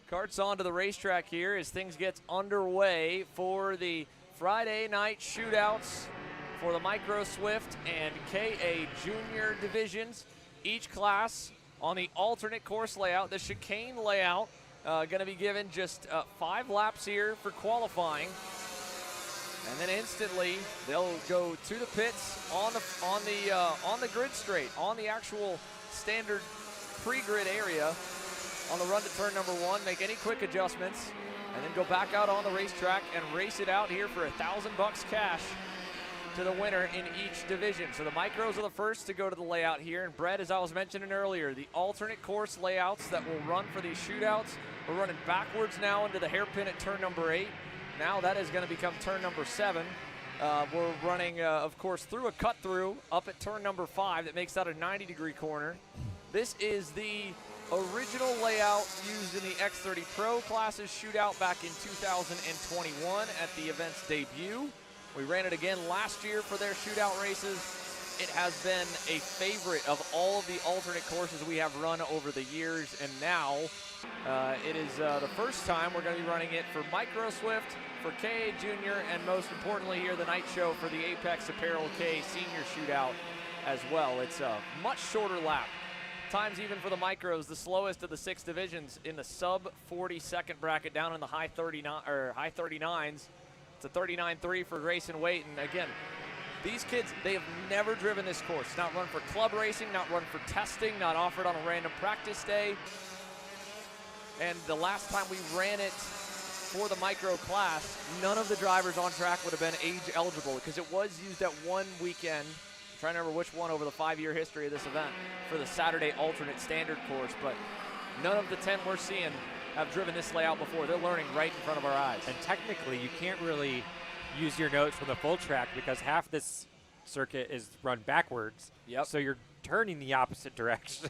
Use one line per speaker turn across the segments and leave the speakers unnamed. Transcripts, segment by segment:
Kart's onto the racetrack here as things get underway for the Friday night shootouts for the Micro Swift and KA Junior divisions. Each class on the alternate course layout, the chicane layout, going to be given just 5 laps here for qualifying. And then instantly they'll go to the pits on the grid straight, on the actual standard pre-grid area on the run to turn number 1, make any quick adjustments, and then go back out on the racetrack and race it out here for $1,000 cash to the winner in each division. So the micros are the first to go to the layout here, and Brett, as I was mentioning earlier, the alternate course layouts that will run for these shootouts, we're running backwards now into the hairpin at turn number 8. Now that is going to become turn number 7. We're running, of course, through a cut-through up at turn number 5 that makes that a 90-degree corner. This is the original layout used in the X30 Pro classes shootout back in 2021 at the event's debut. We ran it again last year for their shootout races. It has been a favorite of all of the alternate courses we have run over the years, and now it is the first time we're going to be running it for Micro Swift, for KA Junior, and most importantly here, the night show for the Apex Apparel K Senior Shootout as well. It's a much shorter lap. Times even for the micros, the slowest of the 6 divisions in the sub 40-second bracket, down in the high 39s. It's a 39.3 for Grayson Waite. And again, these kids, they have never driven this course. Not run for club racing, not run for testing, not offered on a random practice day. And the last time we ran it for the micro class, none of the drivers on track would have been age eligible because it was used at one weekend. I'm trying to remember which one over the 5-year history of this event for the Saturday alternate standard course, but none of the 10 we're seeing have driven this layout before. They're learning right in front of our eyes.
And technically, you can't really use your notes from the full track because half this circuit is run backwards.
Yep.
So you're turning the opposite direction.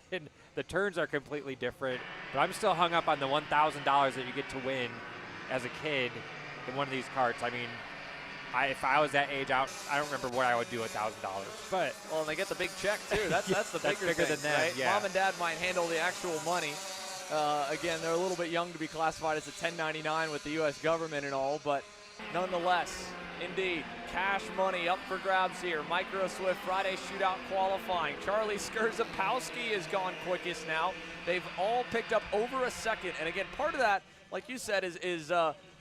The turns are completely different. But I'm still hung up on the $1,000 that you get to win as a kid in one of these carts. I mean, if I was that age, I don't remember what I would do with $1,000. But
well, and they get the big check too. That's the
that's
bigger
bigger
thing,
than them.
right?
Yeah.
Mom and Dad might handle the actual money. Again, they're a little bit young to be classified as a 1099 with the U.S. government and all, but nonetheless, indeed, cash money up for grabs here. Micro Swift Friday shootout qualifying. Charlie Skurzapowski has gone quickest now. They've all picked up over a second, and again, part of that, like you said, is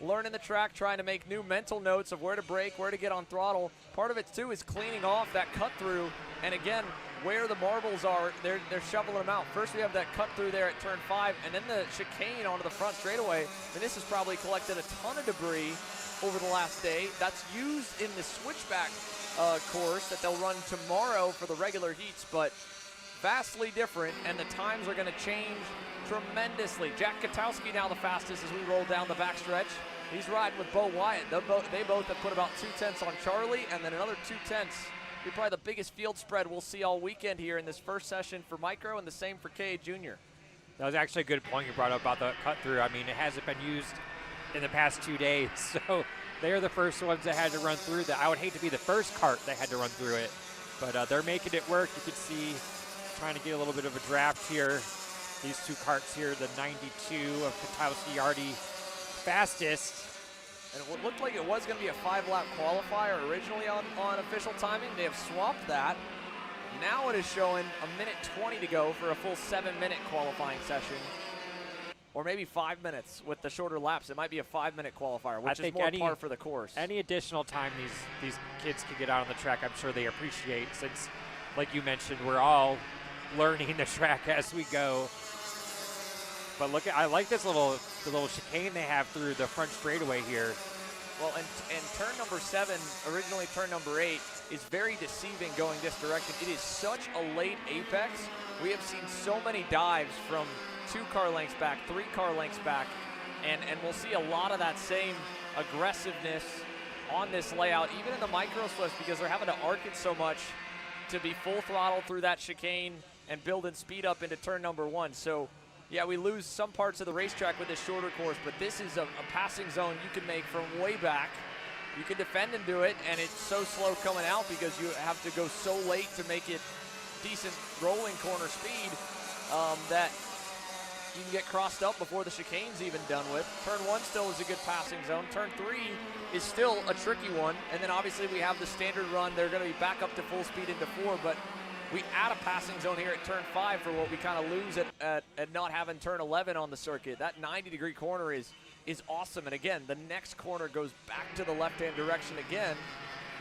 learning the track, trying to make new mental notes of where to brake, where to get on throttle. Part of it, too, is cleaning off that cut-through. And, again, where the marbles are, they're shoveling them out. First, we have that cut-through there at turn 5, and then the chicane onto the front straightaway. And this has probably collected a ton of debris over the last day. That's used in the switchback course that they'll run tomorrow for the regular heats, but vastly different, and the times are going to change tremendously. Jack Katowski now the fastest as we roll down the backstretch. He's riding with Bo Wyatt. They both have put about 2/10 on Charlie, and then another 2/10. Be probably the biggest field spread we'll see all weekend here in this first session for Micro, and the same for KA Junior.
That was actually a good point you brought up about the cut through. I mean, it hasn't been used in the past 2 days, so they're the first ones that had to run through that. I would hate to be the first cart that had to run through it, but they're making it work. You can see trying to get a little bit of a draft here. These 2 carts here, the 92 of Katowski already fastest.
And it looked like it was going to be a 5-lap qualifier originally on official timing. They have swapped that. Now it is showing 1:20 to go for a full 7-minute qualifying session. Or maybe 5 minutes with the shorter laps. It might be a 5-minute qualifier, which is more par for the course.
Any additional time these kids can get out on the track, I'm sure they appreciate, since, like you mentioned, we're all learning the track as we go. But look, I like the little chicane they have through the front straightaway here.
Well, and turn number 7, originally turn number 8, is very deceiving going this direction. It is such a late apex. We have seen so many dives from 2 car lengths back, 3 car lengths back, and we'll see a lot of that same aggressiveness on this layout, even in the micro splits, because they're having to arc it so much to be full throttle through that chicane and building speed up into turn number 1. So, yeah, we lose some parts of the racetrack with this shorter course, but this is a passing zone you can make from way back. You can defend and do it, and it's so slow coming out because you have to go so late to make it decent rolling corner speed that You can get crossed up before the chicane's even done with. Turn 1 still is a good passing zone. Turn 3 is still a tricky one. And then obviously we have the standard run. They're going to be back up to full speed into 4, but we add a passing zone here at turn 5 for what we kind of lose at not having turn 11 on the circuit. That 90-degree corner is awesome. And again, the next corner goes back to the left-hand direction again,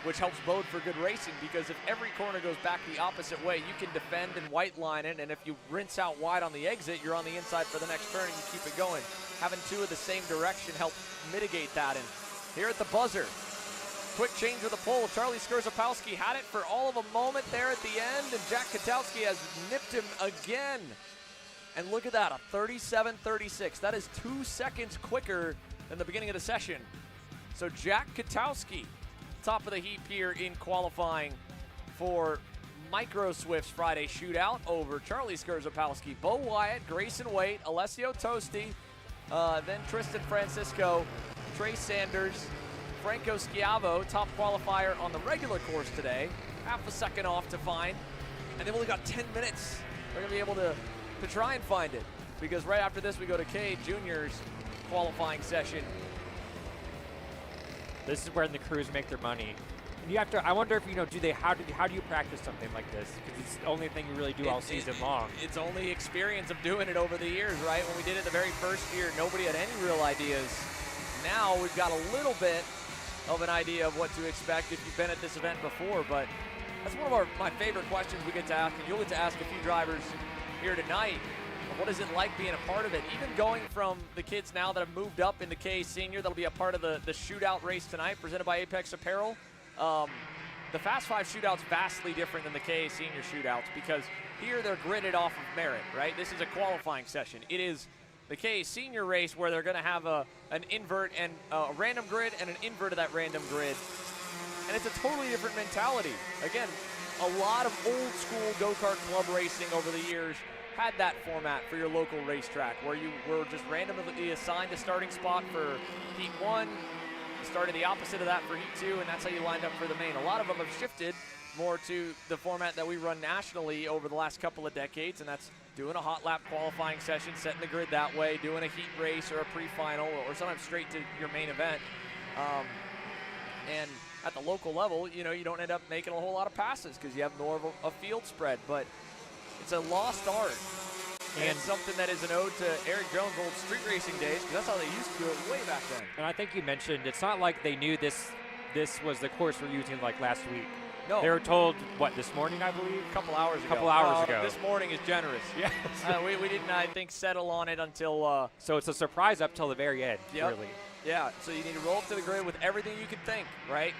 which helps bode for good racing, because if every corner goes back the opposite way, you can defend and white line it, and if you rinse out wide on the exit, you're on the inside for the next turn and you keep it going. Having 2 of the same direction helps mitigate that. And here at the buzzer, quick change of the pole. Charlie Skurzopowski had it for all of a moment there at the end, and Jack Katowski has nipped him again. And look at that, a 37.36. That is 2 seconds quicker than the beginning of the session. So Jack Katowski, top of the heap here in qualifying for Micro Swift's Friday Shootout over Charlie Skurzopowski, Bo Wyatt, Grayson Waite, Alessio Tosti, then Tristan Francisco, Trey Sanders, Franco Schiavo, top qualifier on the regular course today, half a second off to find, and they've only got 10 minutes. They're going to be able to try and find it, because right after this we go to KA Junior's qualifying session.
This is where the crews make their money. And you have to, I wonder if, how do you practice something like this? Because it's the only thing you really do all season long.
It's only experience of doing it over the years, right? When we did it the very first year, nobody had any real ideas. Now we've got a little bit of an idea of what to expect if you've been at this event before, but that's one of my favorite questions we get to ask, and you'll get to ask a few drivers here tonight. What is it like being a part of it? Even going from the kids now that have moved up into KA Senior, that'll be a part of the shootout race tonight, presented by Apex Apparel. The Fast 5 shootout's vastly different than the KA Senior shootouts, because here they're gridded off of merit, right? This is a qualifying session. It is the KA Senior race where they're going to have an invert and a random grid and an invert of that random grid. And it's a totally different mentality. Again, a lot of old school go-kart club racing over the years had that format for your local racetrack, where you were just randomly assigned a starting spot for Heat 1, started the opposite of that for Heat 2, and that's how you lined up for the main. A lot of them have shifted more to the format that we run nationally over the last couple of decades, and that's doing a hot lap qualifying session, setting the grid that way, doing a heat race or a pre-final, or sometimes straight to your main event. And at the local level, you don't end up making a whole lot of passes because you have more of a field spread, but it's a lost art, and it's something that is an ode to Eric Jones' old street racing days, because that's how they used to do it way back then.
And I think you mentioned, it's not like they knew this was the course we're using like last week.
No.
They were told, what, this morning, I believe?
A couple hours ago. This morning is generous.
Yeah.
We didn't, I think, settle on it until...
So it's a surprise up till the very end,
yep.
really.
Yeah, so you need to roll up to the grid with everything you can think, right?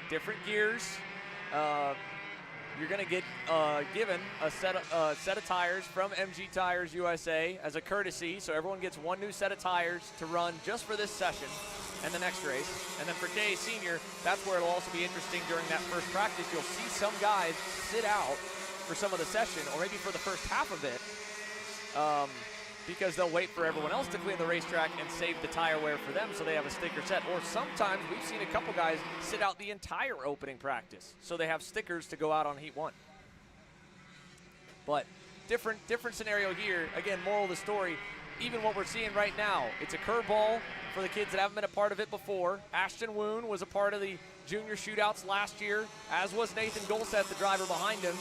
Different gears. You're going to get given a set of tires from MG Tires USA as a courtesy, so everyone gets one new set of tires to run just for this session and the next race. And then for KA Senior, that's where it'll also be interesting during that first practice. You'll see some guys sit out for some of the session, or maybe for the first half of it, because they'll wait for everyone else to clean the racetrack and save the tire wear for them so they have a sticker set. Or sometimes we've seen a couple guys sit out the entire opening practice so they have stickers to go out on Heat 1. But different scenario here. Again, moral of the story, even what we're seeing right now, it's a curveball for the kids that haven't been a part of it before. Ashton Woon was a part of the junior shootouts last year, as was Nathan Golseth, the driver behind him.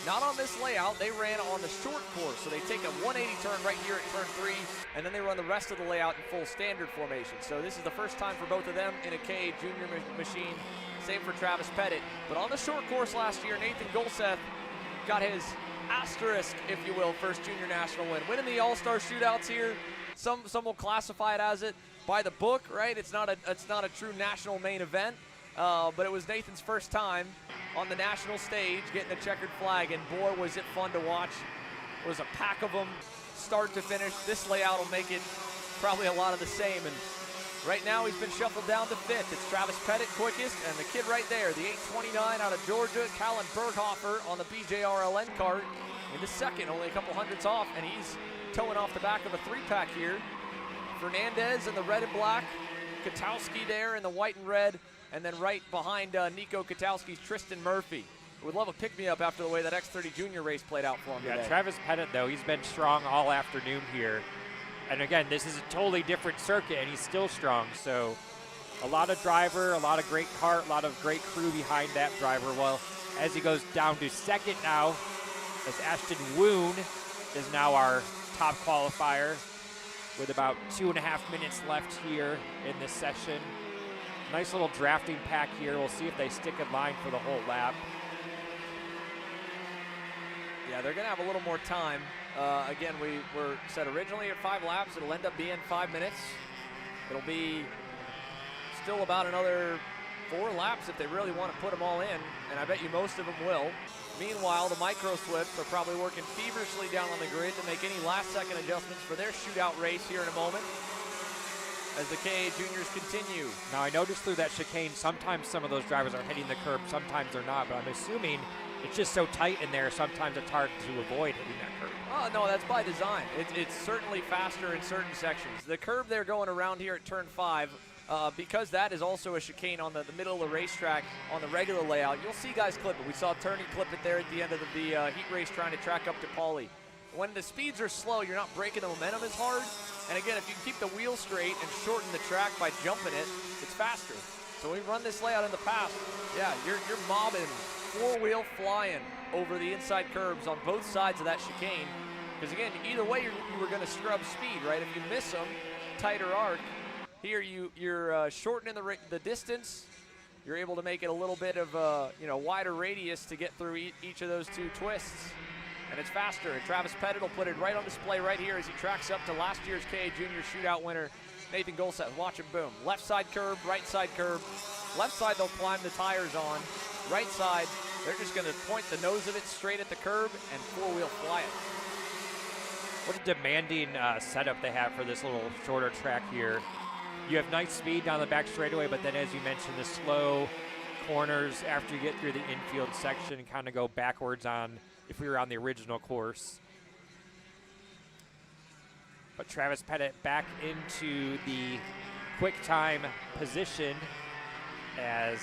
Not on this layout. They ran on the short course, so they take a 180 turn right here at turn 3, and then they run the rest of the layout in full standard formation. So this is the first time for both of them in a KA junior machine. Same for Travis Pettit. But on the short course last year, Nathan Golseth got his asterisk, if you will, first junior national win. Winning the all-star shootouts here, some will classify it as it by the book, right? It's not a true national main event. But it was Nathan's first time on the national stage getting the checkered flag, and boy, was it fun to watch. It was a pack of them, start to finish. This layout will make it probably a lot of the same, and right now he's been shuffled down to 5th. It's Travis Pettit quickest, and the kid right there, the 829 out of Georgia, Callan Berghofer on the BJRLN cart into 2nd, only a couple hundredths off, and he's towing off the back of a 3-pack here. Fernandez in the red and black, Katowski there in the white and red, and then right behind Nico Katowski's Tristan Murphy. Would love a pick-me-up after the way that X30 Junior race played out for him today.
Travis Pettit, though, he's been strong all afternoon here. And again, this is a totally different circuit, and he's still strong. So a lot of driver, a lot of great kart, a lot of great crew behind that driver. Well, as he goes down to second now, as Ashton Woon is now our top qualifier with about 2.5 minutes left here in this session. Nice little drafting pack here. We'll see if they stick in line for the whole lap.
Yeah, they're going to have a little more time. Again, we were set originally at 5 laps. It'll end up being 5 minutes. It'll be still about another 4 laps if they really want to put them all in, and I bet you most of them will. Meanwhile, the Micro Swifts are probably working feverishly down on the grid to make any last-second adjustments for their shootout race here in a moment as the KA Juniors continue.
Now, I noticed through that chicane, sometimes some of those drivers are hitting the curb, sometimes they're not, but I'm assuming it's just so tight in there, sometimes it's hard to avoid hitting that curb.
Oh, no, that's by design. It's certainly faster in certain sections. The curb they're going around here at turn 5, because that is also a chicane on the middle of the racetrack on the regular layout, you'll see guys clip it. We saw Turney clip it there at the end of the heat race trying to track up to Paulie. When the speeds are slow, you're not breaking the momentum as hard. And again, if you can keep the wheel straight and shorten the track by jumping it, it's faster. So we've run this layout in the past. Yeah, you're mobbing, 4-wheel flying over the inside curbs on both sides of that chicane. Because again, either way, you were going to scrub speed, right? If you miss them, tighter arc. Here, you're shortening the distance. You're able to make it a little bit of wider radius to get through each of those 2 twists. And it's faster. And Travis Pettit will put it right on display right here as he tracks up to last year's KA Junior Shootout winner, Nathan Golseth. Watch him boom. Left side curb, right side curb. Left side they'll climb the tires on. Right side, they're just going to point the nose of it straight at the curb and 4-wheel fly it.
What a demanding setup they have for this little shorter track here. You have nice speed down the back straightaway, but then as you mentioned, the slow corners after you get through the infield section kind of go backwards on if we were on the original course. But Travis Pettit back into the quick time position as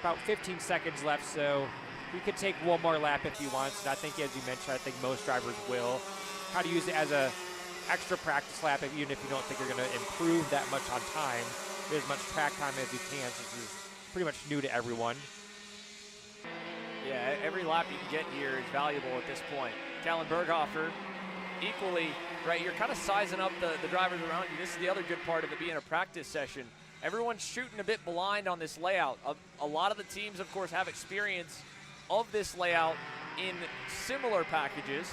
about 15 seconds left, so he could take one more lap if he wants. And I think, as you mentioned, I think most drivers will. How to use it as a extra practice lap, even if you don't think you're going to improve that much on time. Get as much track time as you can, since this is pretty much new to everyone.
Yeah, every lap you can get here is valuable at this point. Callan Berghofer, equally, right, you're kind of sizing up the drivers around you. This is the other good part of it being a practice session. Everyone's shooting a bit blind on this layout. A lot of the teams, of course, have experience of this layout in similar packages,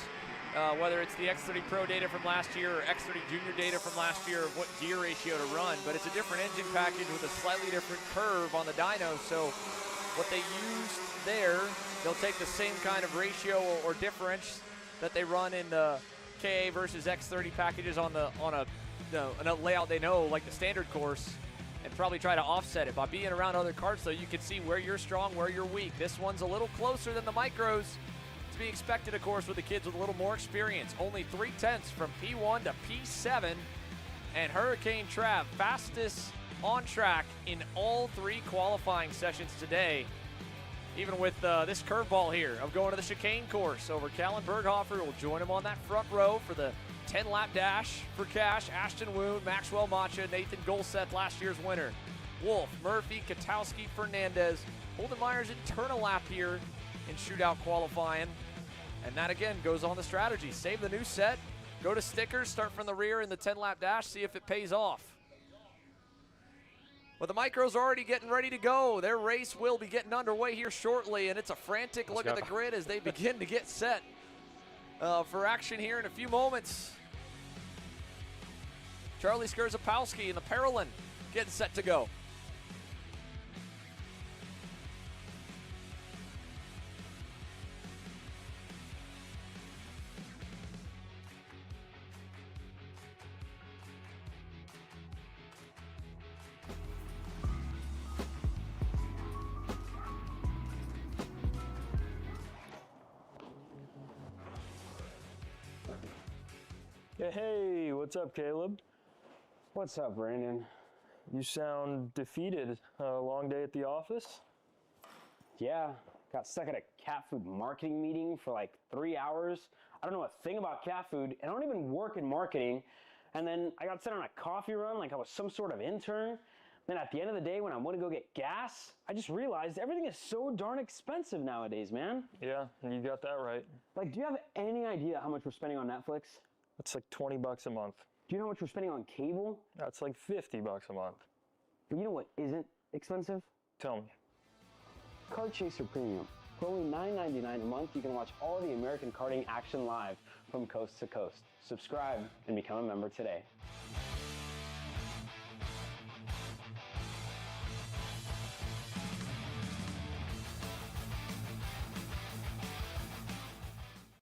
whether it's the X30 Pro data from last year or X30 Junior data from last year of what gear ratio to run, but it's a different engine package with a slightly different curve on the dyno, so what they use there, they'll take the same kind of ratio or difference that they run in the KA versus X30 packages on a layout they know, like the standard course, and probably try to offset it. By being around other karts, though, you can see where you're strong, where you're weak. This one's a little closer than the micros. To be expected, of course, with the kids with a little more experience. Only 0.3 from P1 to P7, and Hurricane Trav, fastest on track in all 3 qualifying sessions today. Even with this curveball here of going to the chicane course over Callan Berghofer, will join him on that front row for the 10-lap dash for cash. Ashton Woon, Maxwell Macha, Nathan Golseth, last year's winner. Wolf, Murphy, Katowski, Fernandez. Holden Myers in turn a lap here in shootout qualifying. And that, again, goes on the strategy. Save the new set, go to stickers, start from the rear in the 10-lap dash, see if it pays off. Well, the micros are already getting ready to go. Their race will be getting underway here shortly, and it's a frantic look at the grid as they begin to get set for action here in a few moments. Charlie Skurzapowski and the Parolin getting set to go.
Hey, what's up, Caleb?
What's up, Brandon?
You sound defeated. A long day at the office?
Yeah, Got stuck at a cat food marketing meeting for like 3 hours. I don't know a thing about cat food, and I don't even work in marketing. And then I got sent on a coffee run like I was some sort of intern. Then at the end of the day, when I want to go get gas, I just realized everything is so darn expensive nowadays, man.
Yeah, you got that right.
Like, do you have any idea how much we're spending on Netflix?
That's like 20 bucks a month.
Do you know how much we're spending on cable?
That's like 50 bucks a month.
But you know what isn't expensive?
Tell me.
Kart Chaser Premium. For only $9.99 a month, you can watch all the American karting action live from coast to coast. Subscribe and become a member today.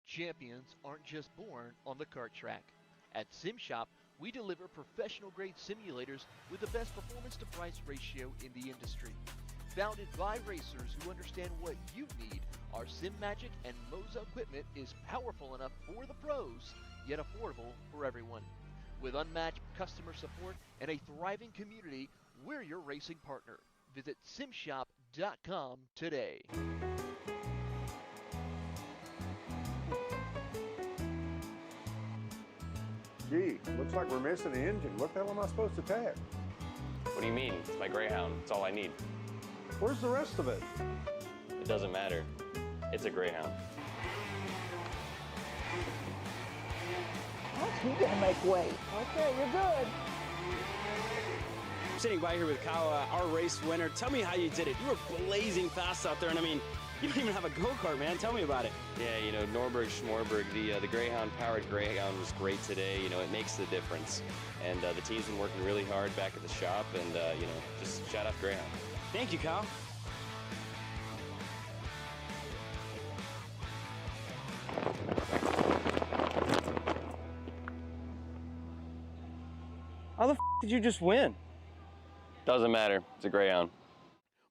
Champions aren't just born on the kart track. At SimShop, we deliver professional-grade simulators with the best performance-to-price ratio in the industry. Founded by racers who understand what you need, our SimMagic and Moza equipment is powerful enough for the pros, yet affordable for everyone. With unmatched customer support and a thriving community, we're your racing partner. Visit simshop.com today.
Gee, looks like we're missing the engine. What the hell am I supposed to tag?
What do you mean? It's my Greyhound. It's all I need.
Where's the rest of it?
It doesn't matter. It's a Greyhound.
You gotta make way. Okay, you're good.
I'm sitting by here with Kyle, our race winner. Tell me how you did it. You were blazing fast out there, and I mean, you don't even have a go-kart, man. Tell me about it.
Yeah, you know, Norberg, Schmorberg, the Greyhound-powered Greyhound was great today. You know, it makes the difference. And the team's been working really hard back at the shop, and, you know, just shout out Greyhound.
Thank you, Kyle.
How the f did you just win?
Doesn't matter. It's a Greyhound.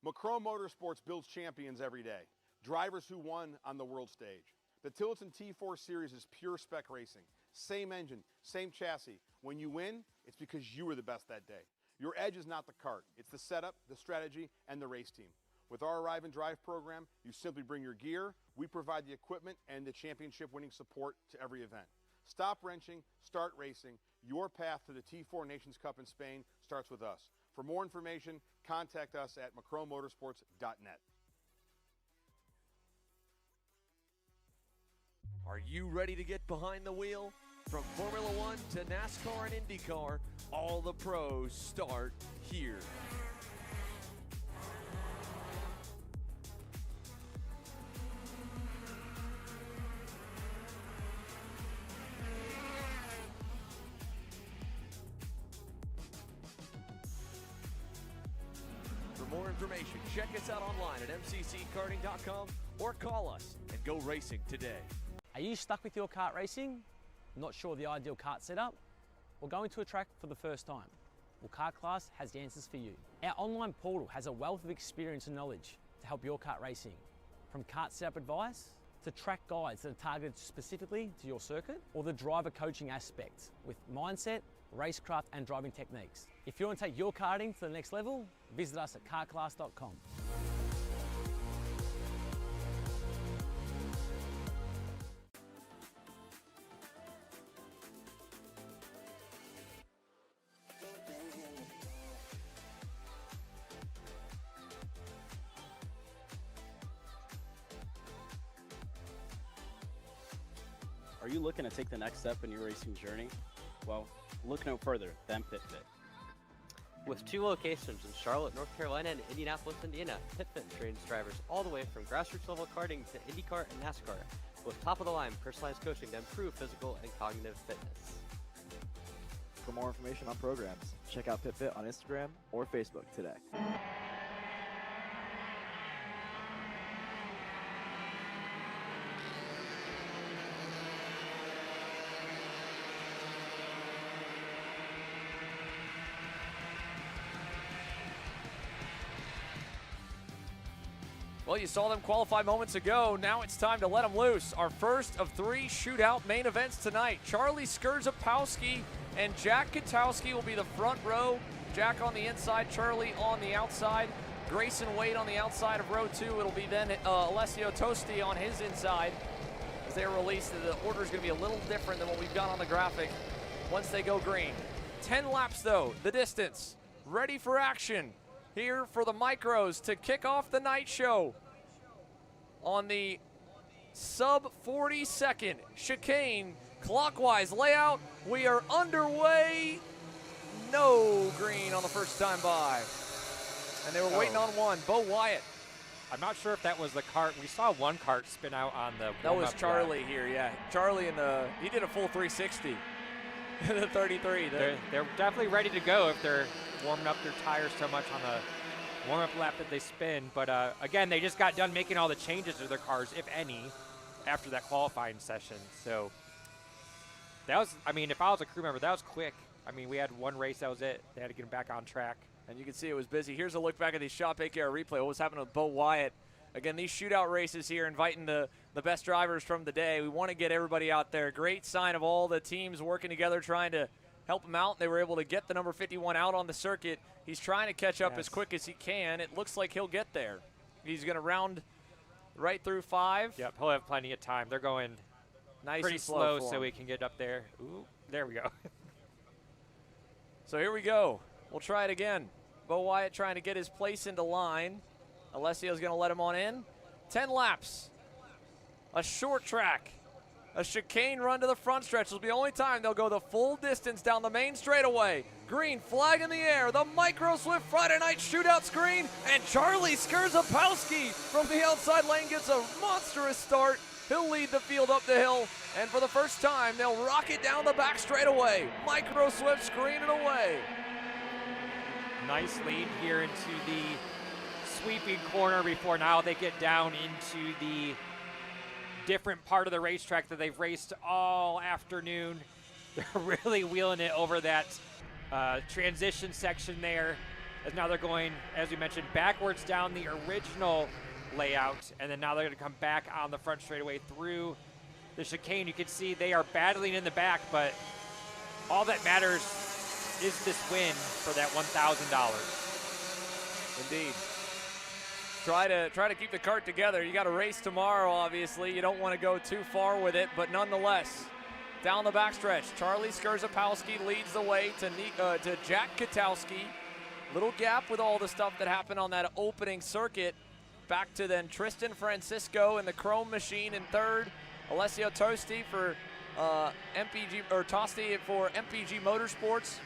Macron Motorsports builds champions every day. Drivers who won on the world stage. The Tilton T4 Series is pure spec racing. Same engine, same chassis. When you win, it's because you were the best that day. Your edge is not the kart. It's the setup, the strategy, and the race team. With our Arrive and Drive program, you simply bring your gear, we provide the equipment and the championship-winning support to every event. Stop wrenching, start racing. Your path to the T4 Nations Cup in Spain starts with us. For more information, contact us at macronmotorsports.net.
Are you ready to get behind the wheel? From Formula One to NASCAR and IndyCar, all the pros start here. For more information, check us out online at mcckarting.com or call us and go racing today.
Are you stuck with your kart racing? Not sure the ideal kart setup? Or going to a track for the first time? Well, Kart Class has the answers for you. Our online portal has a wealth of experience and knowledge to help your kart racing. From kart setup advice to track guides that are targeted specifically to your circuit, or the driver coaching aspect with mindset, racecraft and driving techniques. If you want to take your karting to the next level, visit us at kartclass.com.
Are you looking to take the next step in your racing journey? Well, look no further than PitFit.
With 2 locations in Charlotte, North Carolina and Indianapolis, Indiana, PitFit trains drivers all the way from grassroots level karting to IndyCar and NASCAR with top-of-the-line personalized coaching to improve physical and cognitive fitness.
For more information on programs, check out PitFit on Instagram or Facebook today.
Well, you saw them qualify moments ago. Now it's time to let them loose. Our first of 3 shootout main events tonight. Charlie Skurzapowski and Jack Katowski will be the front row. Jack on the inside, Charlie on the outside. Grayson Wade on the outside of row 2. It'll be then Alessio Tosti on his inside. As they're released, the order is going to be a little different than what we've got on the graphic once they go green. 10 laps though, the distance. Ready for action here for the micros to kick off the night show on the sub 40-second chicane clockwise layout. We are underway. No green on the first time by. And they were waiting on one, Bo Wyatt.
I'm not sure if that was the cart. We saw one cart spin out on the
That was
warm-up
Charlie
lap.
here, yeah. Charlie he did a full 360. The 33.
They're definitely ready to go if they're warming up their tires so much on the warm-up lap that they spin. But again, they just got done making all the changes to their cars, if any, after that qualifying session. So that was, I mean, if I was a crew member, that was quick. I mean, we had one race, that was it. They had to get them back on track.
And you can see it was busy. Here's a look back at the Shop AKR replay. What was happening with Bo Wyatt? Again, these shootout races here, inviting the best drivers from the day. We want to get everybody out there. Great sign of all the teams working together, trying to help them out. They were able to get the number 51 out on the circuit. He's trying to catch up as quick as he can. It looks like he'll get there. He's going to round right through 5.
Yep, he'll have plenty of time. They're going
nice
pretty
and slow
so we can get up there. Ooh, there we go.
So here we go. We'll try it again. Bo Wyatt trying to get his place into line. Alessio's going to let him on in. 10 laps. A short track. A chicane run to the front stretch. This will be the only time they'll go the full distance down the main straightaway. Green flag in the air. The Micro Swift Friday Night Shootout screen. And Charlie Skurzapowski from the outside lane gets a monstrous start. He'll lead the field up the hill. And for the first time, they'll rock it down the back straightaway. Micro Swift screening away.
Nice lead here into the sweeping corner before now they get down into the different part of the racetrack that they've raced all afternoon. They're really wheeling it over that transition section there. As now they're going, as we mentioned, backwards down the original layout, and then now they're going to come back on the front straightaway through the chicane. You can see they are battling in the back, but all that matters is this win for that $1,000.
Indeed. Try to keep the cart together. You got a race tomorrow, obviously. You don't want to go too far with it, but nonetheless, down the backstretch, Charlie Skurzapowski leads the way to Jack Katowski. Little gap with all the stuff that happened on that opening circuit. Back to then Tristan Francisco in the Chrome Machine in third. Alessio Tosti for Tosti for MPG Motorsports.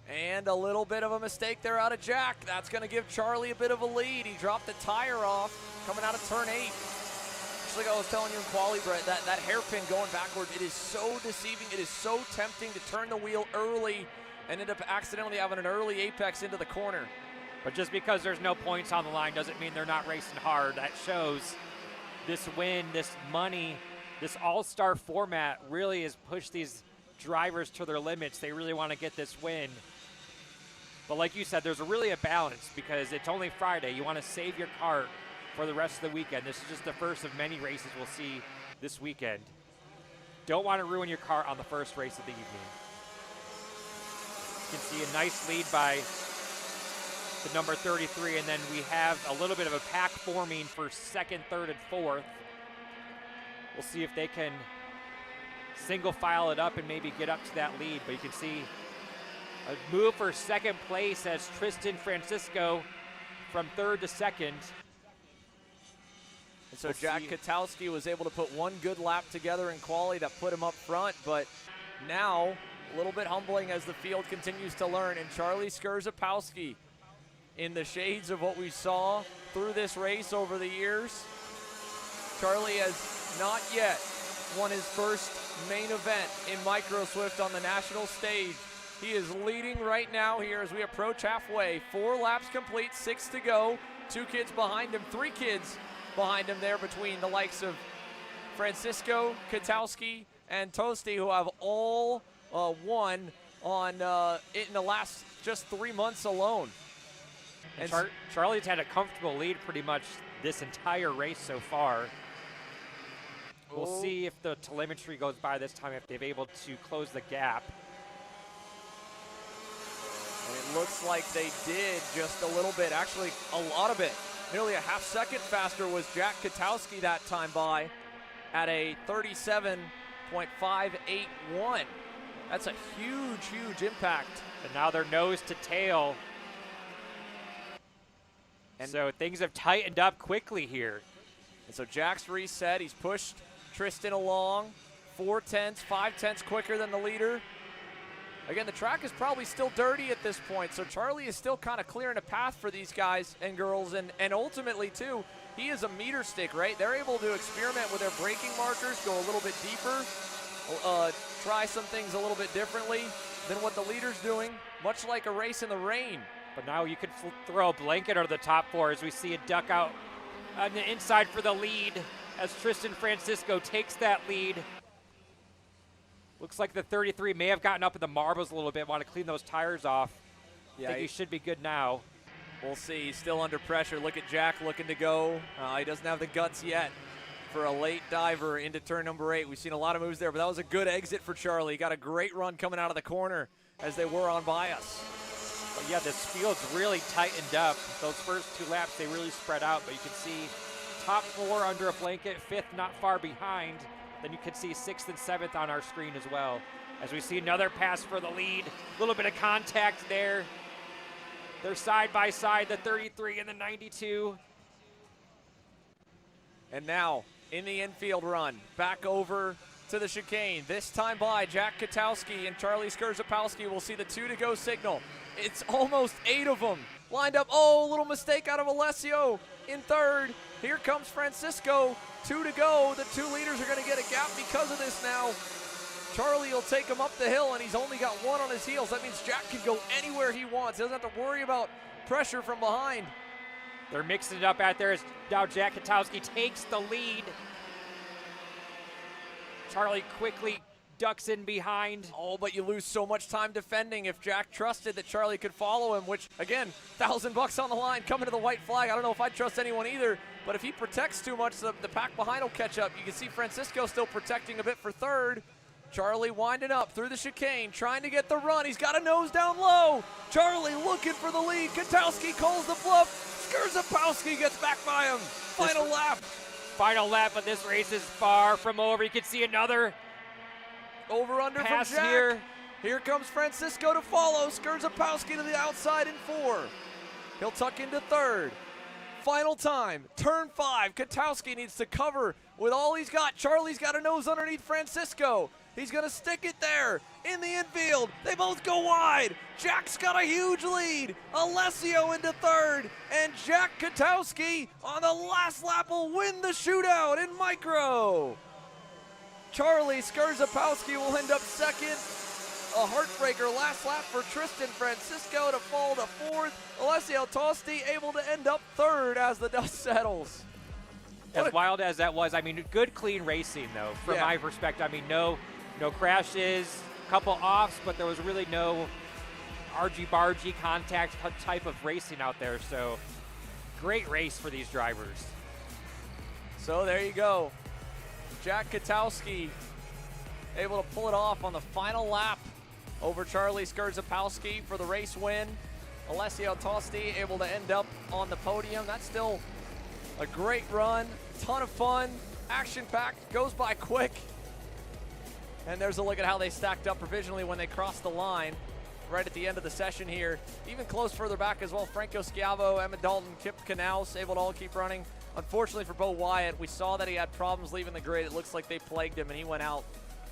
And a little bit of a mistake there out of Jack. That's going to give Charlie a bit of a lead. He dropped the tire off coming out of turn 8. Just like I was telling you in quali, Brett, that hairpin going backwards, it is so deceiving. It is so tempting to turn the wheel early and end up accidentally having an early apex into the corner.
But just because there's no points on the line doesn't mean they're not racing hard. That shows this win, this money, this all-star format really has pushed these drivers to their limits. They really want to get this win. But like you said, there's really a balance because it's only Friday. You want to save your cart for the rest of the weekend. This is just the first of many races we'll see this weekend. Don't want to ruin your cart on the first race of the evening. You can see a nice lead by the number 33, and then we have a little bit of a pack forming for second, third, and fourth. We'll see if they can single file it up and maybe get up to that lead, but you can see a move for second place as Tristan Francisco from third to second.
And so Jack Katowski was able to put one good lap together in quali that put him up front, but now a little bit humbling as the field continues to learn. And Charlie Skurzapowski, in the shades of what we saw through this race over the years, Charlie has not yet won his first main event in Micro Swift on the national stage. He is leading right now here as we approach halfway. 4 laps complete, 6 to go. 2 kids behind him, 3 kids behind him there between the likes of Francisco, Katowski, and Tosti, who have all won on it in the last just 3 months alone.
And Charlie's had a comfortable lead pretty much this entire race so far. We'll see if the telemetry goes by this time, if they're able to close the gap.
And it looks like they did just a little bit, actually a lot of it. Nearly a half second faster was Jack Katowski that time by at a 37.581. That's a huge, huge impact.
And now they're nose to tail. And so things have tightened up quickly here.
And so Jack's reset. He's pushed Tristan along 4/10, 5/10 quicker than the leader. Again, the track is probably still dirty at this point, so Charlie is still kind of clearing a path for these guys and girls, and ultimately, too, he is a meter stick, right? They're able to experiment with their braking markers, go a little bit deeper, try some things a little bit differently than what the leader's doing, much like a race in the rain.
But now you could throw a blanket under the top four as we see a duck out on the inside for the lead as Tristan Francisco takes that lead. Looks like the 33 may have gotten up in the marbles a little bit, want to clean those tires off. Yeah, I think he should be good now.
We'll see. He's still under pressure. Look at Jack looking to go. He doesn't have the guts yet for a late diver into turn number 8. We've seen a lot of moves there, but that was a good exit for Charlie. He got a great run coming out of the corner as they were on by us.
But yeah, this field's really tightened up. Those first 2 laps, they really spread out, but you can see top 4 under a blanket, 5th not far behind. Then you can see 6th and 7th on our screen as well. As we see another pass for the lead. A little bit of contact there. They're side by side, the 33 and the 92.
And now, in the infield run, back over to the chicane. This time by Jack Katowski and Charlie Skurzapowski. We'll see the 2 to go signal. It's almost 8 of them lined up. Oh, a little mistake out of Alessio in third. Here comes Francisco. 2 to go. The 2 leaders are going to get a gap because of this now. Charlie will take him up the hill, and he's only got 1 on his heels. That means Jack can go anywhere he wants. He doesn't have to worry about pressure from behind.
They're mixing it up out there as now Jack Katowski takes the lead. Charlie quickly ducks in behind.
Oh, but you lose so much time defending if Jack trusted that Charlie could follow him, which, again, $1,000 on the line, coming to the white flag. I don't know if I'd trust anyone either, but if he protects too much, the pack behind will catch up. You can see Francisco still protecting a bit for third. Charlie winding up through the chicane, trying to get the run. He's got a nose down low. Charlie looking for the lead. Katowski calls the bluff. Skurzapowski gets back by him. Final lap,
but this race is far from over. You can see another
over-under from Jack.
Here.
Here comes Francisco to follow. Skurzapowski to the outside in 4. He'll tuck into third. Final time, turn 5. Katowski needs to cover with all he's got. Charlie's got a nose underneath Francisco. He's going to stick it there in the infield. They both go wide. Jack's got a huge lead. Alessio into third. And Jack Katowski on the last lap will win the shootout in micro. Charlie Skurzapowski will end up second. A heartbreaker last lap for Tristan Francisco to fall to 4th. Alessio Tosti able to end up 3rd as the dust settles.
As wild as that was, I mean, good clean racing though, from my perspective. I mean, no crashes, couple offs, but there was really no argy-bargy contact type of racing out there. So great race for these drivers.
So there you go. Jack Katowski able to pull it off on the final lap over Charlie Skurzapowski for the race win. Alessio Tosti able to end up on the podium. That's still a great run, ton of fun, action-packed, goes by quick. And there's a look at how they stacked up provisionally when they crossed the line right at the end of the session here. Even close further back as well. Franco Schiavo, Emma Dalton, Kip Knaus able to all keep running. Unfortunately for Bo Wyatt, we saw that he had problems leaving the grid. It looks like they plagued him and he went out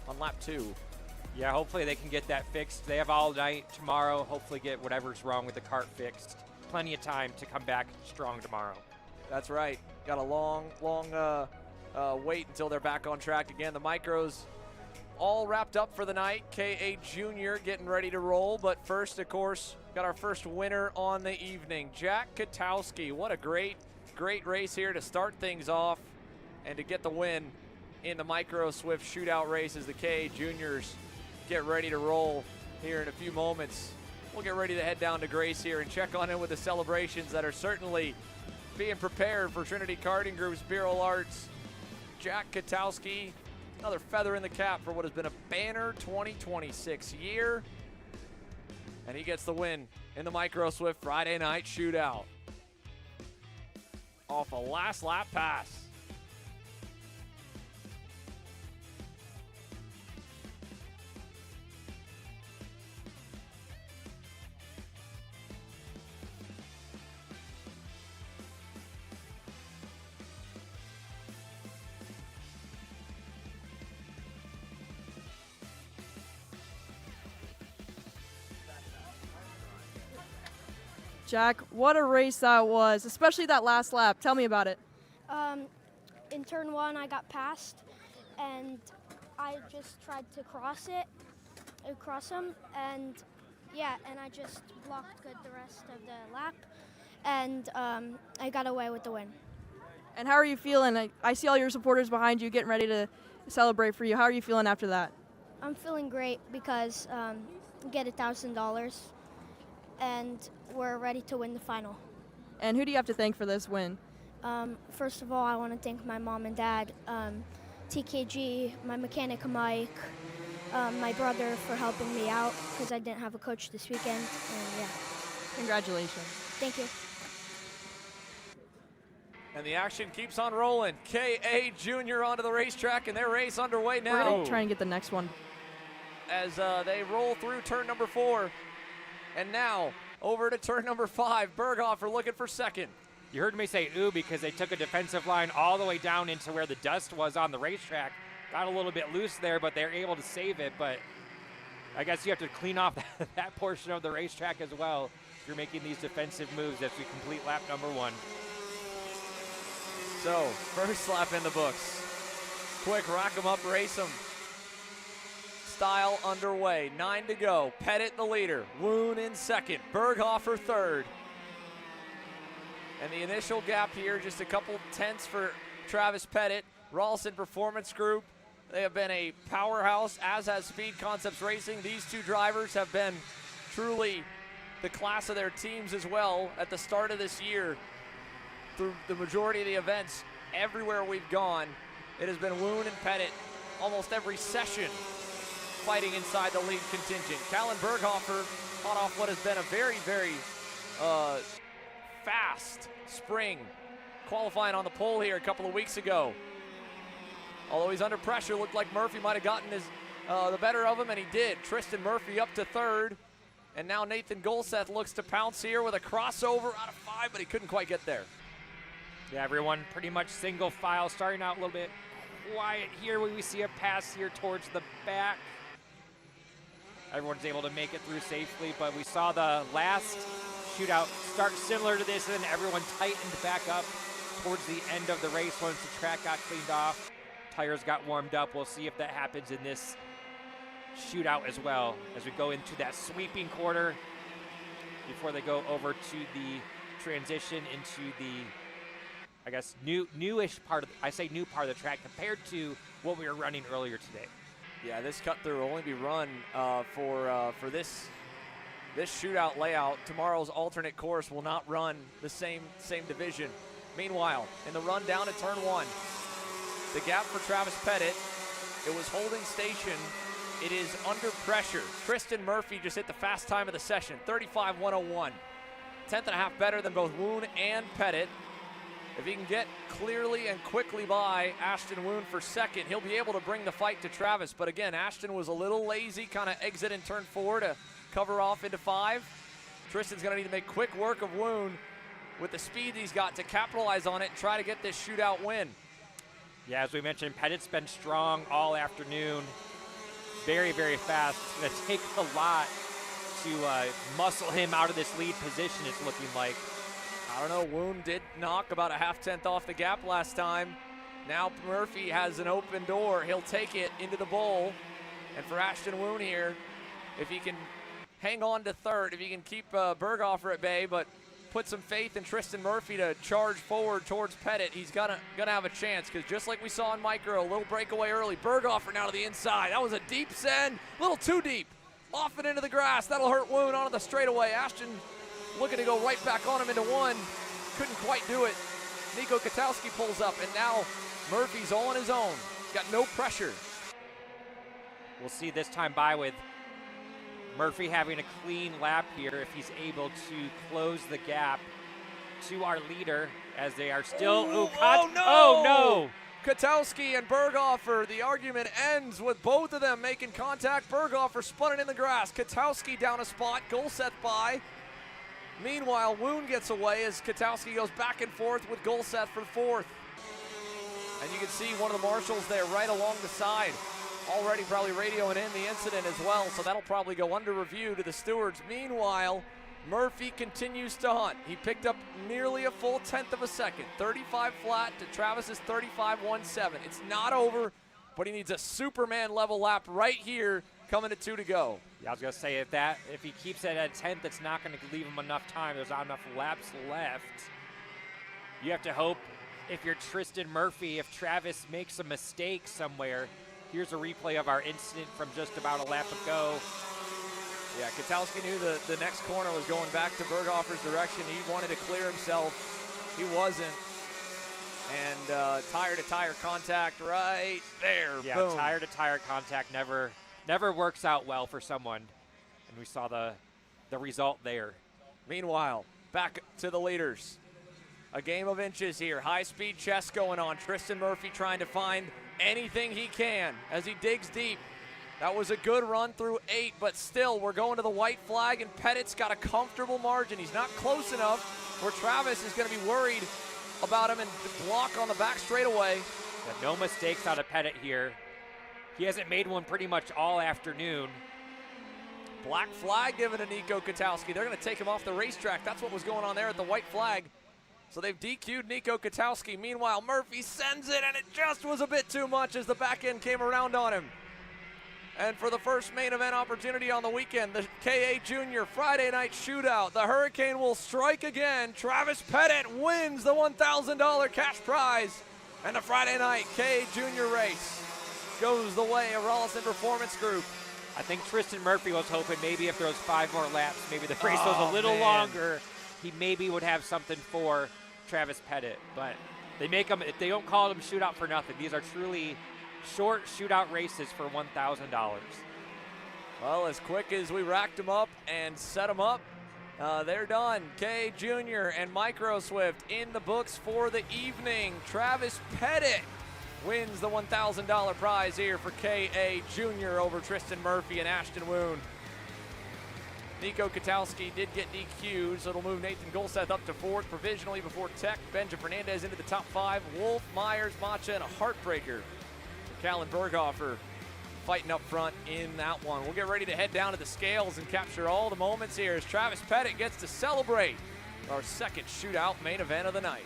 on lap 2.
Yeah, hopefully they can get that fixed. They have all night tomorrow. Hopefully get whatever's wrong with the cart fixed. Plenty of time to come back strong tomorrow.
That's right. Got a long wait until they're back on track again. The micros all wrapped up for the night. KA Junior getting ready to roll. But first, of course, got our first winner on the evening. Jack Katowski. What a great race here to start things off and to get the win in the Micro Swift Shootout race as the KA Juniors get ready to roll here in a few moments. We'll get ready to head down to Grace here and check on in with the celebrations that are certainly being prepared for Trinity Karting Group's Bureau Arts. Jack Katowski, another feather in the cap for what has been a banner 2026 year. And he gets the win in the Micro Swift Friday night shootout. Off a last lap pass.
Jack, what a race that was, especially that last lap. Tell me about it.
In turn one, I got passed, and I just tried to cross him, and yeah, and I just blocked good the rest of the lap, and I got away with the win.
And how are you feeling? I see all your supporters behind you getting ready to celebrate for you. How are you feeling after that?
I'm feeling great because we get $1,000, and we're ready to win the final.
And who do you have to thank for this win?
First of all, I want to thank my mom and dad, TKG, my mechanic Mike, my brother for helping me out because I didn't have a coach this weekend, and yeah.
Congratulations.
Thank you.
And the action keeps on rolling. KA Junior onto the racetrack, and their race underway now.
We're going to try and get the next one.
As they roll through turn number 4. And now over to turn number 5. Berghofer looking for second.
You heard me say ooh because they took a defensive line all the way down into where the dust was on the racetrack. Got a little bit loose there, but they're able to save it. But I guess you have to clean off that portion of the racetrack as well if you're making these defensive moves as we complete lap number 1.
So, first lap in the books. Quick rack 'em up, race 'em style underway. 9 to go. Pettit the leader. Woon in second. Berghofer third. And the initial gap here, just a couple tenths for Travis Pettit. Ralston Performance Group, they have been a powerhouse, as has Speed Concepts Racing. These two drivers have been truly the class of their teams as well at the start of this year. Through the majority of the events, everywhere we've gone, it has been Woon and Pettit almost every session fighting inside the lead contingent. Callan Berghofer hot off what has been a very, very fast spring, qualifying on the pole here a couple of weeks ago. Although he's under pressure, looked like Murphy might have gotten the better of him, and he did. Tristan Murphy up to third, and now Nathan Golseth looks to pounce here with a crossover out of 5, but he couldn't quite get there.
Yeah, everyone pretty much single file, starting out a little bit quiet here when we see a pass here towards the back. Everyone's able to make it through safely, but we saw the last shootout start similar to this, and then everyone tightened back up towards the end of the race once the track got cleaned off. Tires got warmed up. We'll see if that happens in this shootout as well as we go into that sweeping quarter before they go over to the transition into the, I guess, newish part of, I say new part of the track compared to what we were running earlier today.
Yeah, this cut through will only be run for this shootout layout. Tomorrow's alternate course will not run the same division. Meanwhile, in the run down to turn 1, the gap for Travis Pettit, it was holding station. It is under pressure. Tristan Murphy just hit the fast time of the session, 35.101. 10th and a half better than both Woon and Pettit. If he can get clearly and quickly by Ashton Woon for second, he'll be able to bring the fight to Travis. But again, Ashton was a little lazy, kind of exit in turn 4 to cover off into 5. Tristan's going to need to make quick work of Woon with the speed he's got to capitalize on it and try to get this shootout win.
Yeah, as we mentioned, Pettit's been strong all afternoon. Very, very fast. It's going to take a lot to muscle him out of this lead position, it's looking like.
I don't know, Woon did knock about a half-tenth off the gap last time. Now Murphy has an open door. He'll take it into the bowl. And for Ashton Woon here, if he can hang on to third, if he can keep Berghofer at bay, but put some faith in Tristan Murphy to charge forward towards Pettit, he's gonna have a chance, because just like we saw in Micro, a little breakaway early. Berghofer now to the inside. That was a deep send, a little too deep. Off and into the grass. That'll hurt Woon onto the straightaway. Ashton looking to go right back on him into 1. Couldn't quite do it. Nico Katowski pulls up, and now Murphy's all on his own. He's got no pressure.
We'll see this time by with Murphy having a clean lap here if he's able to close the gap to our leader as they are still.
Oh,
Oh,
no!
Oh, no!
Katowski and Berghofer, the argument ends with both of them making contact. Berghofer spun it in the grass. Katowski down a spot, Golseth by. Meanwhile, Woon gets away as Katowski goes back and forth with Golseth for fourth. And you can see one of the marshals there right along the side, already probably radioing in the incident as well, so that'll probably go under review to the stewards. Meanwhile, Murphy continues to hunt. He picked up nearly a full 1/10 of a second, 35 flat to Travis's 35.17. It's not over, but he needs a Superman level lap right here coming to 2 to go.
Yeah, I was gonna say if he keeps it at 10th, it's not gonna leave him enough time. There's not enough laps left. You have to hope if you're Tristan Murphy, if Travis makes a mistake somewhere. Here's a replay of our incident from just about a lap ago.
Yeah, Katowski knew the next corner was going back to Berghofer's direction. He wanted to clear himself. He wasn't. And tire-to-tire contact right there.
Yeah,
Boom.
tire-to-tire contact never works out well for someone. And we saw the result there.
Meanwhile, back to the leaders. A game of inches here. High-speed chess going on. Tristan Murphy trying to find anything he can as he digs deep. That was a good run through 8, but still, we're going to the white flag, and Pettit's got a comfortable margin. He's not close enough where Travis is going to be worried about him and block on the back straightaway.
Yeah, no mistakes out of Pettit here. He hasn't made one pretty much all afternoon.
Black flag given to Nico Katowski. They're going to take him off the racetrack. That's what was going on there at the white flag. So they've DQ'd Nico Katowski. Meanwhile, Murphy sends it, and it just was a bit too much as the back end came around on him. And for the first main event opportunity on the weekend, the KA Junior Friday night shootout, the Hurricane will strike again. Travis Pettit wins the $1,000 cash prize. And the Friday night KA Junior race goes the way of Rollison Performance Group.
I think Tristan Murphy was hoping maybe if there was 5 more laps, maybe the race was a little longer, he maybe would have something for Travis Pettit. But they make them, they don't call them shootout for nothing. These are truly short shootout races for $1,000.
Well, as quick as we racked them up and set them up, they're done. KA Junior and Micro Swift in the books for the evening. Travis Pettit wins the $1,000 prize here for KA Junior over Tristan Murphy and Ashton Woon. Nico Katowski did get DQ'd, so it'll move Nathan Golseth up to 4th provisionally before Tech. Benja Fernandez into the top 5. Wolf, Myers, Macha, and a heartbreaker. Callan Berghofer fighting up front in that one. We'll get ready to head down to the scales and capture all the moments here as Travis Pettit gets to celebrate our second shootout main event of the night.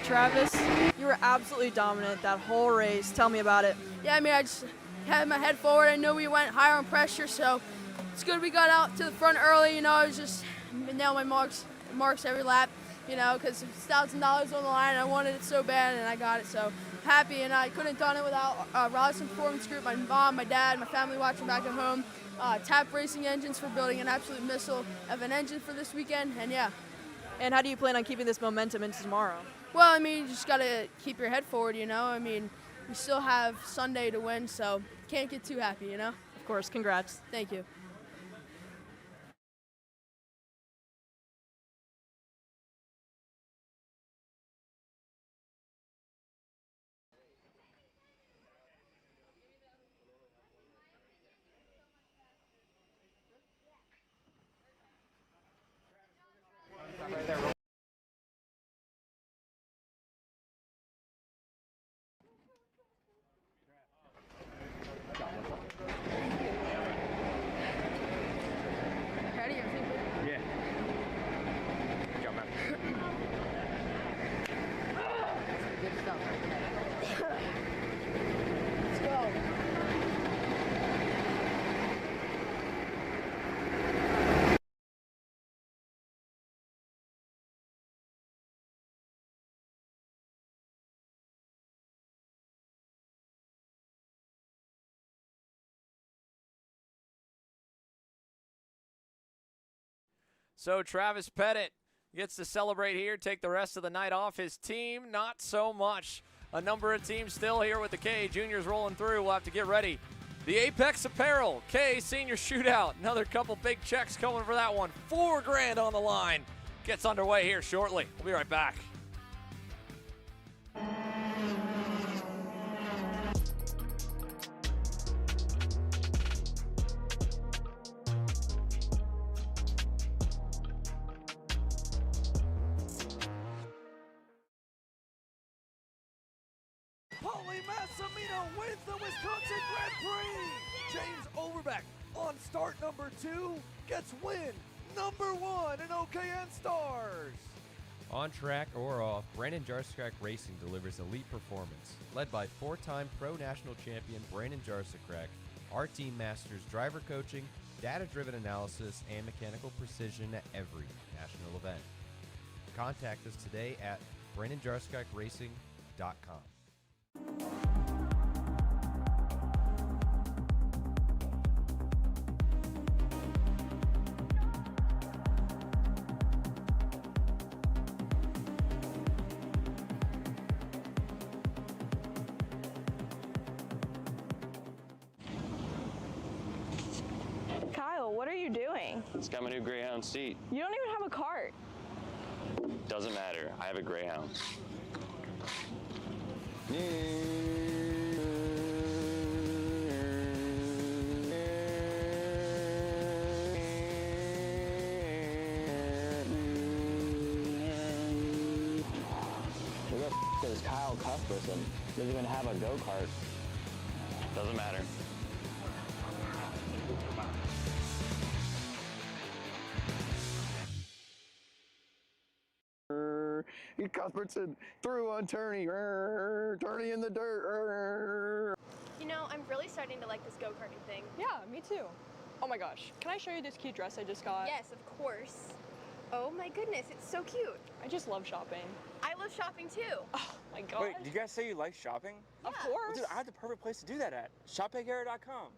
Travis, you were absolutely dominant that whole race. Tell me about it.
Yeah, I mean, I just had my head forward. I knew we went higher on pressure, so it's good we got out to the front early. You know, I was just nailing my marks every lap, you know, because it's $1,000 on the line. I wanted it so bad, and I got it, so happy. And I couldn't have done it without Rollison Performance Group, my mom, my dad, my family watching back at home. TAP Racing Engines for building an absolute missile of an engine for this weekend, and yeah.
And how do you plan on keeping this momentum into tomorrow?
Well, I mean, you just got to keep your head forward, you know. I mean, we still have Sunday to win, so can't get too happy, you know.
Of course, congrats.
Thank you.
So Travis Pettit gets to celebrate here, take the rest of the night off. His team, not so much. A number of teams still here with the KA Juniors rolling through. We'll have to get ready. The Apex Apparel, KA Senior Shootout. Another couple big checks coming for that one. $4 grand on the line. Gets underway here shortly. We'll be right back.
Wins the Wisconsin Grand Prix. James Overbeck on start number 2 gets win number 1 in OKN Stars.
On track or off, Brandon Jarscrack Racing delivers elite performance. Led by 4-time Pro National Champion Brandon Jarscrack, our team masters driver coaching, data-driven analysis, and mechanical precision at every national event. Contact us today at BrandonJarscrackRacing.com.
Kyle, what are you doing?
It's got my new Greyhound seat.
You don't even have a cart.
Doesn't matter. I have a Greyhound.
Who the f is Kyle Cuthbertson? Doesn't even have a go-kart.
Doesn't matter.
Cuthbertson through on Turney. Turney in the dirt.
You know, I'm really starting to like this go-karting thing.
Yeah, me too. Oh my gosh, can I show you this cute dress I just got?
Yes, of course. Oh my goodness, it's so cute.
I just love shopping.
I love shopping too.
Oh my gosh.
Wait, did you guys say you like shopping?
Of course.
Well, dude, I have the perfect place to do that at. ShopPayKara.com.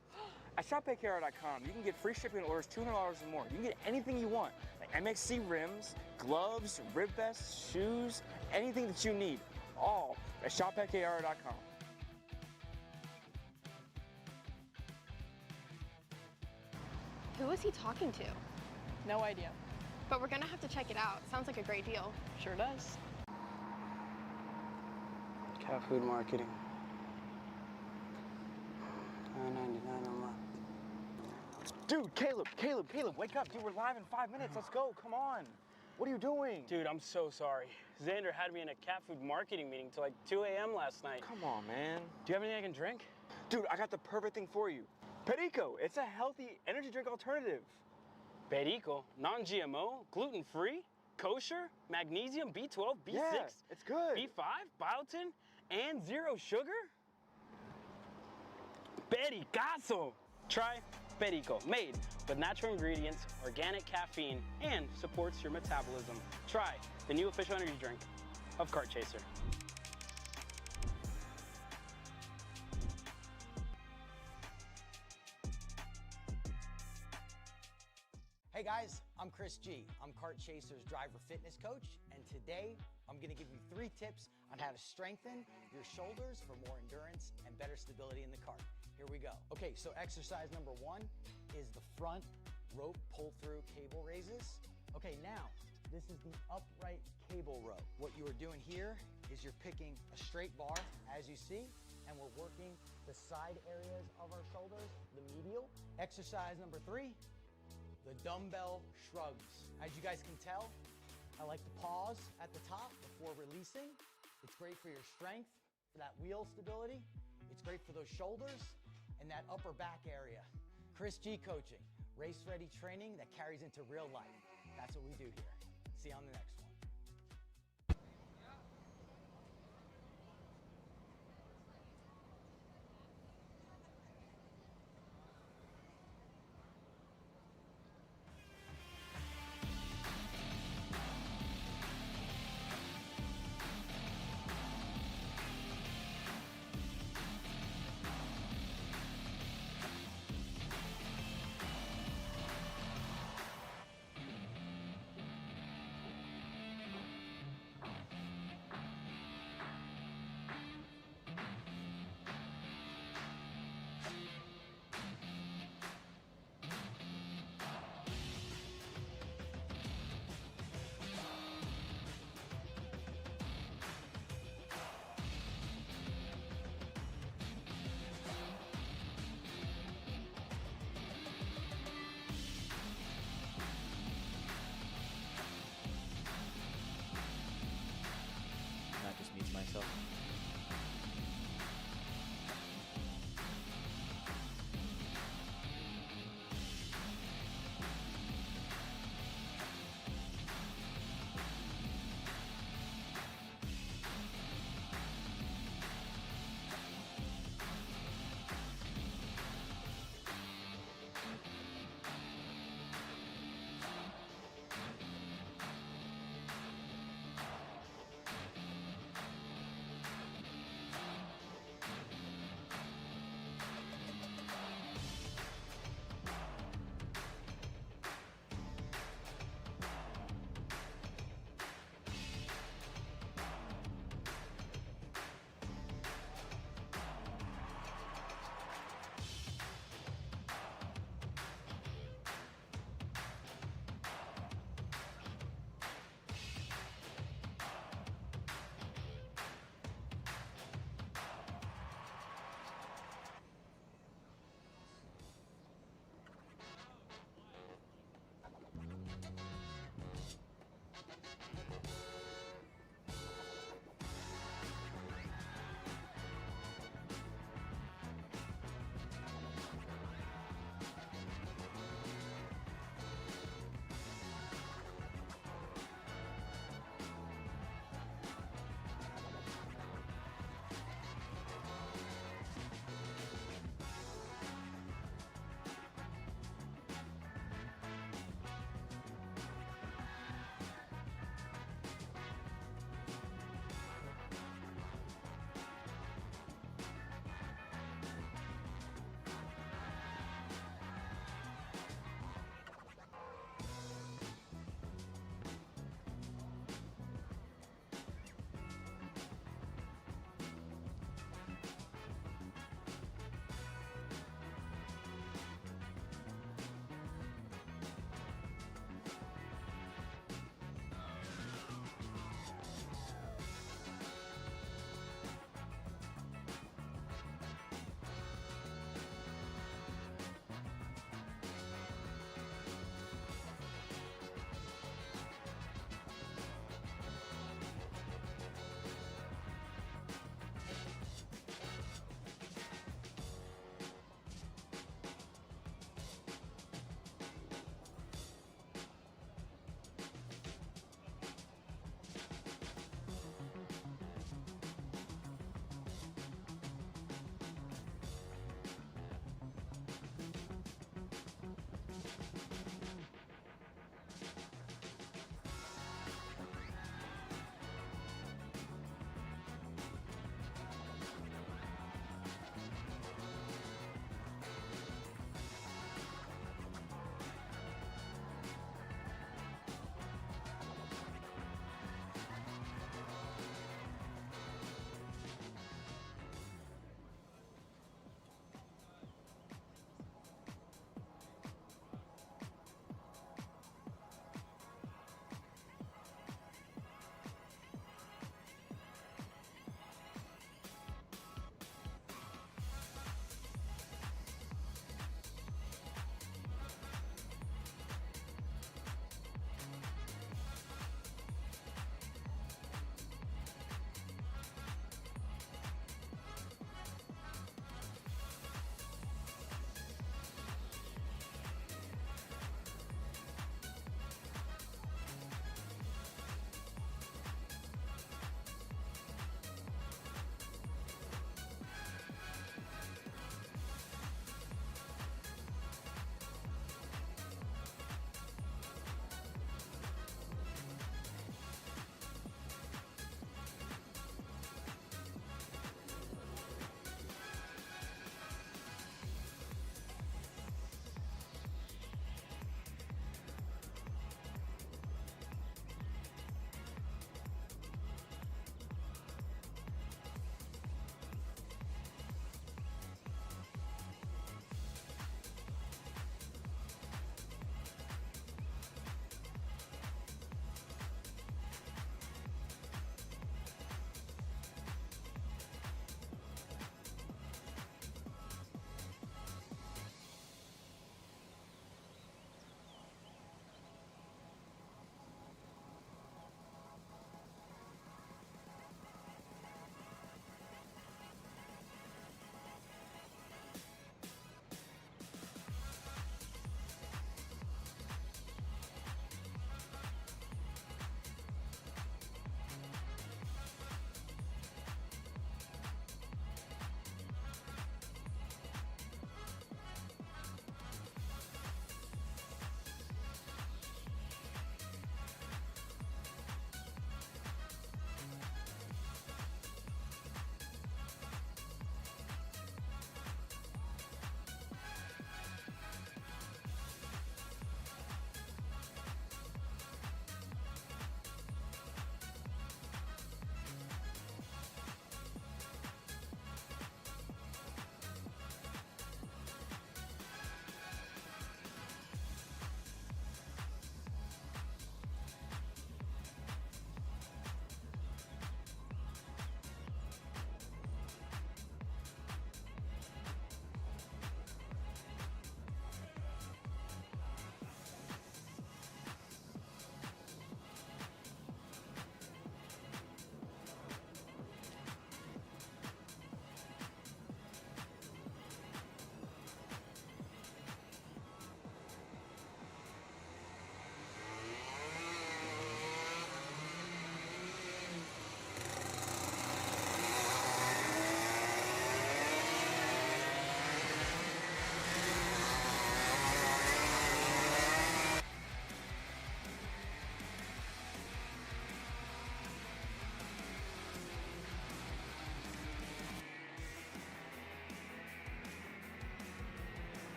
At ShopPayKara.com, you can get free shipping on orders $200 or more. You can get anything you want, like MXC rims, gloves, rib vests, shoes, anything that you need, all at ShopPayKara.com.
Who is he talking to?
No idea.
But we're gonna have to check it out. Sounds like a great deal.
Sure does.
Cat food marketing. $9.99 a month.
Dude, Caleb, wake up. Dude, we're live in 5 minutes. Let's go, come on. What are you doing?
Dude, I'm so sorry. Xander had me in a cat food marketing meeting till like 2 a.m. last night.
Come on, man.
Do you have anything I can drink?
Dude, I got the perfect thing for you. Perico, it's a healthy energy drink alternative.
Perico, non-GMO, gluten-free, kosher, magnesium, B12, B6,
Yeah, it's good.
B5, biotin, and zero sugar? Pericazo! Try Perico, made with natural ingredients, organic caffeine, and supports your metabolism. Try the new official energy drink of Kart Chaser.
Hey guys, I'm Chris G. I'm Kart Chaser's driver fitness coach, and today I'm going to give you 3 tips on how to strengthen your shoulders for more endurance and better stability in the kart. Here we go. Okay, so exercise number 1 is the front rope pull-through cable raises. Okay, now this is the upright cable row. What you are doing here is you're picking a straight bar, as you see, and we're working the side areas of our shoulders, the medial. Exercise number 3, the dumbbell shrugs. As you guys can tell, I like to pause at the top before releasing. It's great for your strength, for that wheel stability. It's great for those shoulders and that upper back area. Chris G coaching, race ready training that carries into real life. That's what we do here. See you on the next one.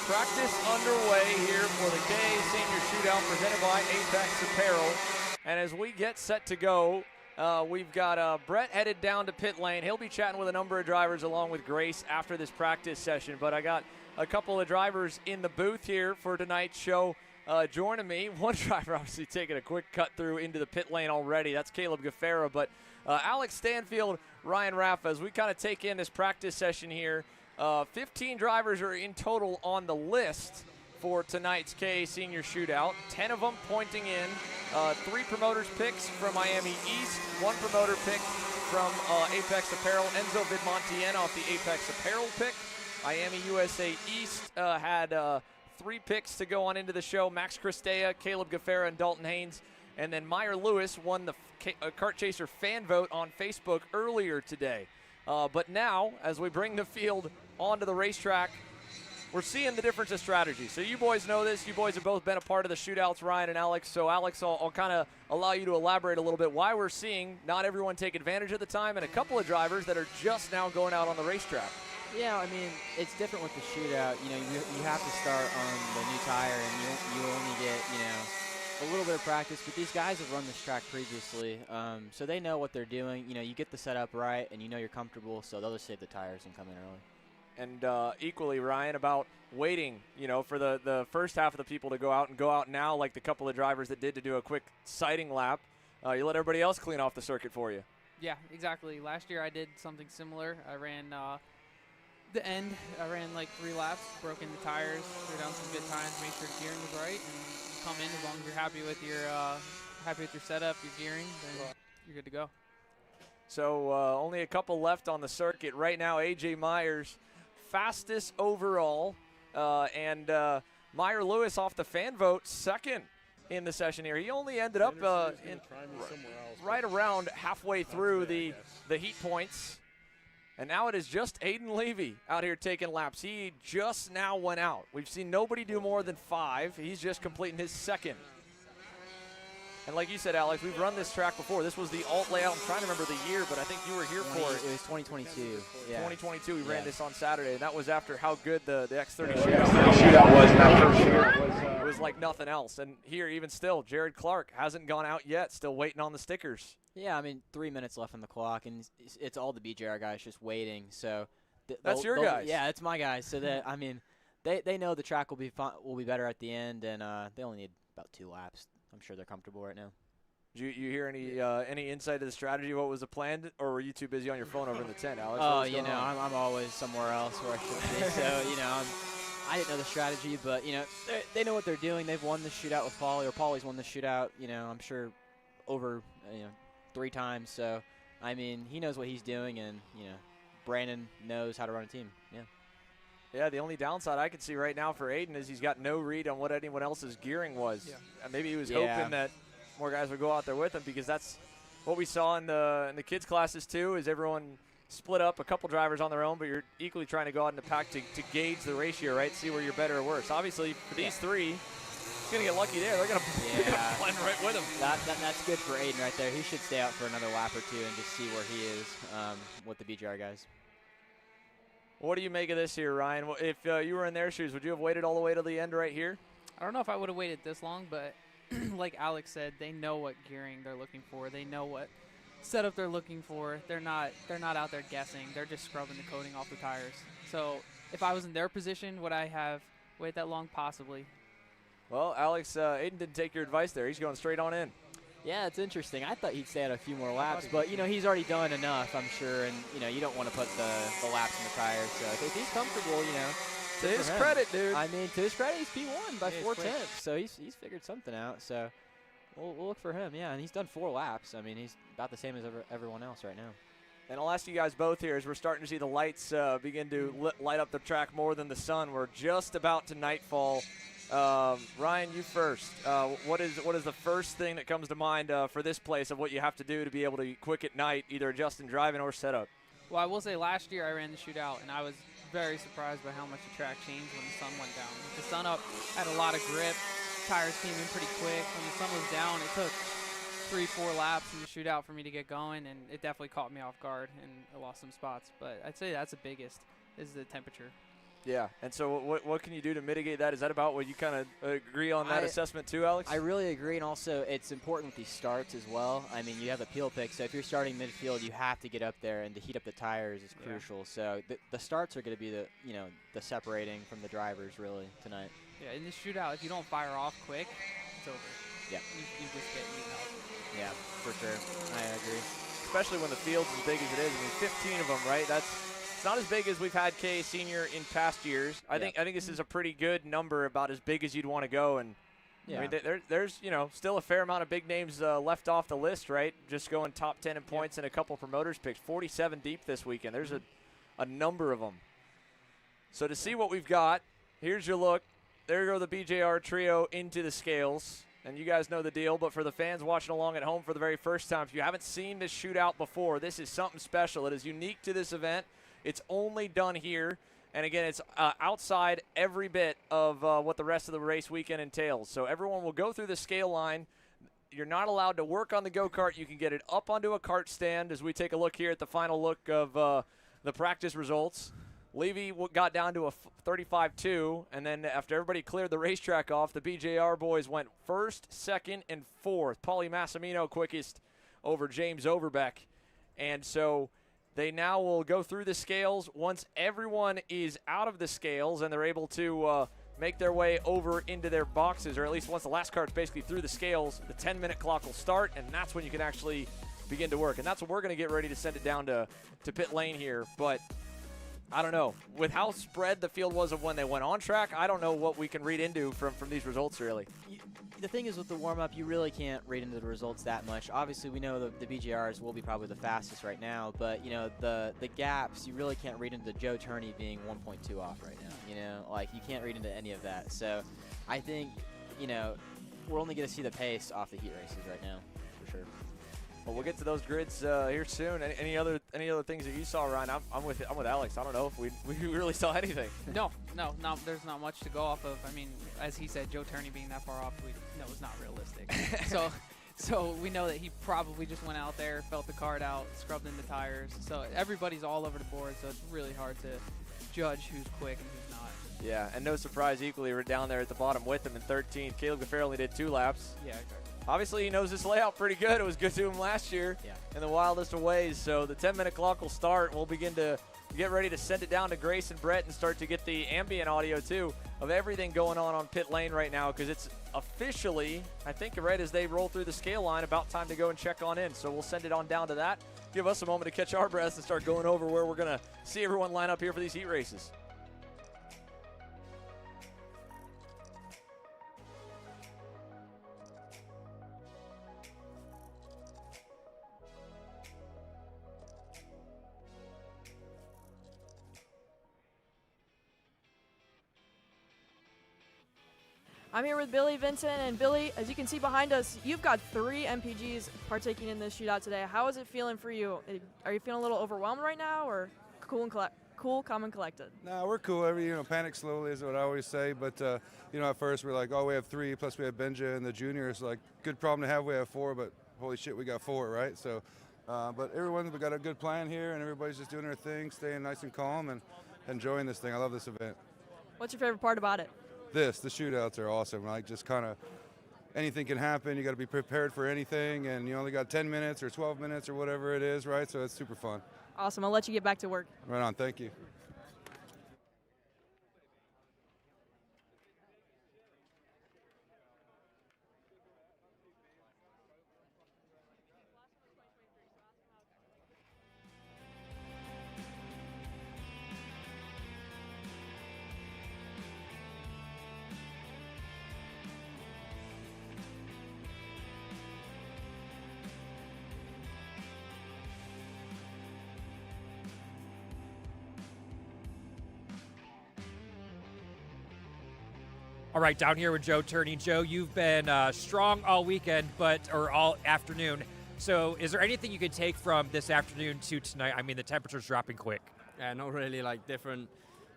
practice underway here for the KA Senior Shootout presented by Apex Apparel. And as we get set to go, we've got Brett headed down to pit lane. He'll be chatting with a number of drivers along with Grace after this practice session. But I got a couple of drivers in the booth here for tonight's show joining me. One driver obviously taking a quick cut through into the pit lane already. That's Caleb Gaffera. But Alex Stanfield, Ryan Raffa, as we kind of take in this practice session here, 15 drivers are in total on the list for tonight's KA Senior Shootout. 10 of them pointing in. 3 promoters picks from IAME East. 1 promoter pick from Apex Apparel. Enzo Vidmontien off the Apex Apparel pick. IAME USA East had 3 picks to go on into the show. Max Christea, Caleb Gaffera, and Dalton Haynes. And then Meyer Lewis won the Kart Chaser fan vote on Facebook earlier today. But now, as we bring the field onto the racetrack, we're seeing the difference of strategy. So you boys know this. You boys have both been a part of the shootouts, Ryan and Alex. So Alex, I'll kind of allow you to elaborate a little bit why we're seeing not everyone take advantage of the time and a couple of drivers that are just now going out on the racetrack.
Yeah, I mean, it's different with the shootout. You know, you have to start on the new tire, and you only get, you know, a little bit of practice. But these guys have run this track previously, so they know what they're doing. You know, you get the setup right, and you know you're comfortable, so they'll just save the tires and come in early.
And equally, Ryan, about waiting, you know, for the first half of the people to go out now, like the couple of drivers that did to do a quick sighting lap. You let everybody else clean off the circuit for you.
Yeah, exactly. Last year I did something similar. I ran the end. I ran like 3 laps, broke in the tires, threw down some good times, made sure gearing was right, and you come in as long as you're happy with your setup, your gearing, then you're good to go.
So only a couple left on the circuit right now. AJ Myers, fastest overall, and Meyer Lewis off the fan vote, second in the session here. He only ended up right around halfway through the heat points. And now it is just Aiden Levy out here taking laps. He just now went out. We've seen nobody do more than 5. He's just completing his second. And like you said, Alex, we've run this track before. This was the alt layout. I'm trying to remember the year, but I think you were here for it.
It was 2022. Yeah.
2022. We ran this on Saturday, and that was after how good the X30
shootout was in that first year.
It was like nothing else. And here, even still, Jared Clark hasn't gone out yet, still waiting on the stickers.
Yeah, I mean, 3 minutes left on the clock, and it's all the BJR guys just waiting. So
that's your guys.
Yeah, it's my guys. So that I mean, they know the track will be better at the end, and they only need about 2 laps. I'm sure they're comfortable right now.
Did you hear any insight to the strategy? What was the plan, or were you too busy on your phone over in the tent, Alex?
Oh, you know, I'm always somewhere else where I should be. So you know, I didn't know the strategy, but you know, they know what they're doing. They've won the shootout with Paulie, or Paulie's won the shootout. You know, I'm sure over 3 times. So I mean, he knows what he's doing, and you know, Brandon knows how to run a team. Yeah.
Yeah, the only downside I can see right now for Aiden is he's got no read on what anyone else's gearing was. Yeah. And maybe he was hoping that more guys would go out there with him, because that's what we saw in the kids classes too, is everyone split up, a couple drivers on their own, but you're equally trying to go out in the pack to gauge the ratio, right? See where you're better or worse. Obviously, for these 3, he's going to get lucky there. They're going to blend right with him.
That's good for Aiden right there. He should stay out for another lap or 2 and just see where he is with the BJR guys.
What do you make of this here, Ryan? If you were in their shoes, would you have waited all the way to the end right here?
I don't know if I would have waited this long, but like Alex said, they know what gearing they're looking for. They know what setup they're looking for. They're not out there guessing. They're just scrubbing the coating off the tires. So if I was in their position, would I have waited that long? Possibly.
Well, Alex, Aiden didn't take your advice there. He's going straight on in.
Yeah, it's interesting. I thought he'd stay out a few more laps, but you know, he's already done enough, I'm sure, and you know, you don't want to put the laps in the tires. So if he's comfortable, you know,
to his credit, dude.
I mean, to his credit, he's P1 by 4/10, so he's figured something out. So we'll look for him, yeah, and he's done 4 laps. I mean, he's about the same as everyone else right now.
And I'll ask you guys both here, as we're starting to see the lights begin to light up the track more than the sun. We're just about to nightfall. Ryan, you first. What is the first thing that comes to mind for this place of what you have to do to be able to be quick at night, either adjust in driving or setup?
Well, I will say last year I ran the shootout, and I was very surprised by how much the track changed when the sun went down. With the sun up, had a lot of grip. Tires came in pretty quick. When the sun was down, it took 3-4 laps in the shootout for me to get going, and it definitely caught me off guard, and I lost some spots. But I'd say that's the biggest, is the temperature.
Yeah, and so what can you do to mitigate that? Is that about what you kind of agree on that assessment too, Alex?
I really agree, and also it's important with these starts as well. I mean, you have the peel pick, so if you're starting midfield, you have to get up there, and to heat up the tires is crucial. So the starts are going to be the separating from the drivers really tonight.
Yeah, in the shootout, if you don't fire off quick, it's over.
Yeah.
You just get eaten up.
Yeah, for sure. I agree.
Especially when the field's as big as it is. I mean, 15 of them, right? It's not as big as we've had KA Senior in past years. I think this is a pretty good number, about as big as you'd want to go. And I mean, there's still a fair amount of big names left off the list, right? Just going top 10 in points and a couple promoters picks. 47 deep this weekend. There's a number of them. So to see what we've got, here's your look. There go the BJR trio into the scales. And you guys know the deal, but for the fans watching along at home for the very first time, if you haven't seen this shootout before, this is something special. It is unique to this event. It's only done here. And again, it's outside every bit of what the rest of the race weekend entails. So everyone will go through the scale line. You're not allowed to work on the go-kart. You can get it up onto a cart stand as we take a look here at the final look of the practice results. Levy got down to a 35-2, and then after everybody cleared the racetrack off, the BJR boys went first, second, and fourth. Paulie Massimino quickest over James Overbeck. And so they now will go through the scales. Once everyone is out of the scales and they're able to make their way over into their boxes, or at least once the last cart's basically through the scales, the 10-minute clock will start, and that's when you can actually begin to work. And that's what we're going to get ready to send it down to pit lane here. But I don't know. With how spread the field was of when they went on track, I don't know what we can read into from these results, really.
The thing is, with the warm-up, you really can't read into the results that much. Obviously, we know the BJRs will be probably the fastest right now, but, the gaps, you really can't read into Joe Turney being 1.2 off right now. Like, you can't read into any of that. So I think, we're only going to see the pace off the heat races right now, for sure.
Well, we'll get to those grids here soon. Any other things that you saw, Ryan? I'm with Alex. I don't know if we really saw anything.
No, there's not much to go off of. I mean, as he said, Joe Turney being that far off, we know is not realistic. so we know that he probably just went out there, felt the cart out, scrubbed in the tires. So everybody's all over the board, so it's really hard to judge who's quick and who's not.
Yeah, and no surprise, equally, we're down there at the bottom with him in 13th. Caleb Gaffer only did 2 laps.
Yeah, exactly.
Obviously, he knows this layout pretty good. It was good to him last year in the wildest of ways. So the 10-minute clock will start, and we'll begin to get ready to send it down to Grace and Brett and start to get the ambient audio, too, of everything going on pit lane right now, because it's officially, I think, right as they roll through the scale line, about time to go and check on in. So we'll send it on down to that, give us a moment to catch our breaths and start going over where we're going to see everyone line up here for these heat races.
I'm here with Billy Vincent, and Billy, as you can see behind us, you've got 3 MPGs partaking in this shootout today. How is it feeling for you? Are you feeling a little overwhelmed right now, or cool, calm, and collected?
No, we're cool. Panic slowly is what I always say. But at first we're like, oh, we have 3, plus we have Benja and the juniors. Like, good problem to have. We have 4, but holy shit, we got 4, right? So, but we got a good plan here, and everybody's just doing their thing, staying nice and calm, and enjoying this thing. I love this event.
What's your favorite part about it?
The shootouts are awesome. Like, just kind of anything can happen. You got to be prepared for anything, and you only got 10 minutes or 12 minutes or whatever it is, right? So it's super fun.
Awesome. I'll let you get back to work.
Right on. Thank you.
All right, down here with Joe Turney. Joe, you've been strong all weekend, or all afternoon. So is there anything you could take from this afternoon to tonight? I mean, the temperature's dropping quick.
Yeah, not really.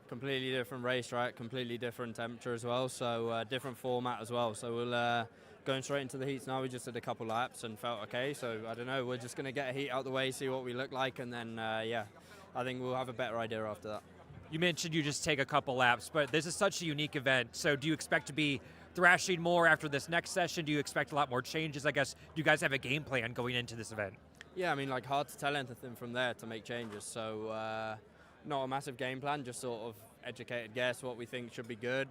Completely different racetrack, completely different temperature as well. So different format as well. So we'll going straight into the heats now. We just did a couple laps and felt okay. So I don't know. We're just going to get a heat out the way, see what we look like, and then I think we'll have a better idea after that.
You mentioned you just take a couple laps, but this is such a unique event. So do you expect to be thrashing more after this next session? Do you expect a lot more changes? I guess, do you guys have a game plan going into this event?
Yeah, I mean, like, hard to tell anything from there to make changes. So not a massive game plan, just sort of educated guess what we think should be good.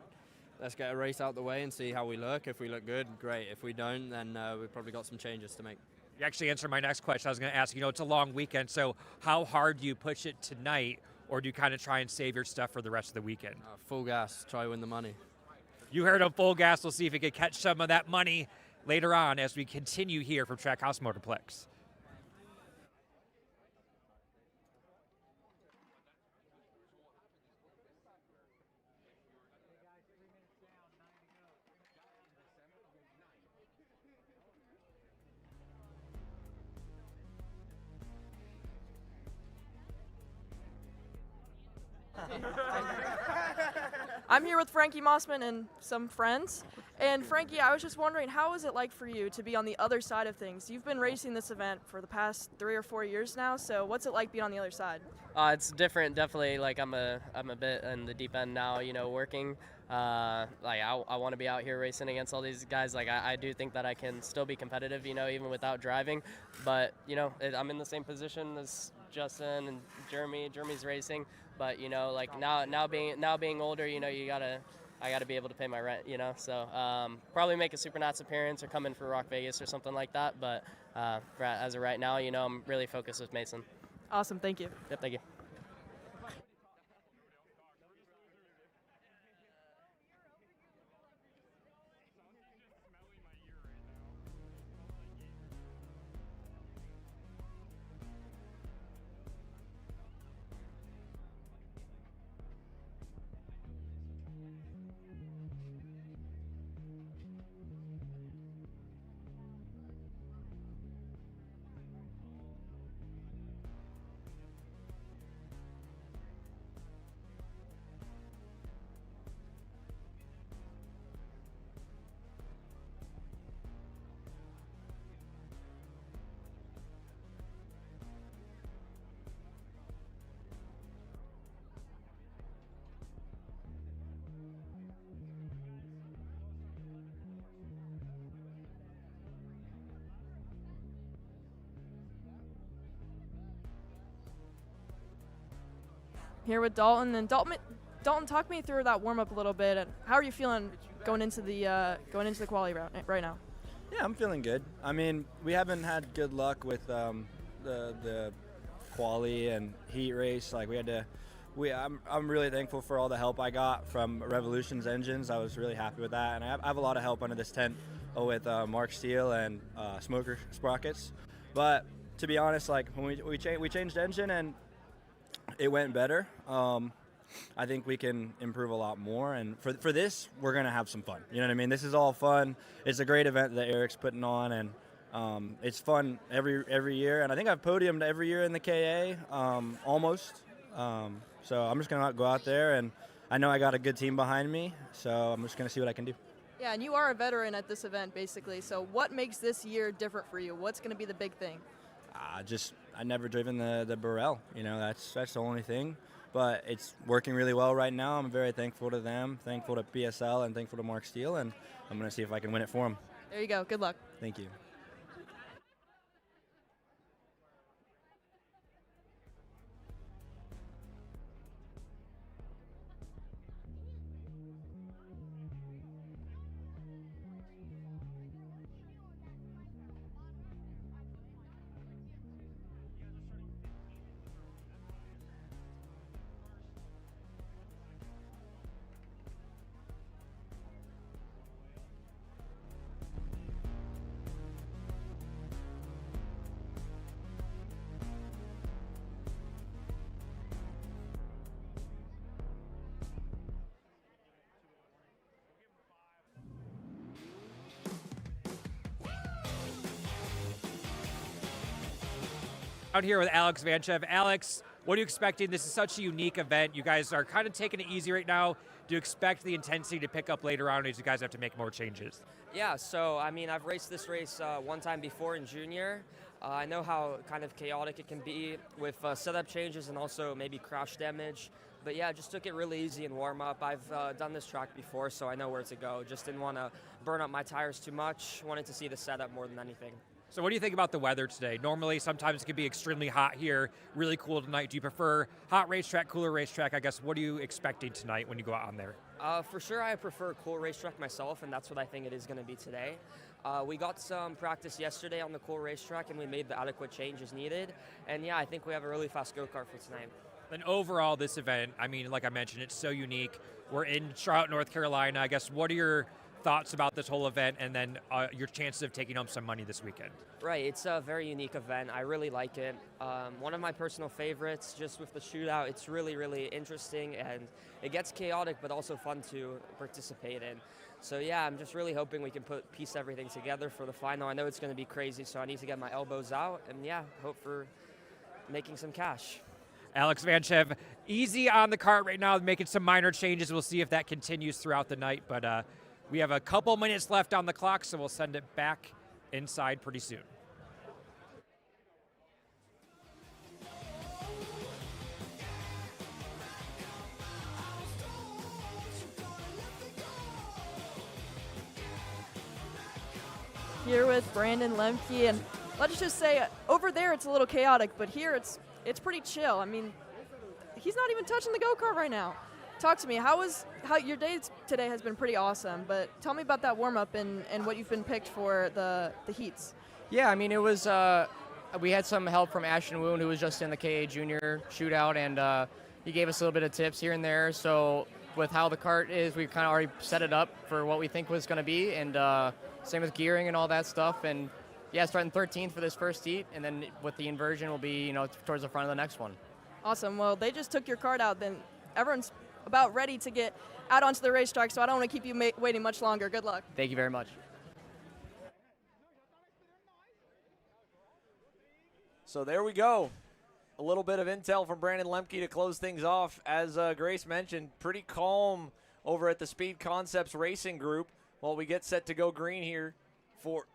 Let's get a race out the way and see how we look. If we look good, great. If we don't, then we've probably got some changes to make.
You actually answered my next question. I was going to ask, it's a long weekend, so how hard do you push it tonight, or do you kind of try and save your stuff for the rest of the weekend?
Full gas, try to win the money.
You heard him, full gas. We'll see if he can catch some of that money later on as we continue here from Trackhouse Motorplex.
I'm here with Frankie Mossman and some friends. And Frankie, I was just wondering, how is it like for you to be on the other side of things? You've been racing this event for the past 3 or 4 years now, so what's it like being on the other side?
It's different, definitely. Like I'm a bit in the deep end now, working. I want to be out here racing against all these guys. Like I do think that I can still be competitive, even without driving. But I'm in the same position as Justin and Jeremy. Jeremy's racing, but now being older, I gotta be able to pay my rent, So probably make a Supernats appearance or come in for Rock Vegas or something like that. But as of right now, I'm really focused with Mason.
Awesome, thank you.
Yep, thank you.
Here with Dalton, and Dalton, talk me through that warm up a little bit. And how are you feeling going into the quali round right now?
Yeah, I'm feeling good. I mean, we haven't had good luck with the quali and heat race. Like I'm really thankful for all the help I got from Revolution's engines. I was really happy with that, and I have a lot of help under this tent with Mark Steele and Smoker Sprockets. But to be honest, like when we changed engine and it went better. I think we can improve a lot more, and for this, we're gonna have some fun. You know what I mean? This is all fun. It's a great event that Eric's putting on, and it's fun every year. And I think I've podiumed every year in the KA, almost. So I'm just gonna go out there, and I know I got a good team behind me, so I'm just gonna see what I can do.
Yeah, and you are a veteran at this event, basically. So what makes this year different for you? What's gonna be the big thing? I never driven the Apparel. That's the only thing. But it's working really well right now. I'm very thankful to them, thankful to PSL, and thankful to Mark Steele, and I'm going to see if I can win it for them. There you go. Good luck.
Thank you.
Out here with Alex Vanchev. Alex, what are you expecting? This is such a unique event. You guys are kind of taking it easy right now. Do you expect the intensity to pick up later on as you guys have to make more changes?
Yeah, so I mean, I've raced this race one time before in junior. I know how kind of chaotic it can be with setup changes and also maybe crash damage. But yeah, just took it really easy in warm-up. I've done this track before, so I know where to go. Just didn't want to burn up my tires too much. Wanted to see the setup more than anything.
So what do you think about the weather today? Normally, sometimes it can be extremely hot here, really cool tonight. Do you prefer hot racetrack, cooler racetrack? I guess, what are you expecting tonight when you go out on there?
For sure, I prefer a cool racetrack myself, and that's what I think it is going to be today. We got some practice yesterday on the cool racetrack, and we made the adequate changes needed. And yeah, I think we have a really fast go-kart for tonight.
And overall, this event, I mean, like I mentioned, it's so unique. We're in Charlotte, North Carolina. I guess, what are your thoughts about this whole event, and then your chances of taking home some money this weekend?
Right, it's a very unique event. I really like it. One of my personal favorites, just with the shootout, it's really, really interesting, and it gets chaotic, but also fun to participate in. So yeah, I'm just really hoping we can piece everything together for the final. I know it's going to be crazy, so I need to get my elbows out, and yeah, hope for making some cash.
Alex Vanchev, easy on the kart right now, making some minor changes. We'll see if that continues throughout the night, but we have a couple minutes left on the clock, so we'll send it back inside pretty soon.
Here with Brandon Lemke, and let's just say over there it's a little chaotic, but here it's pretty chill. I mean, he's not even touching the go-kart right now. Talk to me. How your day today has been pretty awesome, but tell me about that warm-up and what you've been picked for the heats.
Yeah, I mean, it was we had some help from Ashton Woon, who was just in the KA100 shootout, and he gave us a little bit of tips here and there. So with how the kart is, we've kind of already set it up for what we think was going to be, and same with gearing and all that stuff. And yeah, starting 13th for this first heat, and then with the inversion, we'll be towards the front of the next one.
Awesome. Well, they just took your kart out. Then everyone's about ready to get out onto the racetrack, so I don't want to keep you waiting much longer. Good luck.
Thank you very much.
So there we go. A little bit of intel from Brandon Lemke to close things off. As Grace mentioned, pretty calm over at the Speed Concepts Racing Group while we get set to go green here for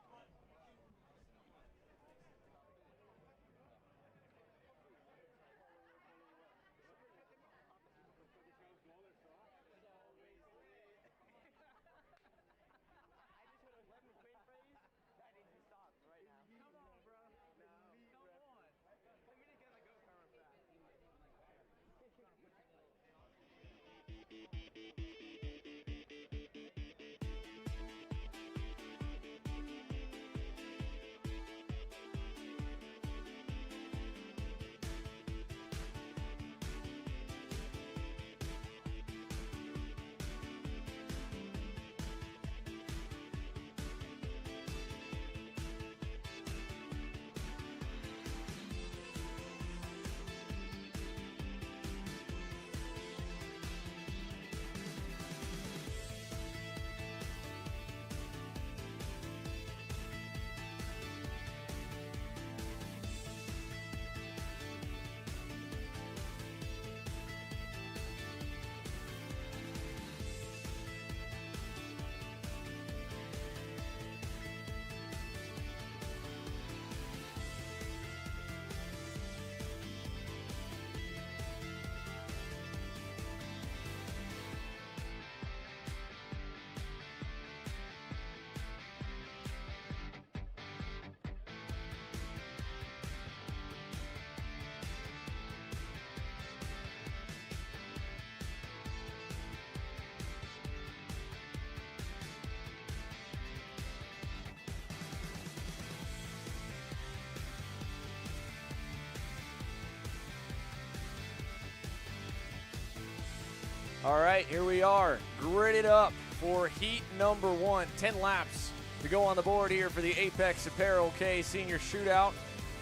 All right, here we are, gridded up for heat number 1. 10 laps to go on the board here for the Apex Apparel K Senior Shootout.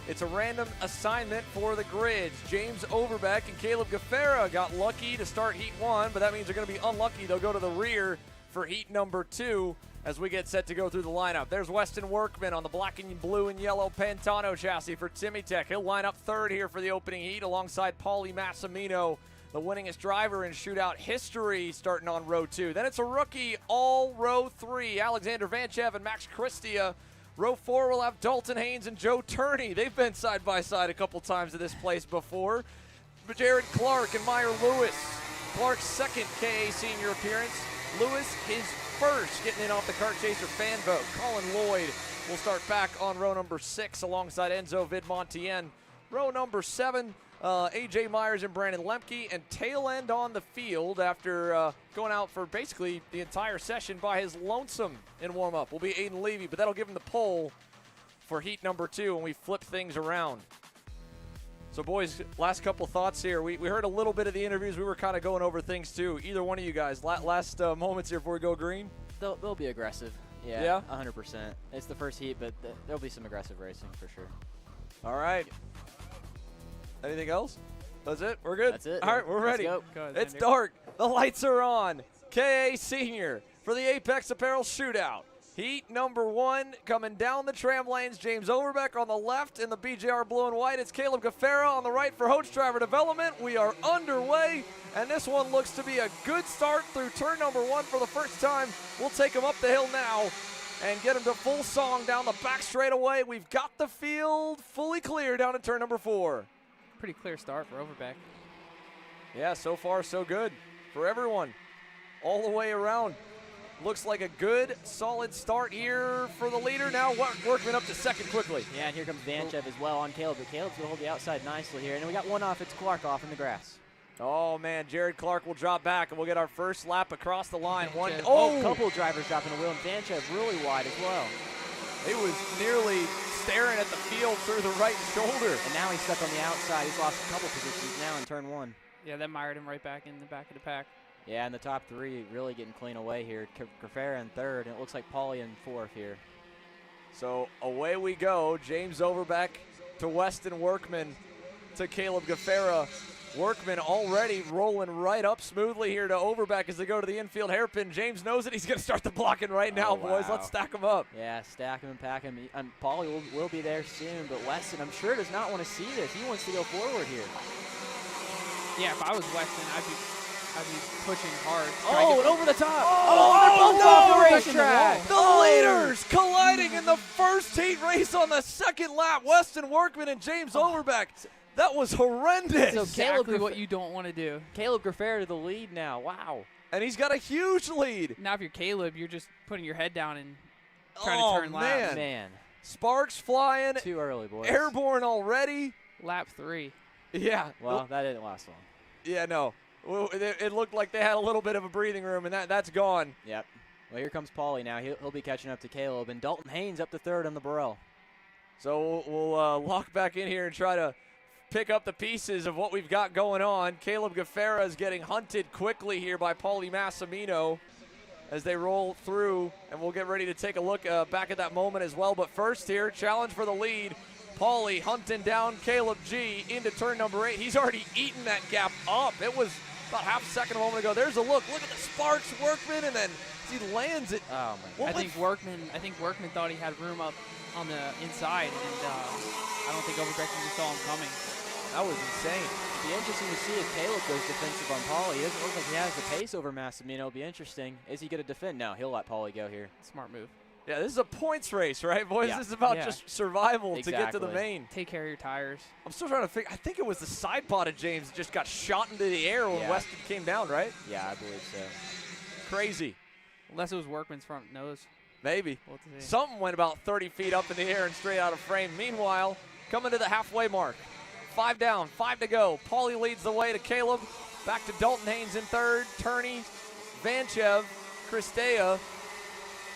It's a random assignment for the grids. James Overbeck and Caleb Gaffera got lucky to start heat 1, but that means they're going to be unlucky. They'll go to the rear for heat number 2 as we get set to go through the lineup. There's Weston Workman on the black and blue and yellow Pantano chassis for Timmy Tech. He'll line up third here for the opening heat alongside Paulie Massimino, the winningest driver in shootout history, starting on row 2. Then it's a rookie, all row 3, Alexander Vanchev and Max Christia. Row 4 will have Dalton Haynes and Joe Turney. They've been side by side a couple times at this place before. Jared Clark and Meyer Lewis. Clark's second KA senior appearance. Lewis, his first, getting in off the Kart Chaser fan vote. Colin Lloyd will start back on row number 6 alongside Enzo Vidmontien. Row number 7, A.J. Myers and Brandon Lemke, and tail end on the field after going out for basically the entire session by his lonesome in warm-up will be Aiden Levy, but that'll give him the pole for heat number 2 when we flip things around. So, boys, last couple thoughts here. We heard a little bit of the interviews. We were kind of going over things, too. Either one of you guys, last moments here before we go green?
They'll be aggressive.
Yeah?
100%. It's the first heat, but there'll be some aggressive racing for sure.
All right. Anything else? That's it? We're good?
That's it.
All right, we're ready.
Let's go.
It's dark. The lights are on. KA Senior for the Apex Apparel Shootout. Heat number 1 coming down the tram lanes. James Overbeck on the left in the BJR blue and white. It's Caleb Gaffera on the right for Hoach Driver Development. We are underway, and this one looks to be a good start through turn number 1 for the first time. We'll take him up the hill now and get him to full song down the back straightaway. We've got the field fully clear down in turn number 4.
Pretty clear start for Overbeck.
Yeah, so far so good for everyone all the way around. Looks like a good, solid start here for the leader. Now Workman up to second quickly.
Yeah, and here comes Vanchev as well on Caleb, but Caleb's going to hold the outside nicely here. And then we got one off. It's Clark off in the grass.
Oh, man, Jared Clark will drop back, and we'll get our first lap across the line.
A couple of drivers dropping the wheel, and Vanchev really wide as well.
He was nearly staring at the field through the right shoulder.
And now he's stuck on the outside. He's lost a couple positions now in turn 1.
Yeah, that mired him right back in the back of the pack.
Yeah, and the top 3 really getting clean away here. Grafera in 3rd, and it looks like Pauly in 4th here.
So away we go. James Overbeck to Weston Workman to Caleb Gaffera. Workman already rolling right up smoothly here to Overbeck as they go to the infield hairpin. James knows it. He's going to start the blocking right now, boys. Let's stack them up.
Yeah, stack him and pack him. Pauly will be there soon, but Weston, I'm sure, does not want to see this. He wants to go forward here.
Yeah, if I was Weston, I'd be pushing hard.
Oh, and over the top.
Oh,
they're both off the racetrack.
The leaders colliding in the first heat race on the second lap. Weston Workman and James Overbeck. That was horrendous.
So exactly what you don't want to do.
Caleb Grafera to the lead now. Wow.
And he's got a huge lead.
Now if you're Caleb, you're just putting your head down and trying to turn laps.
Man.
Sparks flying.
Too early, boys.
Airborne already.
Lap 3.
Yeah.
Well, that didn't last long.
Yeah, no. It looked like they had a little bit of a breathing room, and that's gone.
Yep. Well, here comes Pauly now. He'll be catching up to Caleb. And Dalton Haynes up to 3rd on the Burrell.
So we'll lock back in here and try to pick up the pieces of what we've got going on. Caleb Gaffera is getting hunted quickly here by Pauly Massimino as they roll through, and we'll get ready to take a look back at that moment as well. But first here, challenge for the lead. Pauly hunting down Caleb G into turn number 8. He's already eaten that gap up. It was about half a second a moment ago. There's a look. Look at the Sparks Workman, and then he lands it.
Oh my God.
I think Workman thought he had room up on the inside, and I don't think Overbeck even saw him coming.
That was insane.
It'll be interesting to see if Caleb goes defensive on Pauly. He doesn't look like he has the pace over Massimino. It'll be interesting. Is he going to defend? No, he'll let Pauly go here.
Smart move.
Yeah, this is a points race, right, boys?
Yeah.
This is about just survival to get to the
Exactly.
main.
Take care of your tires.
I'm still trying to figure. I think it was the side pod of James that just got shot into the air when
Yeah.
Weston came down, right?
Yeah, I believe so.
Crazy.
Unless it was Workman's front nose.
Maybe.
We'll have to see.
Something went about 30 feet up in the air and straight out of frame. Meanwhile, coming to the halfway mark. 5 down, 5 to go. Pauly leads the way to Caleb. Back to Dalton Haynes in 3rd. Turney, Vanchev, Christea.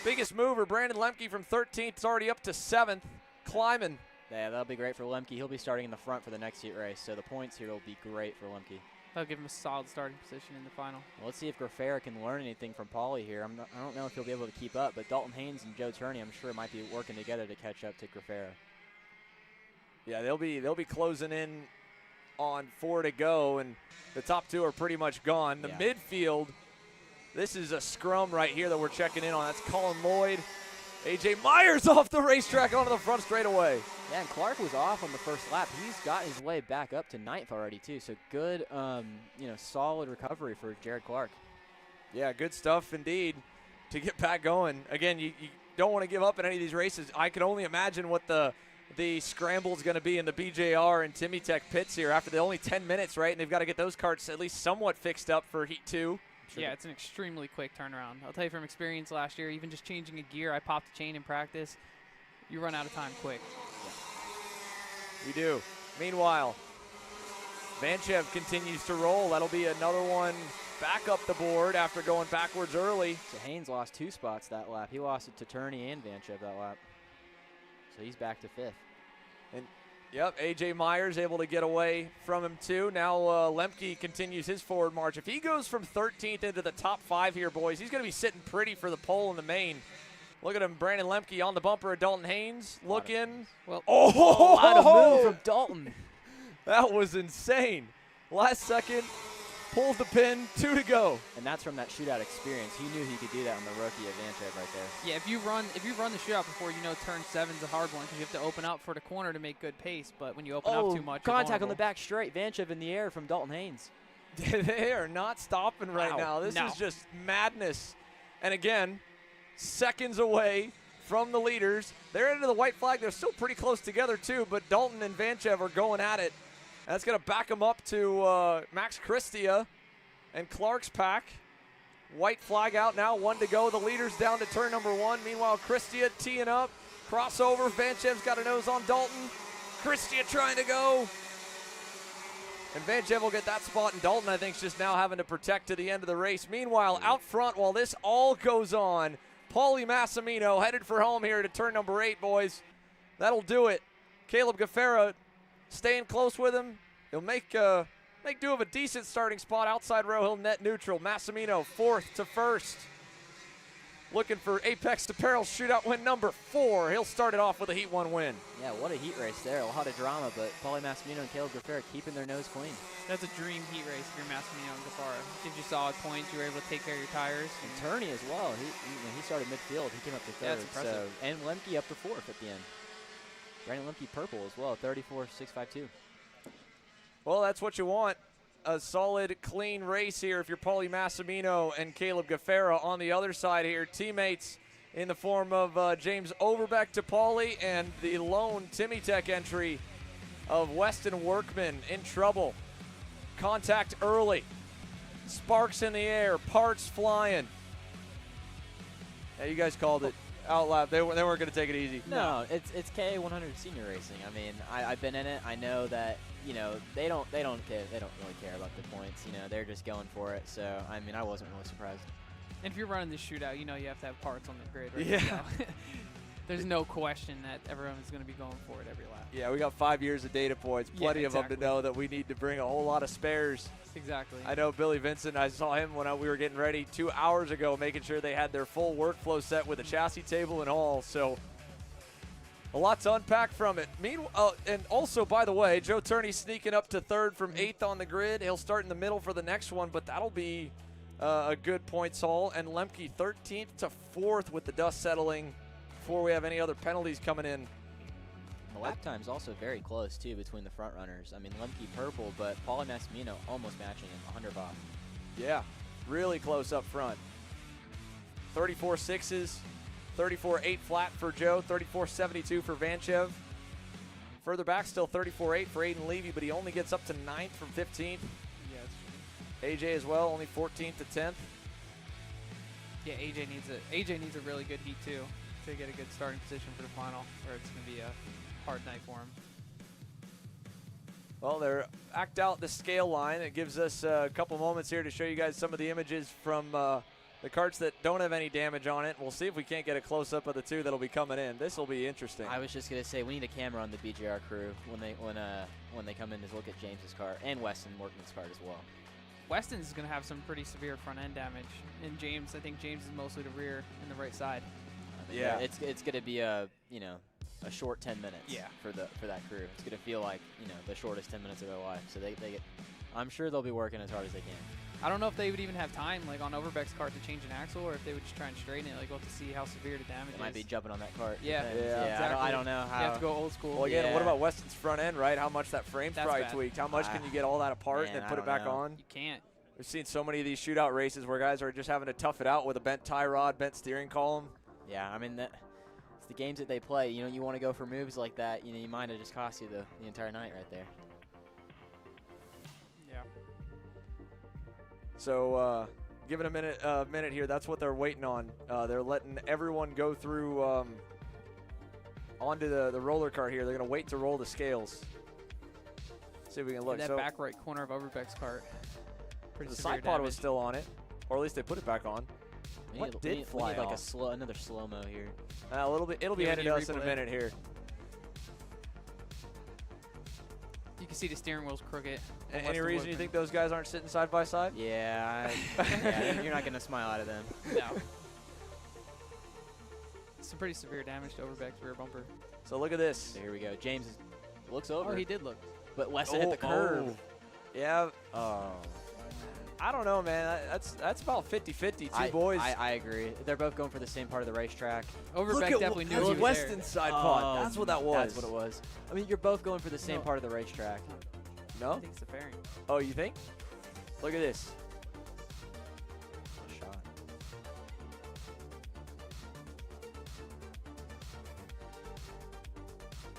Biggest mover, Brandon Lemke from 13th. It's already up to 7th. Climbing.
Yeah, that'll be great for Lemke. He'll be starting in the front for the next heat race, so the points here will be great for Lemke.
That'll give him a solid starting position in the final.
Well, let's see if Grafera can learn anything from Pauly here. I don't know if he'll be able to keep up, but Dalton Haynes and Joe Turney, I'm sure, might be working together to catch up to Grafera.
Yeah, they'll be closing in on 4 to go, and the top 2 are pretty much gone. The midfield, this is a scrum right here that we're checking in on. That's Colin Lloyd. A.J. Myers off the racetrack onto the front straightaway.
Yeah, and Clark was off on the first lap. He's got his way back up to 9th already, too. So good, solid recovery for Jared Clark.
Yeah, good stuff indeed to get back going. Again, you don't want to give up in any of these races. I can only imagine what the the scramble is going to be in the BJR and Timmy Tech pits here after the only 10 minutes, right? And they've got to get those carts at least somewhat fixed up for Heat 2.
Yeah, it's an extremely quick turnaround. I'll tell you from experience last year, even just changing a gear, I popped a chain in practice. You run out of time quick.
We do. Meanwhile, Vanchev continues to roll. That'll be another one back up the board after going backwards early.
So Haynes lost 2 spots that lap. He lost it to Turney and Vanchev that lap. So he's back to 5th.
And yep, A.J. Myers able to get away from him too. Now Lemke continues his forward march. If he goes from 13th into the top 5 here, boys, he's going to be sitting pretty for the pole in the main. Look at him, Brandon Lemke on the bumper of Dalton Haynes. Looking.
Well,
oh,
a lot of move from Dalton.
That was insane. Last second, pulls the pin, 2 to go.
And that's from that shootout experience. He knew he could do that on the rookie at Vanchev right there.
Yeah, if you run the shootout before, you know turn 7's a hard one because you have to open up for the corner to make good pace. But when you open up too much,
contact on the back straight. Vanchev in the air from Dalton Haynes.
They are not stopping right now. This is just madness. And again, seconds away from the leaders. They're into the white flag. They're still pretty close together too, but Dalton and Vanchev are going at it. That's going to back them up to Max Christia and Clark's pack. White flag out now, 1 to go. The leaders down to turn number 1. Meanwhile, Christia teeing up. Crossover. Vanchev's got a nose on Dalton. Christia trying to go. And Vanchev will get that spot, and Dalton, I think, is just now having to protect to the end of the race. Meanwhile, out front, while this all goes on, Paulie Massimino headed for home here to turn number 8, boys. That'll do it. Caleb Gaffera staying close with him. He'll make do of a decent starting spot outside row. He'll net neutral. Massimino 4th to 1st. Looking for Apex Apparel shootout win number 4. He'll start it off with a Heat 1 win.
Yeah, what a heat race there. A lot of drama, but Paulie Massimino and Caleb Gaffera keeping their nose clean.
That's a dream heat race if you're Massimino and Gaffara. Gives you solid points. You were able to take care of your tires.
And Turney as well. He started midfield. He came up to 3rd.
Yeah, that's impressive.
So, and Lemke up to 4th at the end. Brandon Lemke purple as well, 34.652.
Well, that's what you want. A solid, clean race here if you're Paulie Massimino and Caleb Gaffera. On the other side here, teammates in the form of James Overbeck to Paulie and the lone Timmy Tech entry of Weston Workman in trouble. Contact early. Sparks in the air, parts flying. Yeah, you guys called it out loud. They weren't going to take it easy.
No, it's KA100 senior racing. I mean, I've been in it. I know that, you know, they don't care. They don't really care about the points. You know, they're just going for it. So, I mean, I wasn't really surprised.
And if you're running this shootout, you know you have to have parts on the grid. Right?
Yeah.
There's no question that everyone's going to be going for it every lap.
Yeah, we got 5 years of data points. Plenty
Yeah,
of them to know that we need to bring a whole lot of spares.
Exactly.
I know Billy Vincent, I saw him when we were getting ready 2 hours ago, making sure they had their full workflow set with a chassis table and all. So a lot to unpack from it. Meanwhile, and also, by the way, Joe Turney sneaking up to 3rd from 8th on the grid. He'll start in the middle for the next one, but that'll be a good points haul. And Lemke 13th to 4th with the dust settling before we have any other penalties coming in.
The lap time's also very close, too, between the front runners. I mean, Lemke purple, but Paulie Massimino almost matching him, 100 off.
Yeah, really close up front. 34.6s, 34.8 flat for Joe, 34.72 for Vanchev. Further back, still 34.8 for Aiden Levy, but he only gets up to 9th from 15th.
Yeah,
AJ as well, only 14th to 10th.
Yeah, AJ needs a really good heat too to get a good starting position for the final, or it's going to be a hard night for him.
Well, they're act out the scale line. It gives us a couple moments here to show you guys some of the images from the carts that don't have any damage on it. We'll see if we can't get a close-up of the 2 that'll be coming in. This will be interesting.
I was just going to say, we need a camera on the BJR crew when they come in to look at James's car and Weston Workman's car as well.
Weston's going to have some pretty severe front-end damage. And James, I think James is mostly the rear and the right side.
I mean, yeah. It's going to be a short 10 minutes for that crew. It's going to feel like, the shortest 10 minutes of their life. So I'm sure they'll be working as hard as they can.
I don't know if they would even have time, like on Overbeck's cart, to change an axle, or if they would just try and straighten it. Like, we'll have to see how severe the damage is.
They might be jumping on that cart.
Yeah,
exactly. I don't know how.
You have to go old school.
Well, again, what about Weston's front end, right? How much that frame's probably
bad.
tweaked. How much can you get all that apart and then put it back on?
You can't.
We've seen so many of these shootout races where guys are just having to tough it out with a bent tie rod, bent steering column.
Yeah, I mean, It's the games that they play. You know, you want to go for moves like that. You know, you might have just cost you the entire night right there.
Yeah.
So give it a minute here. That's what they're waiting on. They're letting everyone go through onto the roller cart here. They're going to wait to roll the scales. See if we can look.
In that
So
back right corner of Overbeck's cart. Pretty
the
severe
side pod was
damage.
still on it, or at least they put it back on. What did fly
we need like
off?
another slow-mo here.
A little bit. It'll be
Yeah,
headed
we
to
need
us in a
replay.
minute here.
You can see the steering wheel's crooked.
Any reason you think those guys aren't sitting side by side?
Yeah, yeah, you're not going to smile out of them.
No. Some pretty severe damage to Overbeck's rear bumper.
So look at this.
So here we go. James looks over.
Oh, he did look.
But Weston hit the curb.
Yeah. Oh. I don't know, man. That's about 50-50. Two boys.
I agree. They're both going for the same part of the racetrack.
Overbeck definitely knew he was
Weston's side pod. That's what that was.
That's what it was. I mean, you're both going for the same part of the racetrack.
No?
I think it's a fairing.
Oh, you think? Look at this.
A shot.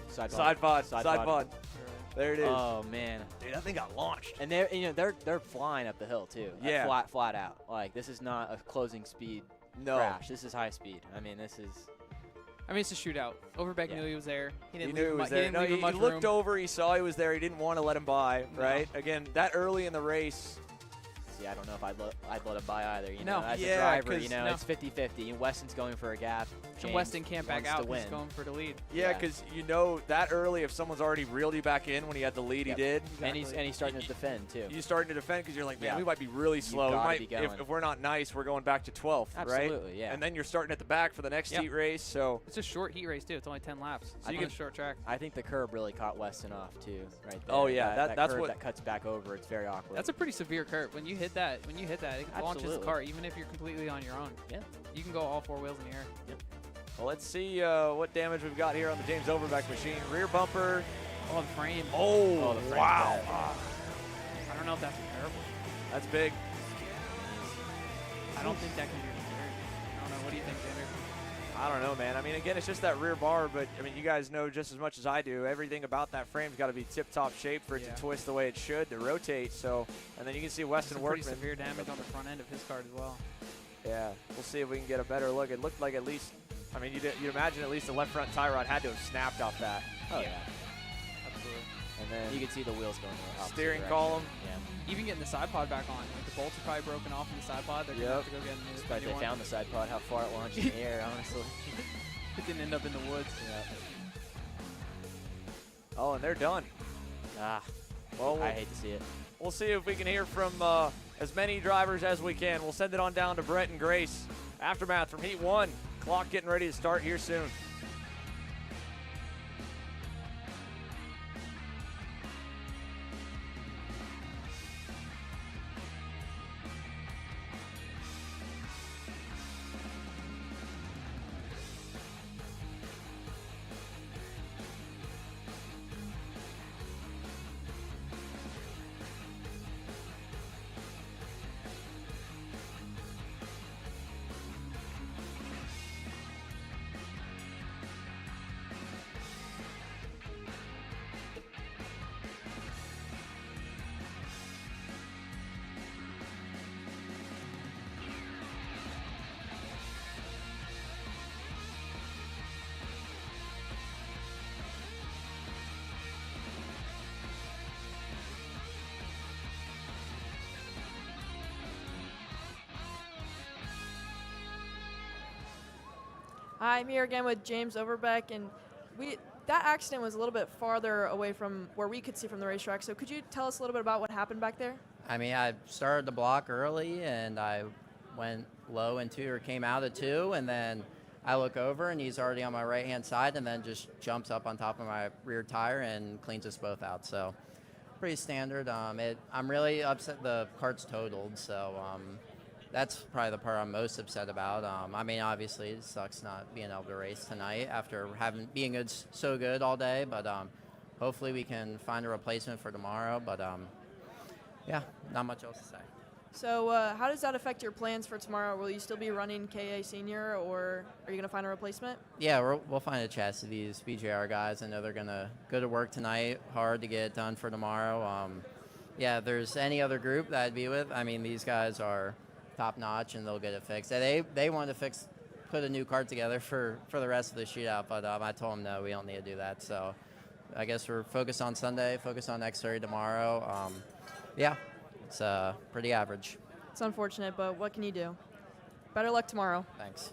Side pod. There it is.
Oh man,
dude, that thing got launched.
And they're flying up the hill too.
Yeah.
Flat out. Like this is not a closing speed crash. This is high speed. I mean, it's
a shootout. Overbeck knew he was there. He didn't
He knew he was there. No, he looked over. He saw he was there. He didn't want to let him by. Right. Again, that early in the race.
See, I don't know if I'd let him by either. You know, as a
Yeah,
driver, you know,
'cause-
it's 50-50. And Weston's going for a gap.
And
James
Weston can't back
wants
out.
to win.
He's going for the lead.
Yeah, because you know that early, if someone's already reeled you back in when he had the lead,
Yep.
he did.
And he's starting to defend too.
You're starting to defend because you're like, man,
Yeah.
we might be really slow. We
gotta
might,
be going.
if we're not nice, we're going back to 12th, right?
Absolutely, yeah.
And then you're starting at the back for the next
Yep.
heat race. So
It's a short heat race too. It's only 10 laps. So
I
you
think-
can short track.
I think the curb really caught Weston off too, right there.
Oh, yeah, that's
curb
what-
that cuts back over. It's very awkward.
That's a pretty severe curve. When you hit that, it launches the
Absolutely.
car, even if you're completely on your own.
Yeah.
You can go all four wheels in the air.
Yep.
well, let's see what damage we've got here on the James Overbeck machine. Rear bumper.
Oh, the frame.
Oh,
the frame's
wow.
bad.
I don't know if that's repairable.
That's big.
I don't think that can be repaired. I don't know. What do you think, Xander?
I don't know, man. I mean, again, it's just that rear bar, but I mean, you guys know just as much as I do. Everything about that frame's got to be tip-top shape for it to twist the way it should to rotate. So, and then you can see Weston
Some pretty
Workman.
severe damage on the front end of his card as well.
Yeah, we'll see if we can get a better look. It looked like at least, I mean, you'd imagine at least the left front tie rod had to have snapped off that.
Oh yeah.
Absolutely.
And then
You can see the wheels going the opposite
steering
direction.
column.
Yeah.
Even getting the side pod back on. Like the bolts are probably broken off in the side pod. They're going to have to go get a new,
Surprised
new
they
one.
found the side pod, how far it launched in the air, honestly.
It didn't end up in the woods.
Oh, and they're done.
Ah,
Well,
I hate to see it.
We'll see if we can hear from as many drivers as we can. We'll send it on down to Brett and Grace. Aftermath from Heat 1. Clock getting ready to start here soon.
Hi, I'm here again with James Overbeck, and that accident was a little bit farther away from where we could see from the racetrack. So could you tell us a little bit about what happened back there?
I mean, I started the block early, and I went low in two or came out of two, and then I look over, and he's already on my right-hand side, and then just jumps up on top of my rear tire and cleans us both out. So pretty standard. I'm really upset the cart's totaled, so that's probably the part I'm most upset about. I mean, obviously, it sucks not being able to race tonight after being so good all day, but hopefully we can find a replacement for tomorrow. But yeah, not much else to say.
So how does that affect your plans for tomorrow? Will you still be running KA Senior, or are you going to find a replacement?
Yeah, we'll find a chassis. These BJR guys, I know they're going to go to work tonight, hard to get it done for tomorrow. Yeah, if there's any other group that I'd be with, I mean, these guys are top-notch, and they'll get it fixed. They wanted to put a new cart together for the rest of the shootout, but I told them, no, we don't need to do that. So I guess we're focused on Sunday, focused on X30 tomorrow. Yeah. It's pretty average.
It's unfortunate, but what can you do? Better luck tomorrow.
Thanks.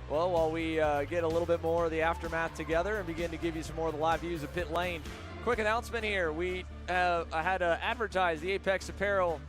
Well, while we get a little bit more of the aftermath together and begin to give you some more of the live views of pit lane, quick announcement here. We had to advertise the Apex Apparel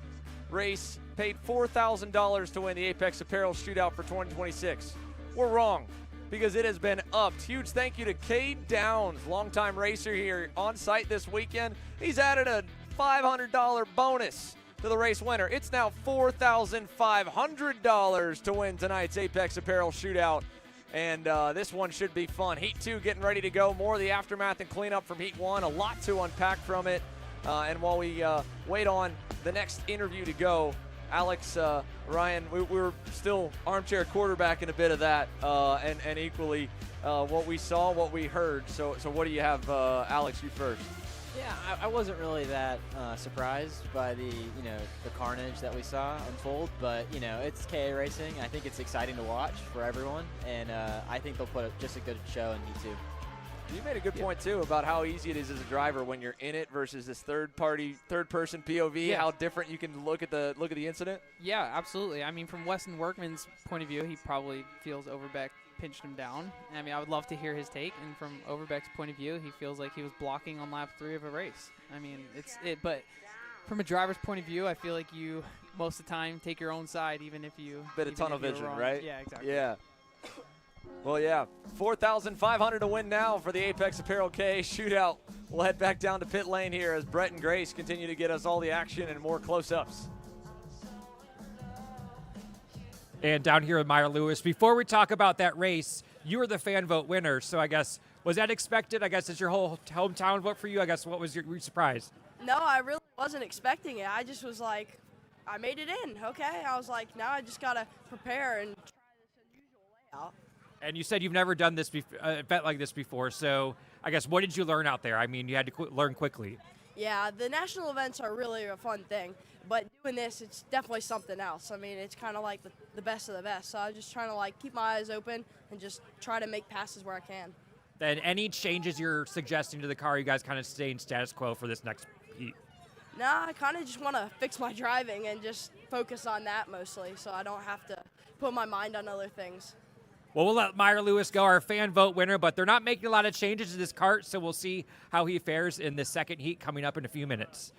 race, paid $4,000 to win the Apex Apparel Shootout for 2026. We're wrong, because it has been upped. Huge thank you to Cade Downs, longtime racer here on site this weekend. He's added a $500 bonus to the race winner. It's now $4,500 to win tonight's Apex Apparel Shootout. And this one should be fun. Heat 2 getting ready to go. More of the aftermath and cleanup from Heat 1. A lot to unpack from it. And while we wait on the next interview to go, Alex, Ryan, we're still armchair quarterbacking a bit of that, and equally what we saw, what we heard. So what do you have, Alex? You first.
Yeah, I wasn't really that surprised by the carnage that we saw unfold, but it's KA racing. I think it's exciting to watch for everyone, and I think they'll put just a good show in Heat 2.
You made a good point too about how easy it is as a driver when you're in it versus this third-person POV.
Yeah.
How different you can look at the incident.
Yeah, absolutely. I mean, from Weston Workman's point of view, he probably feels Overbeck pinched him down. I mean, I would love to hear his take. And from Overbeck's point of view, he feels like he was blocking on lap 3 of a race. I mean, but from a driver's point of view, I feel like you most of the time take your own side, even if you
Bit of tunnel vision,
wrong.
right?
Yeah, exactly.
Yeah. Well, yeah, $4,500 to win now for the Apex Apparel KA Shootout. We'll head back down to pit lane here as Brett and Grace continue to get us all the action and more close-ups.
And down here with Meyer Lewis, before we talk about that race, you were the fan vote winner. So I guess, was that expected? I guess it's your whole hometown vote for you. I guess, what was your surprise?
No, I really wasn't expecting it. I just was like, I made it in. Okay. I was like, now I just got to prepare and try this unusual layout.
And you said you've never done this event like this before. So I guess, what did you learn out there? I mean, you had to learn quickly.
Yeah, the national events are really a fun thing, but doing this, it's definitely something else. I mean, it's kind of like the best of the best. So I was just trying to keep my eyes open and just try to make passes where I can.
Then any changes you're suggesting to the car, you guys kind of staying status quo for this next heat?
Nah, I kind of just want to fix my driving and just focus on that mostly, so I don't have to put my mind on other things.
Well, we'll let Meyer Lewis go, our fan vote winner, but they're not making a lot of changes to this kart, so we'll see how he fares in the second heat coming up in a few minutes.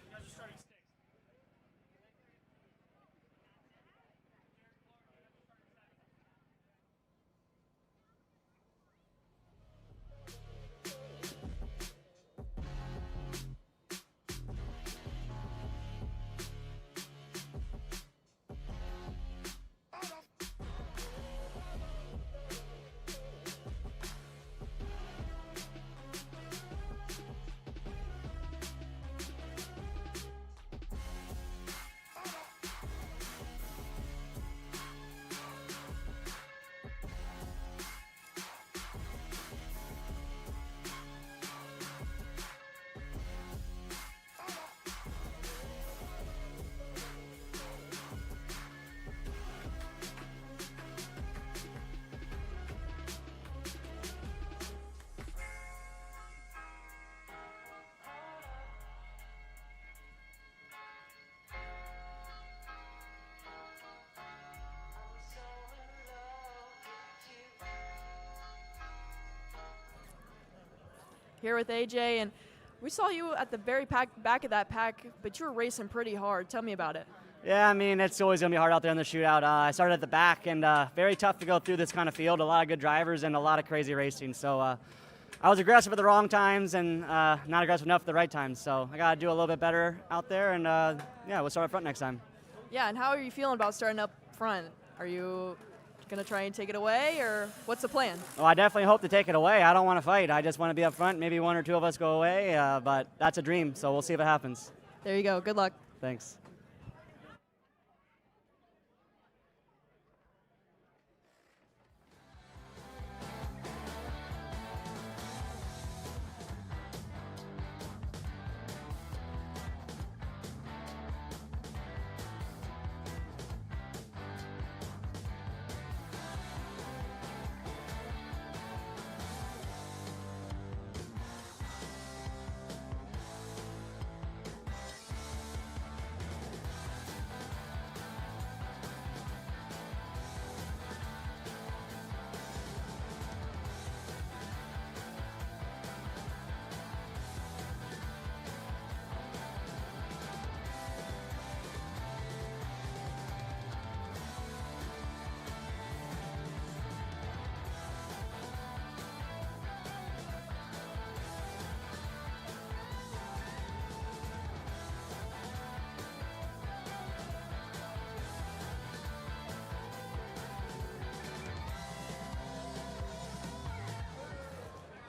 here with AJ, and we saw you at the very back of that pack, but you were racing pretty hard. Tell me about it.
Yeah, I mean, it's always going to be hard out there in the shootout. I started at the back, and very tough to go through this kind of field. A lot of good drivers and a lot of crazy racing. So I was aggressive at the wrong times and not aggressive enough at the right times. So I got to do a little bit better out there, and yeah, we'll start up front next time.
Yeah, and how are you feeling about starting up front? Are you going to try and take it away, or what's the plan?
Well, I definitely hope to take it away. I don't want to fight. I just want to be up front. Maybe one or two of us go away, but that's a dream, so we'll see if it happens.
There you go. Good luck.
Thanks.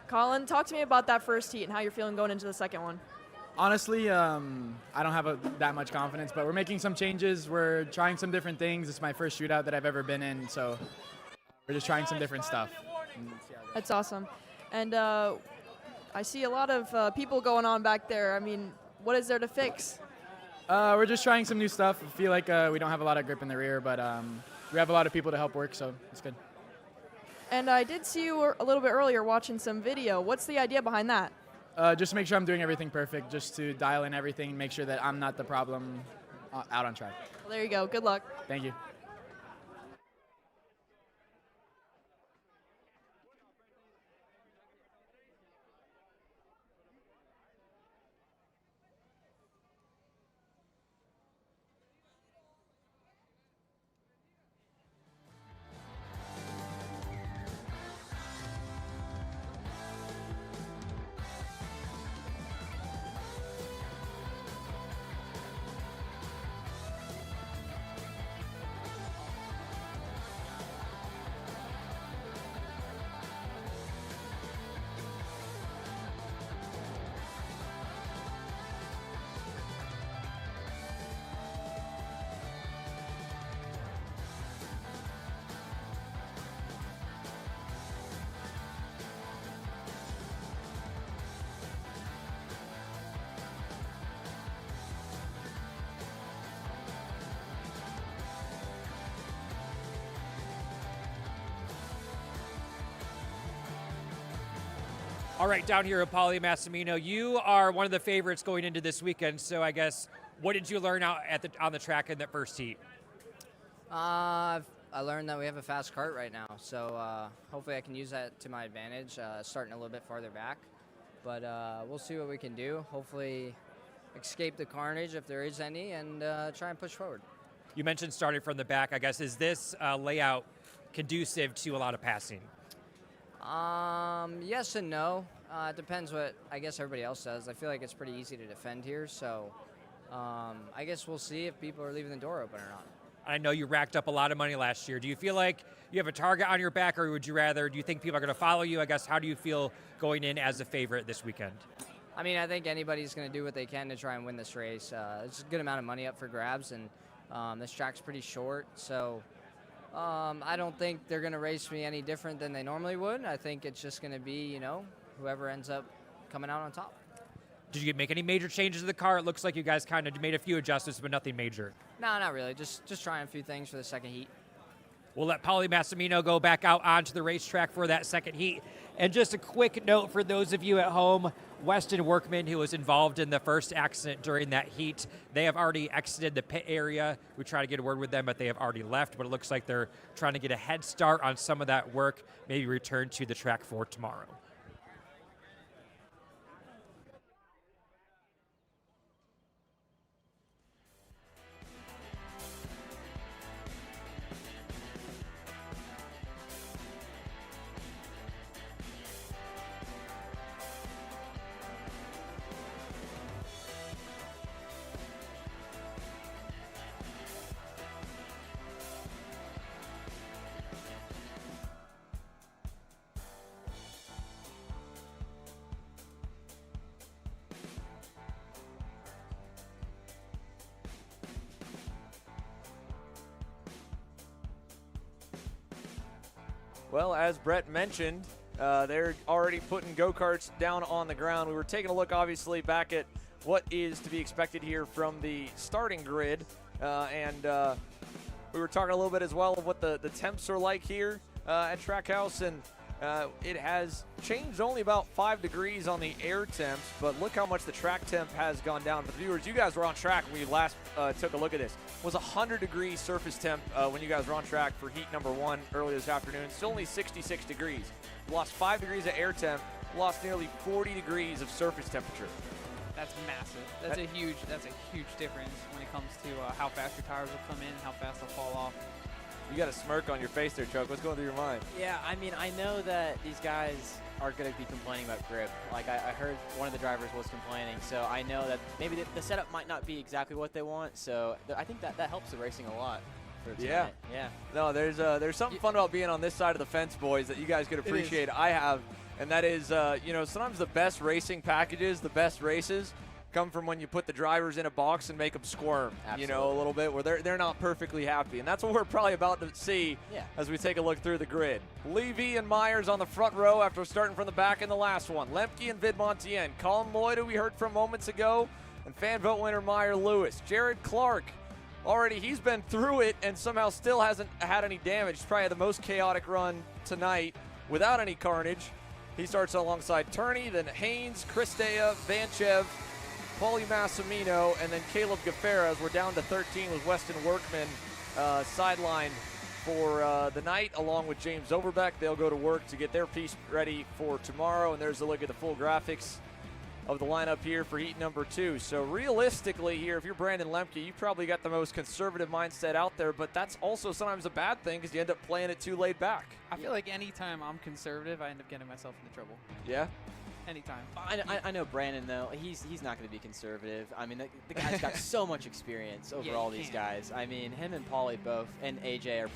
Colin, talk to me about that first heat and how you're feeling going into the second one.
Honestly, I don't have that much confidence, but we're making some changes. We're trying some different things. It's my first shootout that I've ever been in, so we're just trying some different stuff.
That's awesome. And I see a lot of people going on back there. I mean, what is there to fix?
We're just trying some new stuff. I feel like we don't have a lot of grip in the rear, but we have a lot of people to help work, so it's good.
And I did see you a little bit earlier watching some video. What's the idea behind that?
Just to make sure I'm doing everything perfect, just to dial in everything and make sure that I'm not the problem out on track.
Well, there you go. Good luck.
Thank you.
All right, down here at Paulie Massimino, you are one of the favorites going into this weekend. So I guess, what did you learn out on the track in that first heat?
I learned that we have a fast kart right now, so hopefully I can use that to my advantage, starting a little bit farther back. But we'll see what we can do. Hopefully escape the carnage if there is any, and try and push forward.
You mentioned starting from the back. I guess, is this layout conducive to a lot of passing?
Yes and no. It depends what I guess everybody else does. I feel like it's pretty easy to defend here, so I guess we'll see if people are leaving the door open or not.
I know you racked up a lot of money last year. Do you feel like you have a target on your back, or do you think people are going to follow you? I guess, how do you feel going in as a favorite this weekend?
I mean, I think anybody's going to do what they can to try and win this race. It's a good amount of money up for grabs, and this track's pretty short, so I don't think they're going to race me any different than they normally would. I think it's just going to be, whoever ends up coming out on top.
Did you make any major changes to the car? It looks like you guys kind of made a few adjustments, but nothing major.
No, not really. Just trying a few things for the second heat.
We'll let Paulie Massimino go back out onto the racetrack for that second heat. And just a quick note for those of you at home, Weston Workman, who was involved in the first accident during that heat, they have already exited the pit area. We try to get a word with them, but they have already left. But it looks like they're trying to get a head start on some of that work, maybe return to the track for tomorrow.
Well, as Brett mentioned, they're already putting go-karts down on the ground. We were taking a look, obviously, back at what is to be expected here from the starting grid. And we were talking a little bit as well of what the temps are like here at Trackhouse. And it has changed only about 5 degrees on the air temps, but look how much the track temp has gone down. For the viewers, you guys were on track when you last took a look at this. It was 100-degree surface temp when you guys were on track for heat number 1 earlier this afternoon. Still only 66 degrees. Lost 5 degrees of air temp, lost nearly 40 degrees of surface temperature.
That's massive. That's a huge difference when it comes to how fast your tires will come in and how fast they'll fall off.
You got a smirk on your face there, Chuck. What's going through your mind?
Yeah, I mean, I know that these guys are going to be complaining about grip. Like, I heard one of the drivers was complaining, so I know that maybe the setup might not be exactly what they want, so I think that helps the racing a lot.
Yeah.
Yeah.
No, there's something fun about being on this side of the fence, boys, that you guys could appreciate. I have, and that is, sometimes the best racing packages, the best races, come from when you put the drivers in a box and make them squirm,
Absolutely.
a little bit, where they're not perfectly happy. And that's what we're probably about to see as we take a look through the grid. Levy and Myers on the front row after starting from the back in the last one. Lemke and Vidmontien. Colin Lloyd, who we heard from moments ago, and fan vote winner Meyer Lewis. Jared Clark, already he's been through it and somehow still hasn't had any damage. He's probably had the most chaotic run tonight without any carnage. He starts alongside Turney, then Haynes, Christea, Vanchev, Paulie Massimino, and then Caleb Gaffera. We're down to 13 with Weston Workman sidelined for the night, along with James Overbeck. They'll go to work to get their piece ready for tomorrow, and there's a look at the full graphics of the lineup here for heat number 2. So realistically here, if you're Brandon Lemke, you probably got the most conservative mindset out there, but that's also sometimes a bad thing because you end up playing it too laid back.
I feel like anytime I'm conservative, I end up getting myself into trouble.
Yeah?
Anytime.
I know Brandon, though. He's not going to be conservative. I mean, the guy's got so much experience over all these guys. I mean, him and Paulie both, and AJ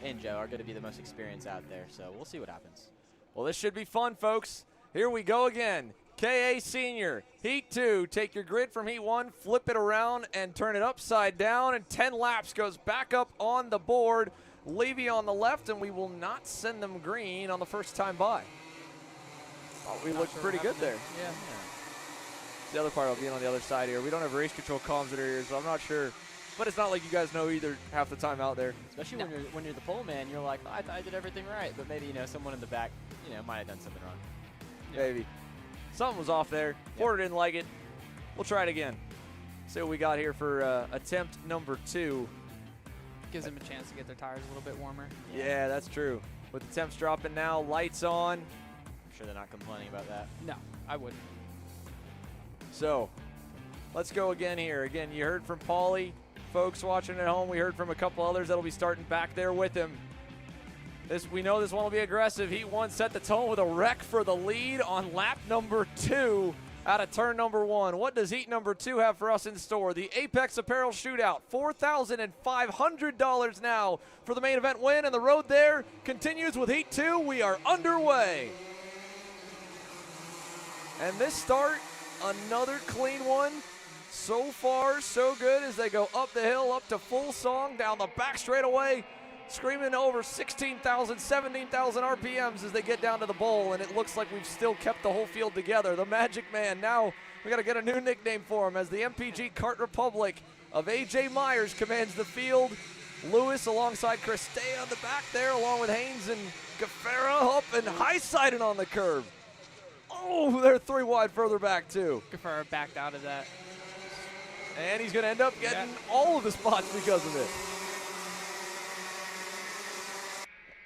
and Joe are going to be the most experienced out there. So we'll see what happens.
Well, this should be fun, folks. Here we go again. KA Senior, Heat 2. Take your grid from Heat 1, flip it around, and turn it upside down. And 10 laps goes back up on the board. Levy on the left, and we will not send them green on the first time by. Oh, we looked pretty good there.
Yeah.
The other part of being on the other side here. We don't have race control comms in our ears, so I'm not sure. But it's not like you guys know either half the time out there.
Especially when you're the pole man, you're like, I thought I did everything right. But maybe, someone in the back, might have done something wrong.
Maybe. Something was off there. Porter didn't like it. We'll try it again. See what we got here for attempt number 2.
Gives them a chance to get their tires a little bit warmer.
Yeah, that's true. With the temps dropping now, lights on.
I'm sure they're not complaining about that.
No, I wouldn't.
So, let's go again here. Again, you heard from Paulie. Folks watching at home, we heard from a couple others that'll be starting back there with him. We know this one will be aggressive. Heat 1 set the tone with a wreck for the lead on lap number 2 out of turn number 1. What does heat number 2 have for us in store? The Apex Apparel Shootout, $4,500 now for the main event win, and the road there continues with heat 2. We are underway. And this start, another clean one. So far, so good as they go up the hill, up to full song, down the back straightaway, screaming over 16,000, 17,000 RPMs as they get down to the bowl, and it looks like we've still kept the whole field together. The Magic Man, now we got to get a new nickname for him, as the MPG Kart Republic of AJ Myers commands the field. Lewis alongside Christea on the back there, along with Haynes and Gaffera up and high-siding on the curve. Oh, they're 3 wide further back, too.
Gaffera backed out of that.
And he's going to end up getting all of the spots because of it.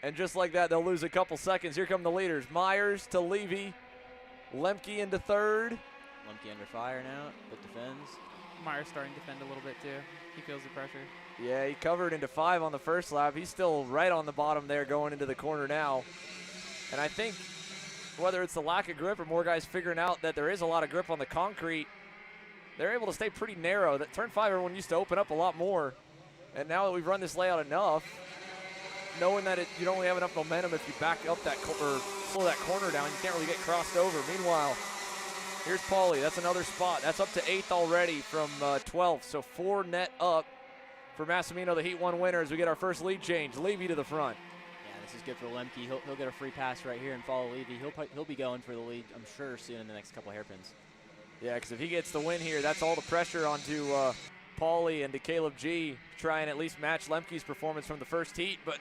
And just like that, they'll lose a couple seconds. Here come the leaders. Myers to Levy. Lemke into third.
Lemke under fire now, but defends.
Myers starting to defend a little bit, too. He feels the pressure.
Yeah, he covered into 5 on the first lap. He's still right on the bottom there going into the corner now. And I think whether it's the lack of grip or more guys figuring out that there is a lot of grip on the concrete, they're able to stay pretty narrow. That turn 5, everyone used to open up a lot more. And now that we've run this layout enough, knowing that you don't really have enough momentum if you back up that or slow that corner down, you can't really get crossed over. Meanwhile, here's Paulie. That's another spot. That's up to 8th already from 12th. So 4 net up for Massimino, the Heat 1 winner, as we get our first lead change. Levy to the front.
Yeah, This is good for Lemke. He'll get a free pass right here and follow Levy. He'll be going for the lead, I'm sure, soon in the next couple hairpins.
Yeah, because if he gets the win here, that's all the pressure onto Paulie and to Caleb G to try and at least match Lemke's performance from the first heat. But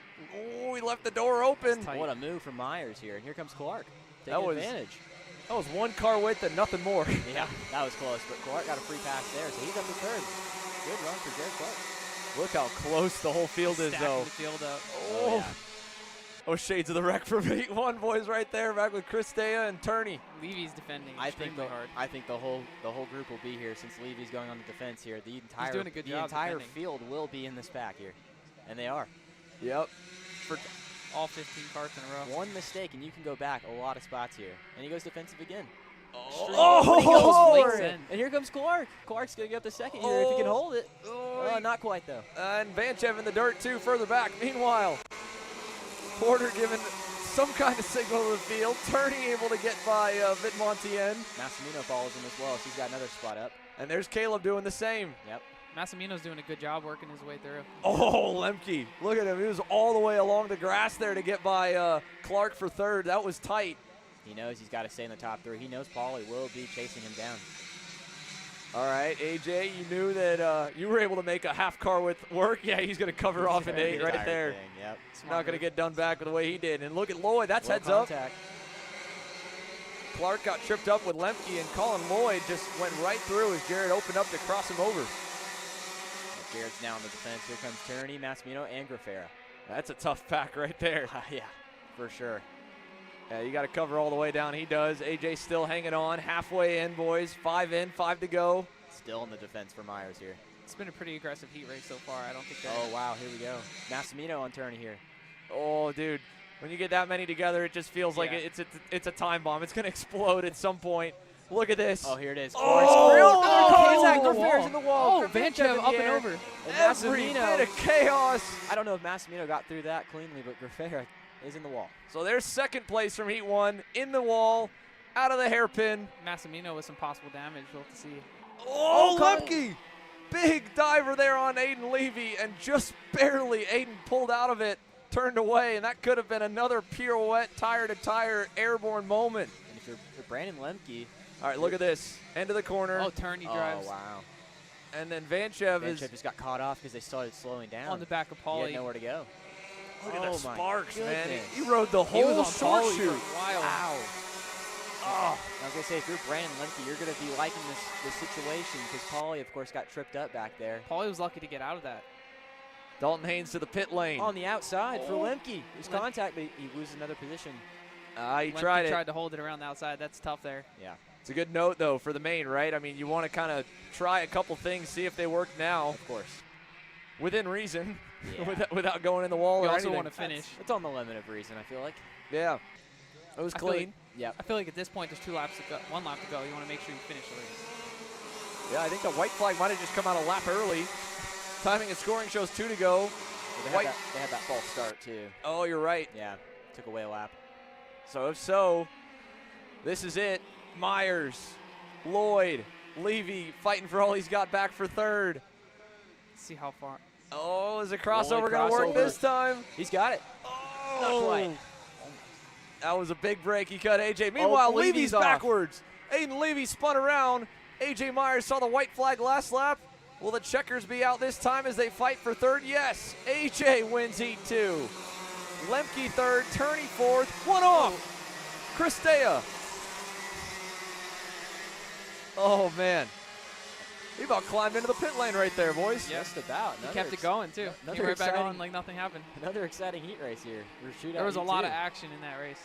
he left the door open.
What a move from Myers here. And here comes Clark.
That was
advantage.
That was one car width and nothing more.
Yeah, that was close. But Clark got a free pass there, so he's up to third. Good run for Jared Clark.
Look how close the whole field is, though.
The field up.
Oh, yeah. Oh, shades of the wreck from Heat 1, boys, right there. Back with Chris Dea and Turney.
Levy's defending
I
extremely hard.
I think the whole group will be here since Levy's going on the defense here. The entire
doing a good job
entire
defending.
field will be in this pack here, and they are.
Yep.
For all 15 carts in a row.
One mistake, and you can go back a lot of spots here. And he goes defensive again.
Oh!
He goes for it.
in.
And here comes Clark. Clark's going to get up the second here if he can hold it. Not quite, though.
And Vanchev in the dirt, too, further back. Meanwhile, Porter giving some kind of signal to the field. Turney able to get by Vitmontien.
Massimino follows him as well, so he's got another spot up.
And there's Caleb doing the same.
Yep.
Massimino's doing a good job working his way through.
Oh, Lemke. Look at him. He was all the way along the grass there to get by Clark for third. That was tight.
He knows he's got to stay in the top three. He knows Paulie will be chasing him down.
All right, AJ, you knew that you were able to make a half car with work. Yeah, he's going to cover off an 8 right there.
Yep.
Not going to get done back with the way he did. And look at Lloyd. That's heads
contact.
up. Clark got tripped up with Lemke, and Colin Lloyd just went right through as Jared opened up to cross him over.
Jared's now on the defense. Here comes Turney, Massimino, and Grafera.
That's a tough pack right there.
Yeah, for sure.
Yeah, you got to cover all the way down. He does. AJ still hanging on. Halfway in, boys. 5 in, 5 to go.
Still in the defense for Myers here.
It's been a pretty aggressive heat race so far. I don't think that.
Oh, wow. Here we go. Massimino on Turney here.
Oh, dude. When you get that many together, it just feels like it's a time bomb. It's going to explode at some point. Look at this.
Oh, here it is.
Oh,
Grafera's in the wall.
Oh, Vanchev up and over.
And
Every
Massimino.
bit of chaos.
I don't know if Massimino got through that cleanly, but Grafera is in the wall.
So there's second place from Heat 1, in the wall, out of the hairpin.
Massimino with some possible damage. We'll have to see.
Oh, Lemke! Big diver there on Aiden Levy, and just barely Aiden pulled out of it, turned away, and that could have been another pirouette, tire-to-tire, airborne moment.
And if you're Brandon Lemke.
All right, look at this. End of the corner.
Oh, Turney drives.
Oh, wow.
And then Vanchev
just got caught off because they started slowing down.
On the back of
He
Paulie.
had nowhere to go.
Look at the sparks, man.
goodness.
He rode the
He
whole
was on
short
Paulie
shoot.
for a while.
Wow. Oh. I was going to say, if you're Brandon Lemke, you're going to be liking this situation because Paulie, of course, got tripped up back there.
Paulie was lucky to get out of that.
Dalton Haynes to the pit lane.
On the outside for Lemke. There's contact, but he loses another position.
He
Lemke
tried it.
tried to hold it around the outside. That's tough there.
Yeah.
It's a good note, though, for the main, right? I mean, you want to kind of try a couple things, see if they work now.
Of course.
Within reason,
Yeah.
without going in the wall
You
or
also
anything.
want to finish.
It's on the limit of reason, I feel like.
Yeah. It was
I feel
clean.
like-
Yep.
I feel like at this point there's 2 laps to go, 1 lap to go. You want to make sure you finish the race.
Yeah, I think the white flag might have just come out a lap early. Timing and scoring shows 2 to go.
They had that false start, too.
Oh, you're right.
Yeah. Took away a lap.
So if so, this is it. Myers, Lloyd, Levy fighting for all he's got back for third.
Let's see how far.
Oh, is the crossover
Lloyd
going to work
crossover.
this time?
He's got it.
Oh,
Not quite.
That was a big break. He cut AJ. Meanwhile,
Levy's
Levy's
off.
backwards. Aiden Levy spun around. AJ Myers saw the white flag last lap. Will the checkers be out this time as they fight for third? Yes. AJ wins Heat 2. Lemke third, Turney fourth. 1 off. Chris Dea. Oh, man. He about climbed into the pit lane right there, boys.
Just about.
He kept it going, too.
Another
He right back
exciting-
on like nothing happened.
Another exciting heat race here.
There was a lot of action in that race.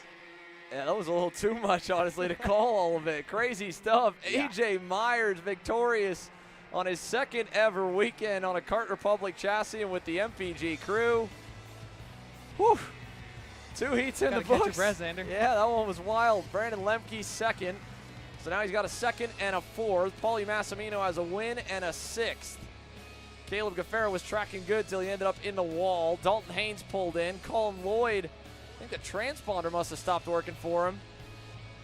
Yeah, that was a little too much, honestly, to call all of it. Crazy stuff.
Yeah.
AJ Myers victorious on his second ever weekend on a Kart Republic chassis and with the MPG crew. Whew. 2 heats in the
Gotta catch your
books.
breath, Xander.
Yeah, that one was wild. Brandon Lemke second. So now he's got a second and a fourth. Paulie Massimino has a win and a 6th. Caleb Gaffera was tracking good till he ended up in the wall. Dalton Haynes pulled in. Colin Lloyd, I think the transponder must have stopped working for him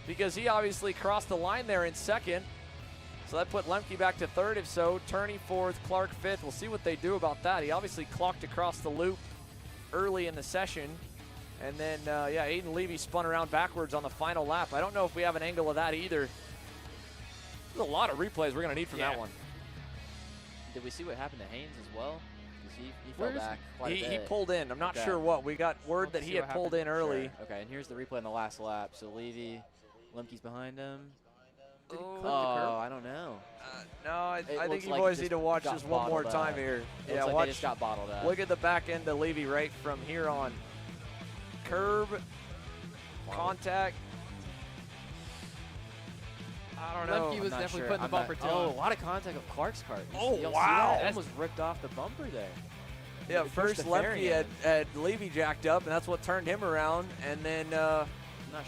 because he obviously crossed the line there in second. So that put Lemke back to third. If so, Turney fourth, Clark fifth. We'll see what they do about that. He obviously clocked across the loop early in the session. And then, yeah, Aiden Levy spun around backwards on the final lap. I don't know if we have an angle of that either. There's a lot of replays we're going to need from that one.
Did we see what happened to Haynes as well? Because he
Where
fell
is
back quite a
he
bit.
pulled in. I'm not
Okay.
sure what. We got word that he had pulled in early.
Sure. Okay, and here's the replay in the last lap. So Levy, Lemke's behind him.
Did he clip
the curb? I don't know.
No, I think
looks
you
like
boys
it
need
just
to watch
got
this one more
bottled
time
up.
here.
It
Yeah,
looks like
watch.
they just got bottled up.
Look at the back end of Levy right from here on. Curb, contact. I don't know.
Lemke was definitely putting the bumper to
Oh,
him.
a lot of contact with Clark's cart.
Oh,
Y'all see
wow.
that? That almost ripped off the bumper there.
Yeah,
It pushed
first
the
Lemke
fairing
had Levy jacked up, and that's what turned him around. And then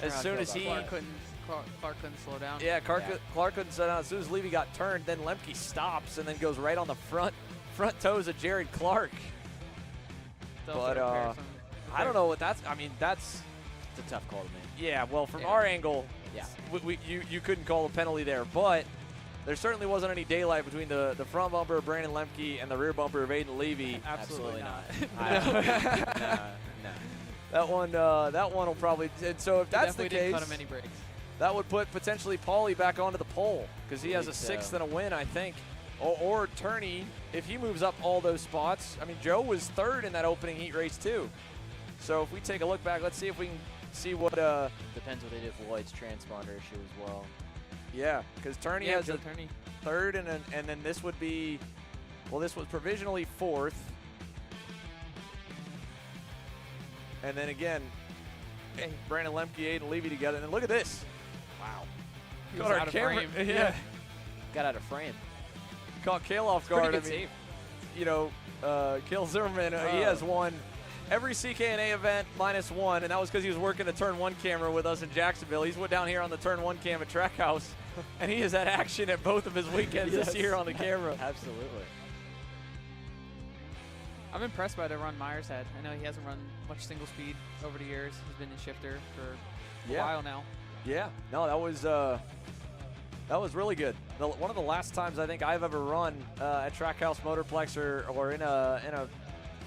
as soon as he
Clark couldn't slow down.
Yeah, Clark couldn't slow down. As soon as Levy got turned, then Lemke stops and then goes right on the front toes of Jared Clark. But I don't know what that's. I mean, that's
It's a tough call to make.
yeah. Well, from our angle,
Yeah.
you couldn't call a penalty there, but there certainly wasn't any daylight between the front bumper of Brandon Lemke and the rear bumper of Aiden Levy.
Absolutely not.
No. That one will probably. And so if that's the
Definitely didn't
case,
cut him any breaks.
that would put potentially Paulie back onto the pole because he has a
Believe so.
6th and a win, I think. Or Turney, if he moves up all those spots. I mean, Joe was 3rd in that opening heat race too. So if we take a look back, let's see if we can see what.
Depends what they did with Lloyd's transponder issue as well.
Yeah, because Turney
Yeah,
has
Joe
a
Turney.
3rd, and then this would be, well, this was provisionally 4th. And then again, Brandon Lemke, Aiden Levy together. And then look at this. Wow.
He
Caught
was
our
out of
camera.
frame.
Yeah.
Got out of frame.
Caught Kale off
Pretty
guard.
good
I mean,
save.
you know, Kale Zimmerman, he has won every CKNA event -1, and that was because he was working the Turn 1 camera with us in Jacksonville. He's down here on the Turn 1 cam at Trackhouse, and he has had action at both of his weekends this year on the camera.
Absolutely.
I'm impressed by the run Myers had. I know he hasn't run much single speed over the years. He's been in shifter for a while now.
Yeah. No, that was really good. One of the last times I think I've ever run at Trackhouse Motorplex or in a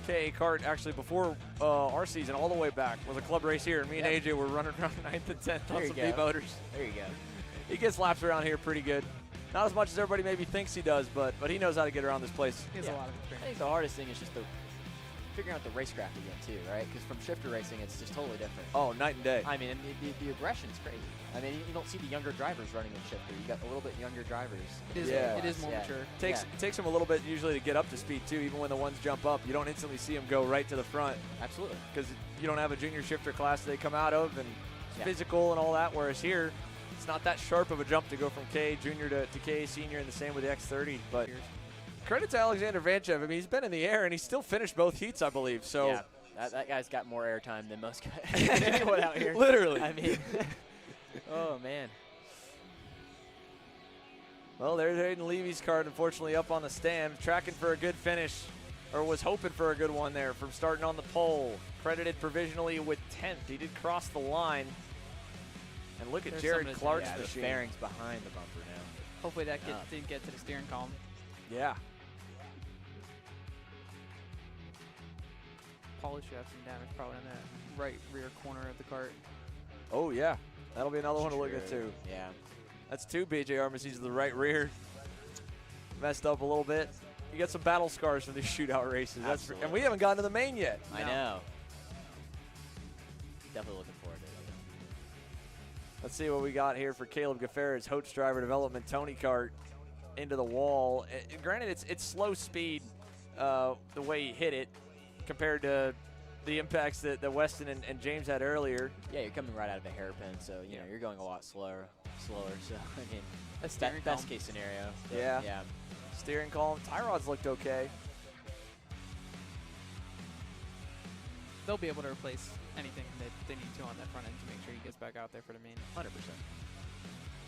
KA Kart actually before our season all the way back was a club race here, and me and AJ were running around 9th and 10th on some B-motors.
There you go.
He gets laps around here pretty good. Not as much as everybody maybe thinks he does, but he knows how to get around this place.
He has a lot of experience.
I think the hardest thing is just figuring out the racecraft again too, right? Because from shifter racing, it's just totally different.
Oh, night and day.
I mean, and the aggression is crazy. I mean, you don't see the younger drivers running in shifter. You got a little bit younger drivers.
It is more mature.
It takes them a little bit usually to get up to speed too. Even when the ones jump up, you don't instantly see them go right to the front.
Absolutely.
Because you don't have a junior shifter class they come out of and physical and all that. Whereas here, it's not that sharp of a jump to go from KA junior to KA senior, and the same with the X30. But credit to Alexander Vanchev. I mean, he's been in the air and he still finished both heats, I believe. So
yeah, that guy's got more airtime than most guys. Anyone out here.
Literally.
I mean, oh man.
Well, there's Aiden Levy's card, unfortunately, up on the stand, tracking for a good finish, or was hoping for a good one there from starting on the pole. Credited provisionally with 10th. He did cross the line. And look at Jared Clark's
the
machine.
fairings behind the bumper now.
Hopefully that didn't get to the steering column.
Yeah.
Paulie should have some damage probably in that right rear corner of the cart.
Oh, yeah. That'll be another one to look at, too.
Yeah.
That's 2 BJ Armisteads to the right rear. Messed up a little bit. You got some battle scars from these shootout races. And we haven't gotten to the main yet.
I know. Definitely looking forward to it.
Let's see what we got here for Caleb Gaffaris, Hoach driver development, Tony Kart into the wall. Granted, it's slow speed the way he hit it compared to the impacts that Weston and James had earlier.
Yeah, you're coming right out of a hairpin, so you know you're going a lot slower. So I mean,
that's
best case scenario.
Yeah.
Yeah.
Steering column, tie rods looked okay.
They'll be able to replace anything that they need to on that front end to make sure he gets back out there for the main.
100%.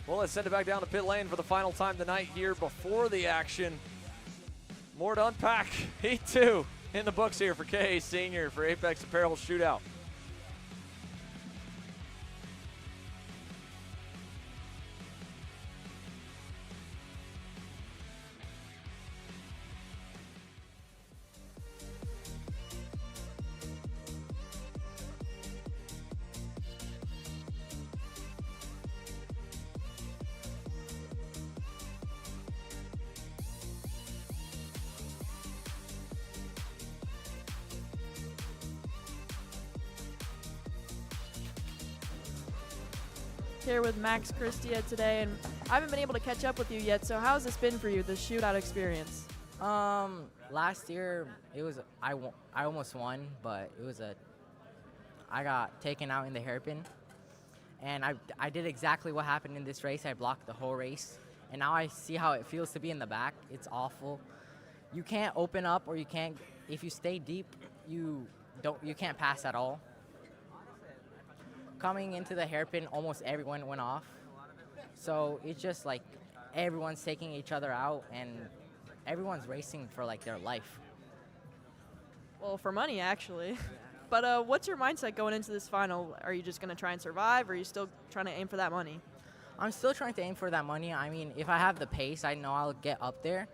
Well, let's send it back down to pit lane for the final time tonight here before the action. More to unpack. Heat 2 in the books here for KA Senior for Apex Apparel Shootout.
here with Max Christia today, and I haven't been able to catch up with you yet. So how's this been for you, this shootout experience?
Last year it was I almost won, but I got taken out in the hairpin, and I did exactly what happened in this race. I blocked the whole race, and now I see how it feels to be in the back. It's awful. You can't open up, or you can't. If you stay deep, you can't pass at all. Coming into the hairpin, almost everyone went off. So it's just like everyone's taking each other out, and everyone's racing for like their life.
Well, for money, actually. But what's your mindset going into this final? Are you just going to try and survive, or are you still trying to aim for that money?
I'm still trying to aim for that money. I mean, if I have the pace, I know I'll get up there.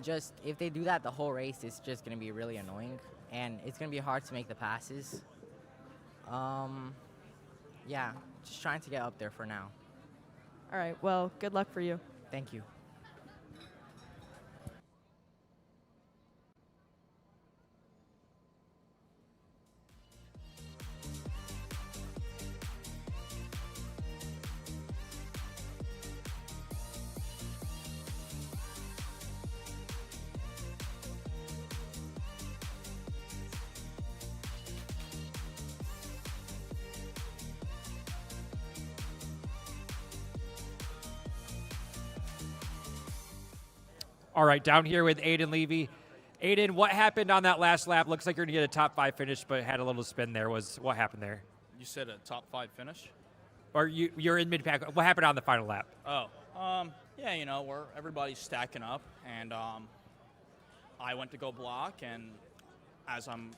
Just if they do that the whole race, it's just going to be really annoying, and it's going to be hard to make the passes. Yeah, just trying to get up there for now.
All right, well, good luck for you.
Thank you.
All right, down here with Aiden Levy. Aiden, what happened on that last lap? Looks like you're going to get a top 5 finish, but had a little spin there. What happened there?
You said a top 5 finish?
Or you're in mid-pack. What happened on the final lap?
Yeah, you know, everybody's stacking up, and I went to go block, and as I'm,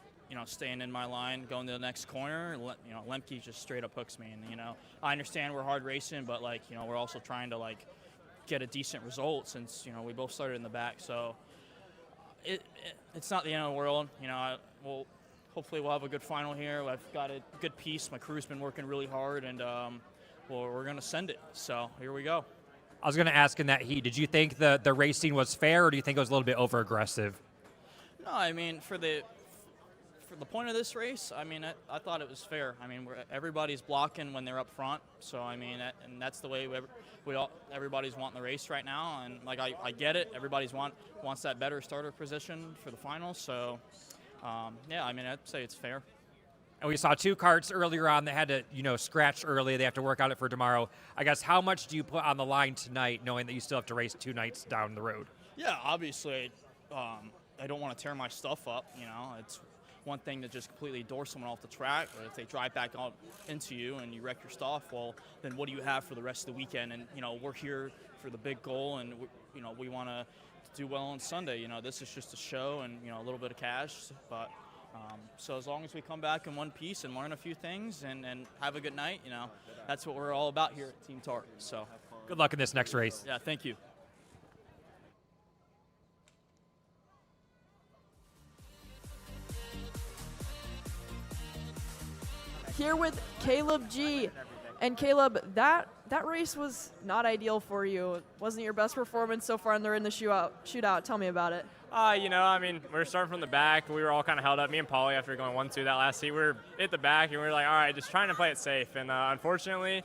staying in my line, going to the next corner, Lemke just straight up hooks me, and, I understand we're hard racing, but, we're also trying to, get a decent result since, we both started in the back, so it's not the end of the world, hopefully we'll have a good final here. I've got a good piece. My crew's been working really hard, and we're going to send it. So here we go.
I was going to ask in that heat, did you think the racing was fair, or do you think it was a little bit over-aggressive?
No, I mean, for the point of this race, I mean, I thought it was fair. I mean, everybody's blocking when they're up front. So, I mean, and that's the way everybody's wanting the race right now. And, I get it. Everybody's wants that better starter position for the final. So, yeah, I mean, I'd say it's fair.
And we saw 2 karts earlier on that had to, scratch early. They have to work on it for tomorrow. I guess how much do you put on the line tonight, knowing that you still have to race 2 nights down the road?
Yeah, obviously, I don't want to tear my stuff up. It's one thing to just completely door someone off the track, but if they drive back out into you and you wreck your stuff, well, then what do you have for the rest of the weekend? And, we're here for the big goal, and, we want to do well on Sunday. This is just a show and, a little bit of cash. But so as long as we come back in one piece and learn a few things and have a good night, that's what we're all about here at Team Tart. So
good luck in this next race.
Yeah, thank you.
Here with Caleb G. And Caleb, that race was not ideal for you. It wasn't your best performance so far in the shootout. Tell me about it.
I mean, we were starting from the back. We were all kind of held up. Me and Paulie, after going 1-2 that last heat, we were at the back, and we were like, all right, just trying to play it safe. And unfortunately,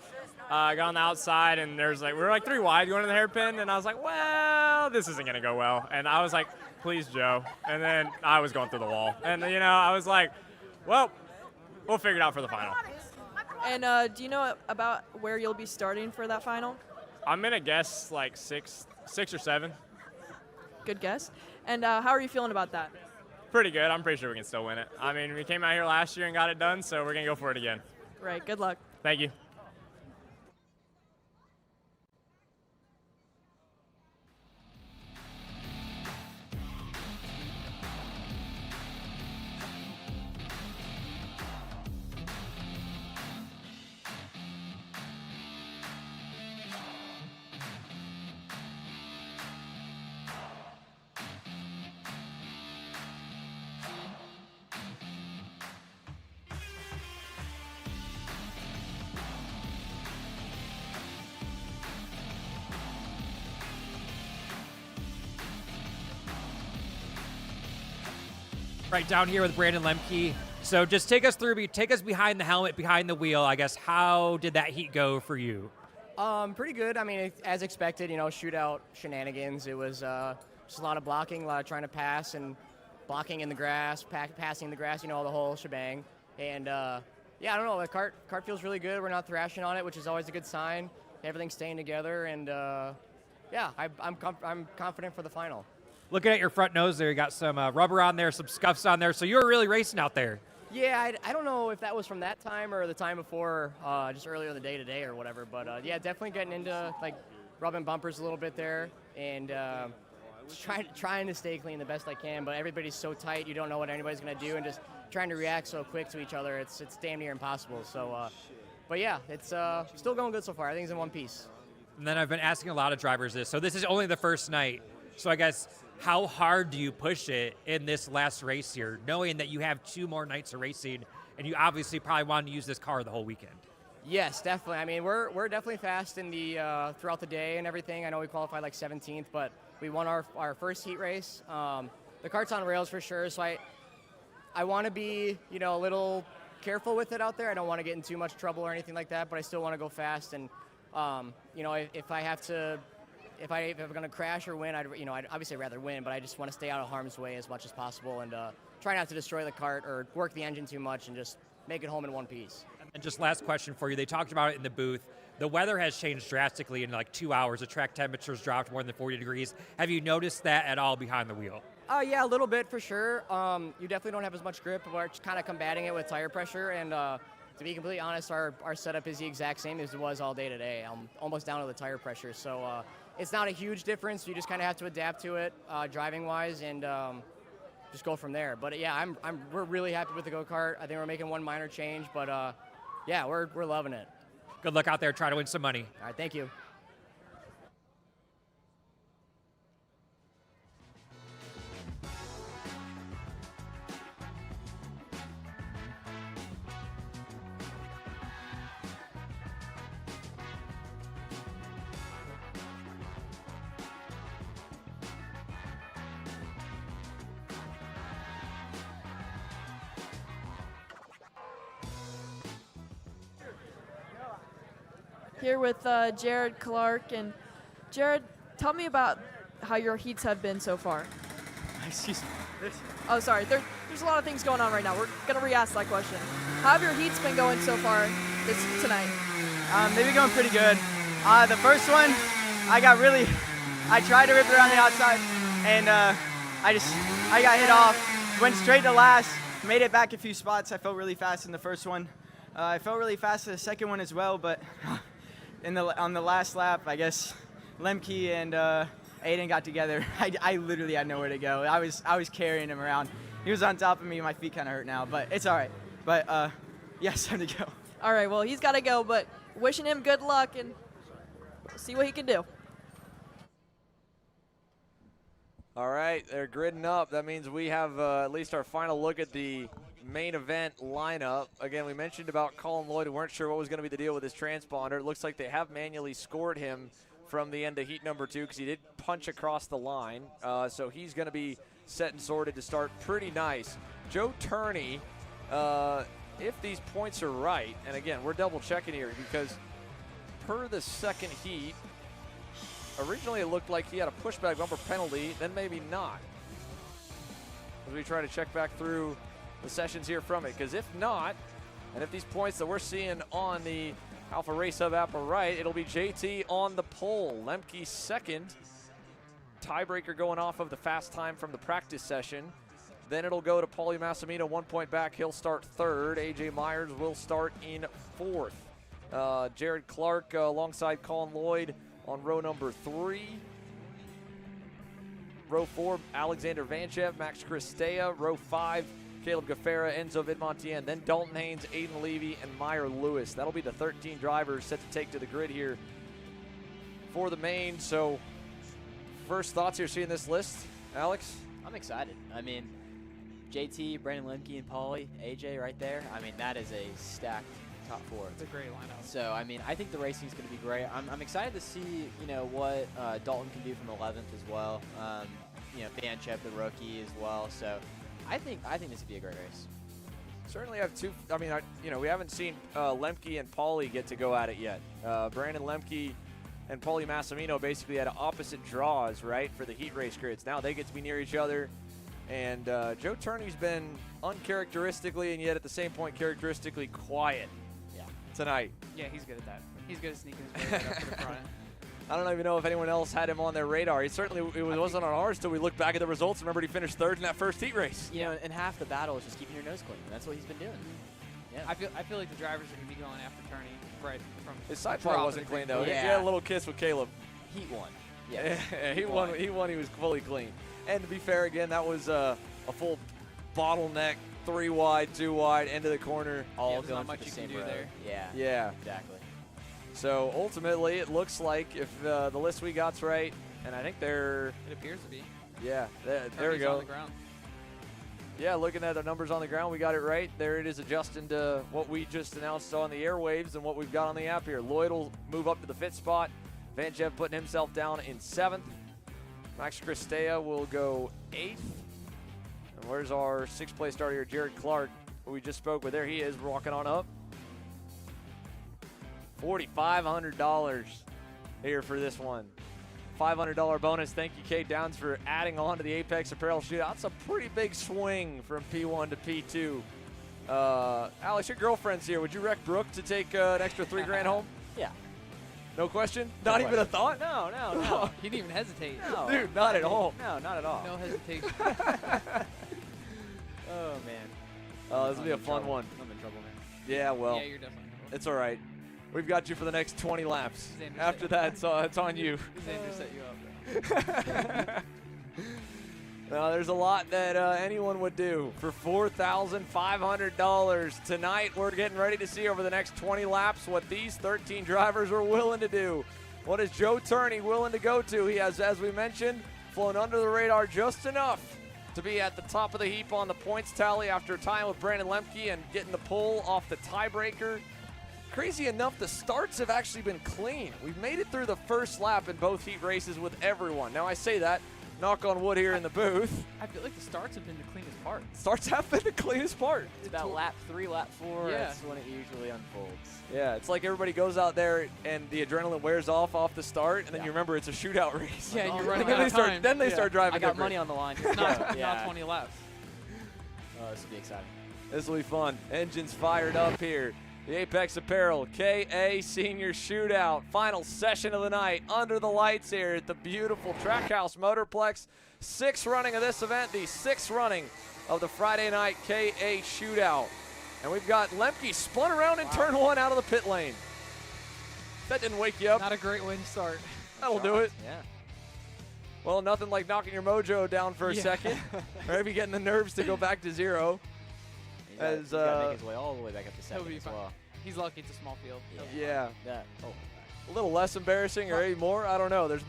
I got on the outside, and we were 3 wide going to the hairpin, and I was like, well, this isn't going to go well. And I was like, please, Joe. And then I was going through the wall. And, I was like, well, we'll figure it out for the final.
And do you know about where you'll be starting for that final?
I'm going to guess 6 or 7.
Good guess. And how are you feeling about that?
Pretty good. I'm pretty sure we can still win it. I mean, we came out here last year and got it done, so we're going to go for it again.
Right. Good luck.
Thank you.
Right down here with Brandon Lemke. So just take us behind the helmet, behind the wheel. I guess, how did that heat go for you?
Pretty good. I mean, as expected, shootout shenanigans. It was just a lot of blocking, a lot of trying to pass and blocking in the grass, passing the grass, the whole shebang. And I don't know. The cart feels really good. We're not thrashing on it, which is always a good sign. Everything's staying together, and I'm confident for the final.
Looking at your front nose there, you got some rubber on there, some scuffs on there. So you were really racing out there.
Yeah, I don't know if that was from that time or the time before, just earlier in the day today or whatever. But definitely getting into like rubbing bumpers a little bit there, and just trying to stay clean the best I can. But everybody's so tight, you don't know what anybody's gonna do, and just trying to react so quick to each other, it's damn near impossible. So, but yeah, it's still going good so far. Everything's in one piece.
And then I've been asking a lot of drivers this. So this is only the first night. So I guess, how hard do you push it in this last race here, knowing that you have 2 more nights of racing, and you obviously probably want to use this car the whole weekend?
Yes, definitely. I mean, we're definitely fast in the throughout the day and everything. I know we qualified like 17th, but we won our first heat race. The kart's on rails for sure, so I want to be a little careful with it out there. I don't want to get in too much trouble or anything like that, but I still want to go fast. And if I have to. If I'm going to crash or win, I'd obviously rather win, but I just want to stay out of harm's way as much as possible and try not to destroy the kart or work the engine too much and just make it home in one piece.
And just last question for you. They talked about it in the booth. The weather has changed drastically in like 2 hours. The track temperatures dropped more than 40 degrees. Have you noticed that at all behind the wheel?
Yeah, a little bit for sure. You definitely don't have as much grip. We're just kind of combating it with tire pressure. And to be completely honest, our setup is the exact same as it was all day today. I'm almost down to the tire pressure. So it's not a huge difference. You just kind of have to adapt to it driving-wise and just go from there. But yeah, we're really happy with the go-kart. I think we're making one minor change, but we're loving it.
Good luck out there. Try to win some money.
All right, thank you.
Here with Jared Clark. And Jared, tell me about how your heats have been so far.
Excuse me.
Oh, sorry. There's a lot of things going on right now. We're going to re-ask that question. How have your heats been going so far tonight?
They've been going pretty good. The first one, I tried to rip it around the outside, and I got hit off. Went straight to last, made it back a few spots. I felt really fast in the first one. I felt really fast in the second one as well, but on the last lap, I guess Lemke and Aiden got together. I literally had nowhere to go. I was carrying him around. He was on top of me. My feet kind of hurt now, but it's all right. But yes, time to go.
All right, well, he's got to go, but wishing him good luck and see what he can do.
All right, they're gridding up. That means we have at least our final look at the main event lineup. Again, we mentioned about Colin Lloyd. We weren't sure what was going to be the deal with his transponder. It looks like they have manually scored him from the end of heat number 2 because he did punch across the line. So he's going to be set and sorted to start pretty nice. Joe Turney, if these points are right, and again, we're double checking here because per the second heat, originally it looked like he had a pushback bumper penalty, then maybe not. As we try to check back through the sessions here from it, because if not, and if these points that we're seeing on the Alpha Race Hub app are right, it'll be JT on the pole. Lemke second. Tiebreaker going off of the fast time from the practice session. Then it'll go to Paulie Massimino, 1 point back. He'll start third. AJ Myers will start in fourth. Jared Clark alongside Colin Lloyd on row number 3. Row 4, Alexander Vanchev, Max Christea. Row 5, Caleb Gaffera, Enzo Vidmontien, then Dalton Haynes, Aiden Levy, and Meyer Lewis. That'll be the 13 drivers set to take to the grid here for the main. So first thoughts here seeing this list, Alex?
I'm excited. I mean, JT, Brandon Lemke, and Paulie, AJ right there. I mean, that is a stacked top 4.
It's a great lineup.
So, I mean, I think the racing is going to be great. I'm excited to see, what Dalton can do from 11th as well. Vanchev, the rookie, as well. So, I think this would be a great race.
Certainly have two. I mean, we haven't seen Lemke and Pauly get to go at it yet. Brandon Lemke and Pauly Massimino basically had opposite draws, right, for the heat race grids. Now they get to be near each other. And Joe Turney's been uncharacteristically and yet at the same point characteristically quiet tonight.
Yeah, he's good at that. He's good at sneaking his way up to the front.
I don't even know if anyone else had him on their radar. He certainly wasn't on ours till we looked back at the results. Remember, he finished third in that first heat race.
You know, and half the battle is just keeping your nose clean. That's what he's been doing. Yeah.
I feel like the drivers are going to be going after Turney right from
his side part wasn't clean though.
Yeah.
He had a little kiss with Caleb.
Heat won. Yes.
Yeah, he won. He won. He was fully clean. And to be fair, again, that was a full bottleneck, 3 wide, 2 wide, end of the corner.
All
there's
going
not much
to the
you can
same
do
road.
there.
Yeah.
Yeah.
Exactly.
So ultimately, it looks like if the list we got's right, and I think they're.
It appears to be.
Yeah. There we
Turney's
go.
on the ground.
Yeah, looking at the numbers on the ground, we got it right. There it is, adjusting to what we just announced on the airwaves and what we've got on the app here. Lloyd will move up to the 5th spot. Vanchev putting himself down in 7th. Max Christea will go 8th. And where's our 6th place starter here? Jared Clark, who we just spoke with. There he is, walking on up. $4,500 here for this one. $500 bonus. Thank you, Kate Downs, for adding on to the Apex Apparel Shootout. That's a pretty big swing from P1 to P2. Alex, your girlfriend's here. Would you wreck Brooke to take an extra $3,000 home?
Yeah.
No question? Not even a thought?
No.
He didn't even hesitate.
No.
Dude, not at all.
No, not at all.
No hesitation.
Oh, man.
This will be a fun one.
I'm in trouble, man.
Yeah, well.
Yeah, you're definitely in trouble.
It's all right. We've got you for the next 20 laps.
Xander
After that, it's on you.
Xander set you up.
There's a lot that anyone would do for $4,500. Tonight, we're getting ready to see over the next 20 laps what these 13 drivers are willing to do. What is Joe Turney willing to go to? He has, as we mentioned, flown under the radar just enough to be at the top of the heap on the points tally after tying with Brandon Lemke and getting the pole off the tiebreaker. Crazy enough, the starts have actually been clean. We've made it through the first lap in both heat races with everyone. Now, I say that, knock on wood here in the booth.
I feel like the starts have been the cleanest part.
Starts have been the cleanest part.
It's about lap 3, lap 4.
Yeah.
That's when it usually unfolds.
Yeah, it's like everybody goes out there and the adrenaline wears off the start, and then you remember it's a shootout race.
Yeah, you're
And
running
then
out
they
of
start,
time.
Then they start driving.
I got
different.
money on the line.
Not 20 laps.
Oh, this will be exciting.
This will be fun. Engines fired up here. The Apex Apparel KA Senior Shootout. Final session of the night under the lights here at the beautiful Trackhouse Motorplex. 6th running of this event, the 6th running of the Friday night KA Shootout. And we've got Lemke spun around in turn 1 out of the pit lane. That didn't wake you up.
Not a great way to start.
That'll do it.
Yeah.
Well, nothing like knocking your mojo down for a second. Or maybe getting the nerves to go back to 0.
He's got to make his way all the way back up to 7 as well.
He's lucky it's a small field.
Yeah.
Oh.
A little less embarrassing or maybe more. I don't know. There's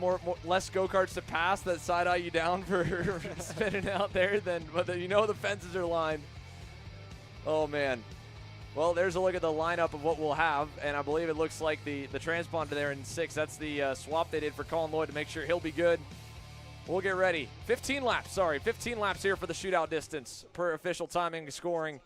less go-karts to pass that side-eye you down for spinning out there but the fences are lined. Oh, man. Well, there's a look at the lineup of what we'll have, and I believe it looks like the transponder there in 6. That's the swap they did for Colin Lloyd to make sure he'll be good. We'll get ready. 15 laps here for the shootout distance per official timing and scoring.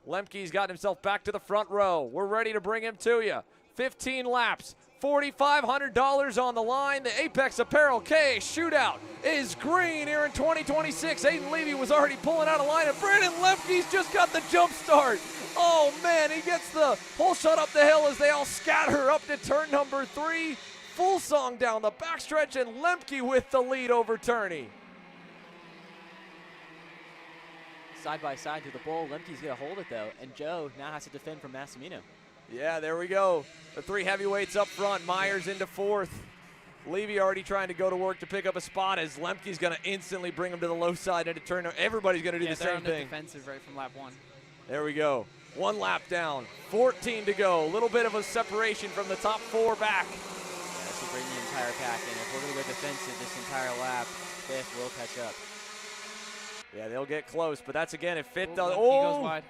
Lemke's got himself back to the front row. We're ready to bring him to you. 15 laps, $4,500 on the line. The Apex Apparel KA Shootout is green here in 2026. Aiden Levy was already pulling out of line, and Brandon Lemke's just got the jump start. Oh, man, he gets the whole shot up the hill as they all scatter up to turn number 3. Full song down the backstretch, and Lemke with the lead over Turney.
Side by side to the bull. Lemke's going to hold it, though, and Joe now has to defend from Massimino.
Yeah, there we go. The 3 heavyweights up front. Myers into 4th. Levy already trying to go to work to pick up a spot as Lemke's going to instantly bring him to the low side into turn. Everybody's going to do the same
they're
thing.
Defensive right from lap 1.
There we go. 1 lap down. 14 to go. A little bit of a separation from the top 4 back.
Yeah, this will bring the entire pack in. If we're going to go defensive this entire lap, 5th will catch up.
Yeah, they'll get close, but that's again if 5th does.
He goes wide.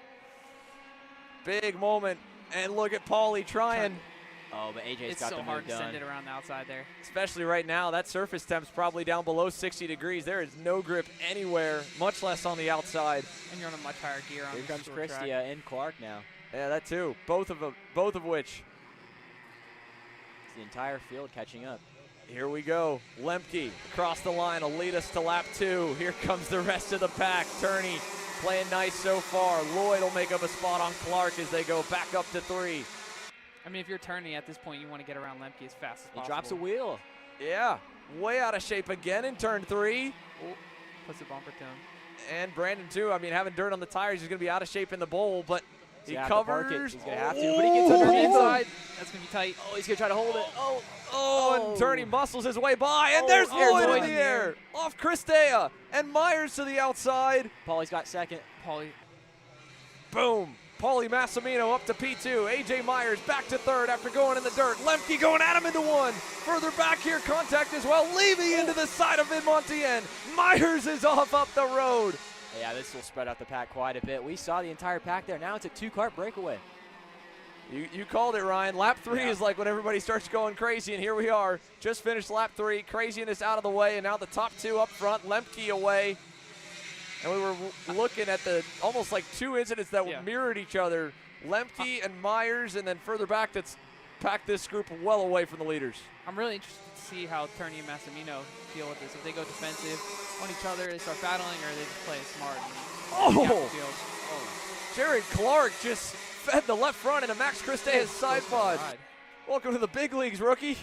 Big moment. And look at Pauly trying.
Oh, but AJ's
It's
got
so
the
hard
move
to
done.
send it around the outside there.
Especially right now, that surface temp's probably down below 60 degrees. There is no grip anywhere, much less on the outside.
And you're on a much higher gear on
Here
this
comes
short
Christie
track.
and Clark now.
Yeah, that too. Both of which.
It's the entire field catching up.
Here we go. Lemke across the line will lead us to lap 2. Here comes the rest of the pack. Turney playing nice so far. Lloyd will make up a spot on Clark as they go back up to 3.
I mean, if you're turning at this point, you want to get around Lemke as fast as possible.
He drops a wheel.
Yeah, way out of shape again in turn 3.
Oh, puts a bumper to him.
And Brandon too. I mean, having dirt on the tires, he's going to be out of shape in the bowl, but he
He's gonna have to park it.
covers.
He's going to have to, but he gets under the inside.
That's going to be tight.
Oh, he's going to try to hold it.
And Turney muscles his way by, and there's Lloyd in the air. Off Christea, and Myers to the outside.
Paulie's got second.
Paulie.
Boom. Paulie Massimino up to P2. AJ Myers back to 3rd after going in the dirt. Lemke going at him into 1. Further back here, contact as well. Levy into the side of Vidmontien. Myers is off up the road.
Yeah, this will spread out the pack quite a bit. We saw the entire pack there. Now it's a 2-kart breakaway.
You called it, Ryan. Lap 3 is like when everybody starts going crazy, and here we are. Just finished lap 3. Craziness out of the way, and now the top 2 up front. Lemke away. And we were looking at the almost like 2 incidents that mirrored each other. Lemke and Myers, and then further back that's packed this group well away from the leaders.
I'm really interested to see how Turney and Massimino deal with this. If they go defensive on each other, they start battling, or they just play it smart.
Jared Clark just fed the left front into Max Christea's side pod. Welcome to the big leagues, rookie.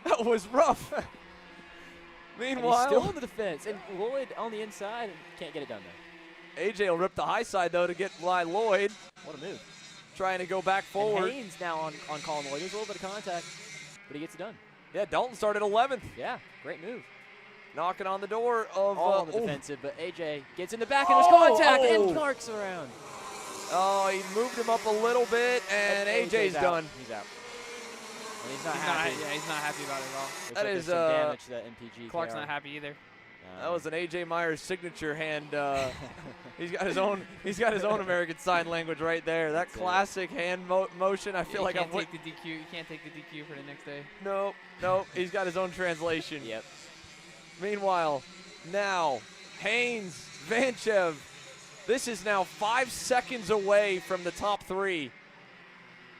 That was rough. Meanwhile,
and he's still in the defense, and Lloyd on the inside and can't get it done there.
AJ will rip the high side though to get by Lloyd.
What a move!
Trying to go back forward.
And Haynes now on Colin Lloyd. There's a little bit of contact, but he gets it done.
Yeah, Dalton started 11th.
Yeah, great move.
Knocking on the door of
all on the defensive, but AJ gets in the back and there's contact, and Clark's around.
Oh, he moved him up a little bit, and AJ's done.
He's out. And he's not happy.
He's not happy about it at all.
That is
some damage to that MPG.
Clark's not happy either.
That was an AJ Myers signature hand. He's got his own. He's got his own American Sign Language right there. That classic hand motion. I feel like
I've take the DQ. You can't take the DQ for the next day.
Nope. He's got his own translation.
Yep.
Meanwhile, now Haynes, Vanchev. This is now 5 seconds away from the top 3.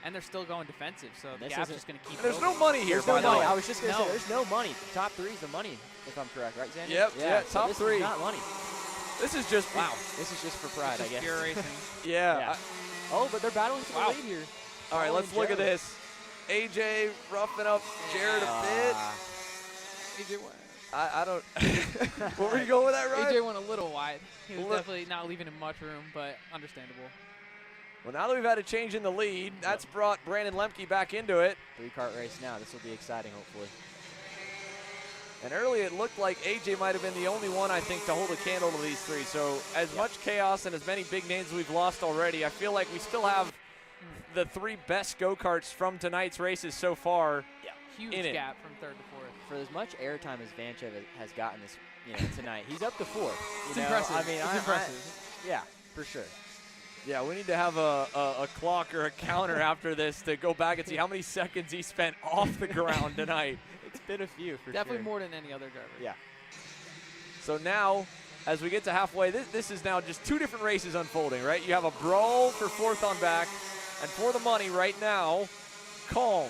And they're still going defensive, so the
This
gap's
isn't-
just going to keep
There's
building.
no money here,
There's no
by the
money.
way.
I was just going to say, there's no money. Top 3 is the money, if I'm correct, right, Xander?
Yep, yeah,
so
top
this
3.
is not money.
This is just
Wow. This is just for pride, I guess.
Pure racing.
Yeah.
Oh, but they're battling for the lead here.
All right,
Paul
let's
and
look at
Jared.
this. AJ roughing up Jared a bit.
AJ went.
I don't. Where were you going with that, Ryan?
AJ went a little wide. He was definitely not leaving him much room, but understandable.
Well, now that we've had a change in the lead, that's brought Brandon Lemke back into it.
3-kart race now. This will be exciting, hopefully.
And early it looked like AJ might have been the only one, I think, to hold a candle to these 3. So as much chaos and as many big names we've lost already, I feel like we still have the 3 best go-karts from tonight's races so far.
Yeah.
Huge
in
gap from 3rd to 4th.
For as much airtime as Vanchev has gotten this, tonight, he's up to 4th.
It's impressive.
I mean,
it's impressive.
Yeah, for sure.
Yeah, we need to have a clock or a counter after this to go back and see how many seconds he spent off the ground tonight.
It's been a few, for
Definitely
sure.
more than any other driver.
Yeah.
So now, as we get to halfway, this is now just 2 different races unfolding, right? You have a brawl for 4th on back, and for the money right now, Calm,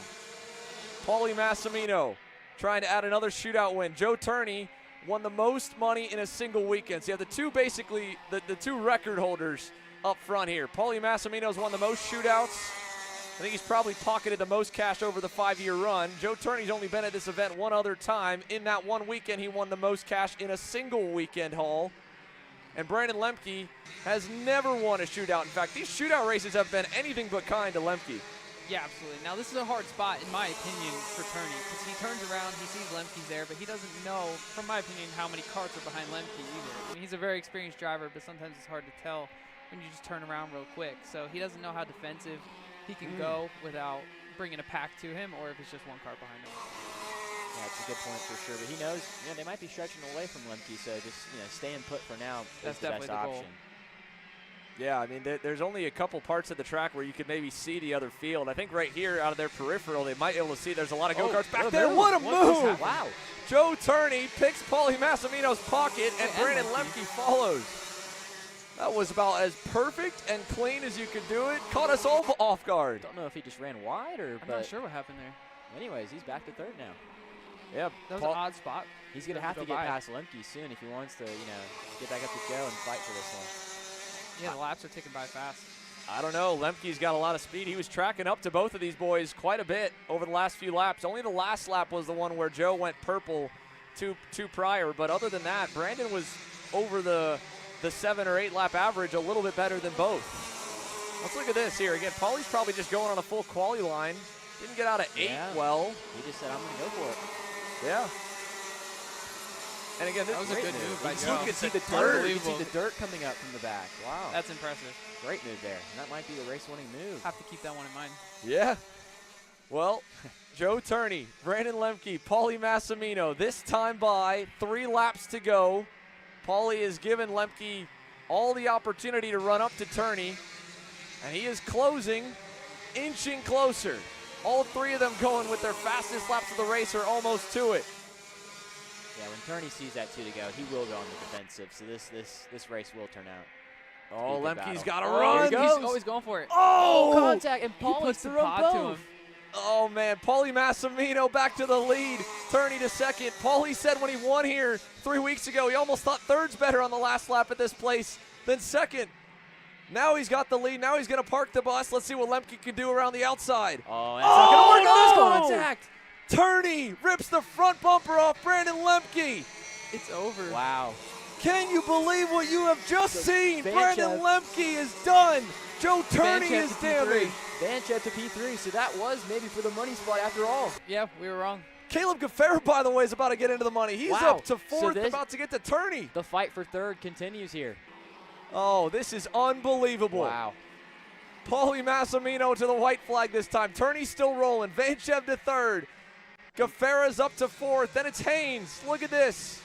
Paulie Massimino trying to add another shootout win. Joe Turney won the most money in a single weekend. So you have the 2 basically, the 2 record holders up front here. Paulie Massimino's won the most shootouts. I think he's probably pocketed the most cash over the 5-year run. Joe Turney's only been at this event one other time. In that one weekend, he won the most cash in a single weekend haul. And Brandon Lemke has never won a shootout. In fact, these shootout races have been anything but kind to Lemke.
Yeah, absolutely. Now, this is a hard spot, in my opinion, for Turney, because he turns around, he sees Lemke's there, but he doesn't know, from my opinion, how many carts are behind Lemke either. I mean, he's a very experienced driver, but sometimes it's hard to tell when you just turn around real quick. So he doesn't know how defensive he can go without bringing a pack to him, or if it's just 1 car behind him.
Yeah, it's a good point for sure. But he knows, they might be stretching away from Lemke, so just, staying put for now
That's
is the
definitely
best
the goal.
option.
Yeah, I mean, there's only a couple parts of the track where you could maybe see the other field. I think right here out of their peripheral, they might be able to see there's a lot of go-karts back there. What a move!
Wow.
Joe Turney picks Paulie Massimino's pocket, and Brandon Lemke follows. That was about as perfect and clean as you could do it. Caught us all off guard.
Don't know if he just ran wide or.
I'm not sure what happened there.
Anyways, he's back to third now.
Yeah,
that was an odd spot.
He's gonna have to get past Lemke soon if he wants to, get back up to Joe and fight for this one.
Yeah, the laps are ticking by fast.
I don't know. Lemke's got a lot of speed. He was tracking up to both of these boys quite a bit over the last few laps. Only the last lap was the one where Joe went purple two prior. But other than that, Brandon was over the 7 or 8 lap average a little bit better than both. Let's look at this here. Again, Paulie's probably just going on a full quali line. Didn't get out of 8 well.
He just said, I'm going to go for it.
Yeah. And again, this
was a good move by Joe.
You can see the dirt. You can see the dirt coming up from the back. Wow.
That's impressive.
Great move there. And that might be the race-winning move.
Have to keep that one in mind.
Yeah. Well, Joe Turney, Brandon Lemke, Paulie Massimino, this time by 3 laps to go. Paulie has given Lemke all the opportunity to run up to Turney, and he is closing, inching closer. All 3 of them going with their fastest laps of the race are almost to it.
Yeah, when Turney sees that 2 to go, he will go on the defensive. So this race will turn out.
Oh, Lemke's got to
run.
He's going for it.
Oh,
contact, and Paulie
puts the
threw him
pod to
both.
him.
Oh, man, Paulie Massimino back to the lead. Turney to second. Paulie said when he won here 3 weeks ago, he almost thought third's better on the last lap at this place than second. Now he's got the lead. Now he's going to park the bus. Let's see what Lemke can do around the outside.
Oh, that's not going to work on this contact.
Turney rips the front bumper off Brandon Lemke.
It's over.
Wow.
Can you believe what you have just seen? Brandon Lemke is done. Joe Turney is damaged.
Vanchev to P3, so that was maybe for the money spot after all.
Yeah, we were wrong.
Caleb Gaffera, by the way, is about to get into the money. He's up to 4th, about to get to Turney.
The fight for 3rd continues here.
Oh, this is unbelievable.
Wow.
Paulie Massimino to the white flag this time. Turney's still rolling. Vanchev to 3rd. Gaffera's up to 4th. Then it's Haynes. Look at this.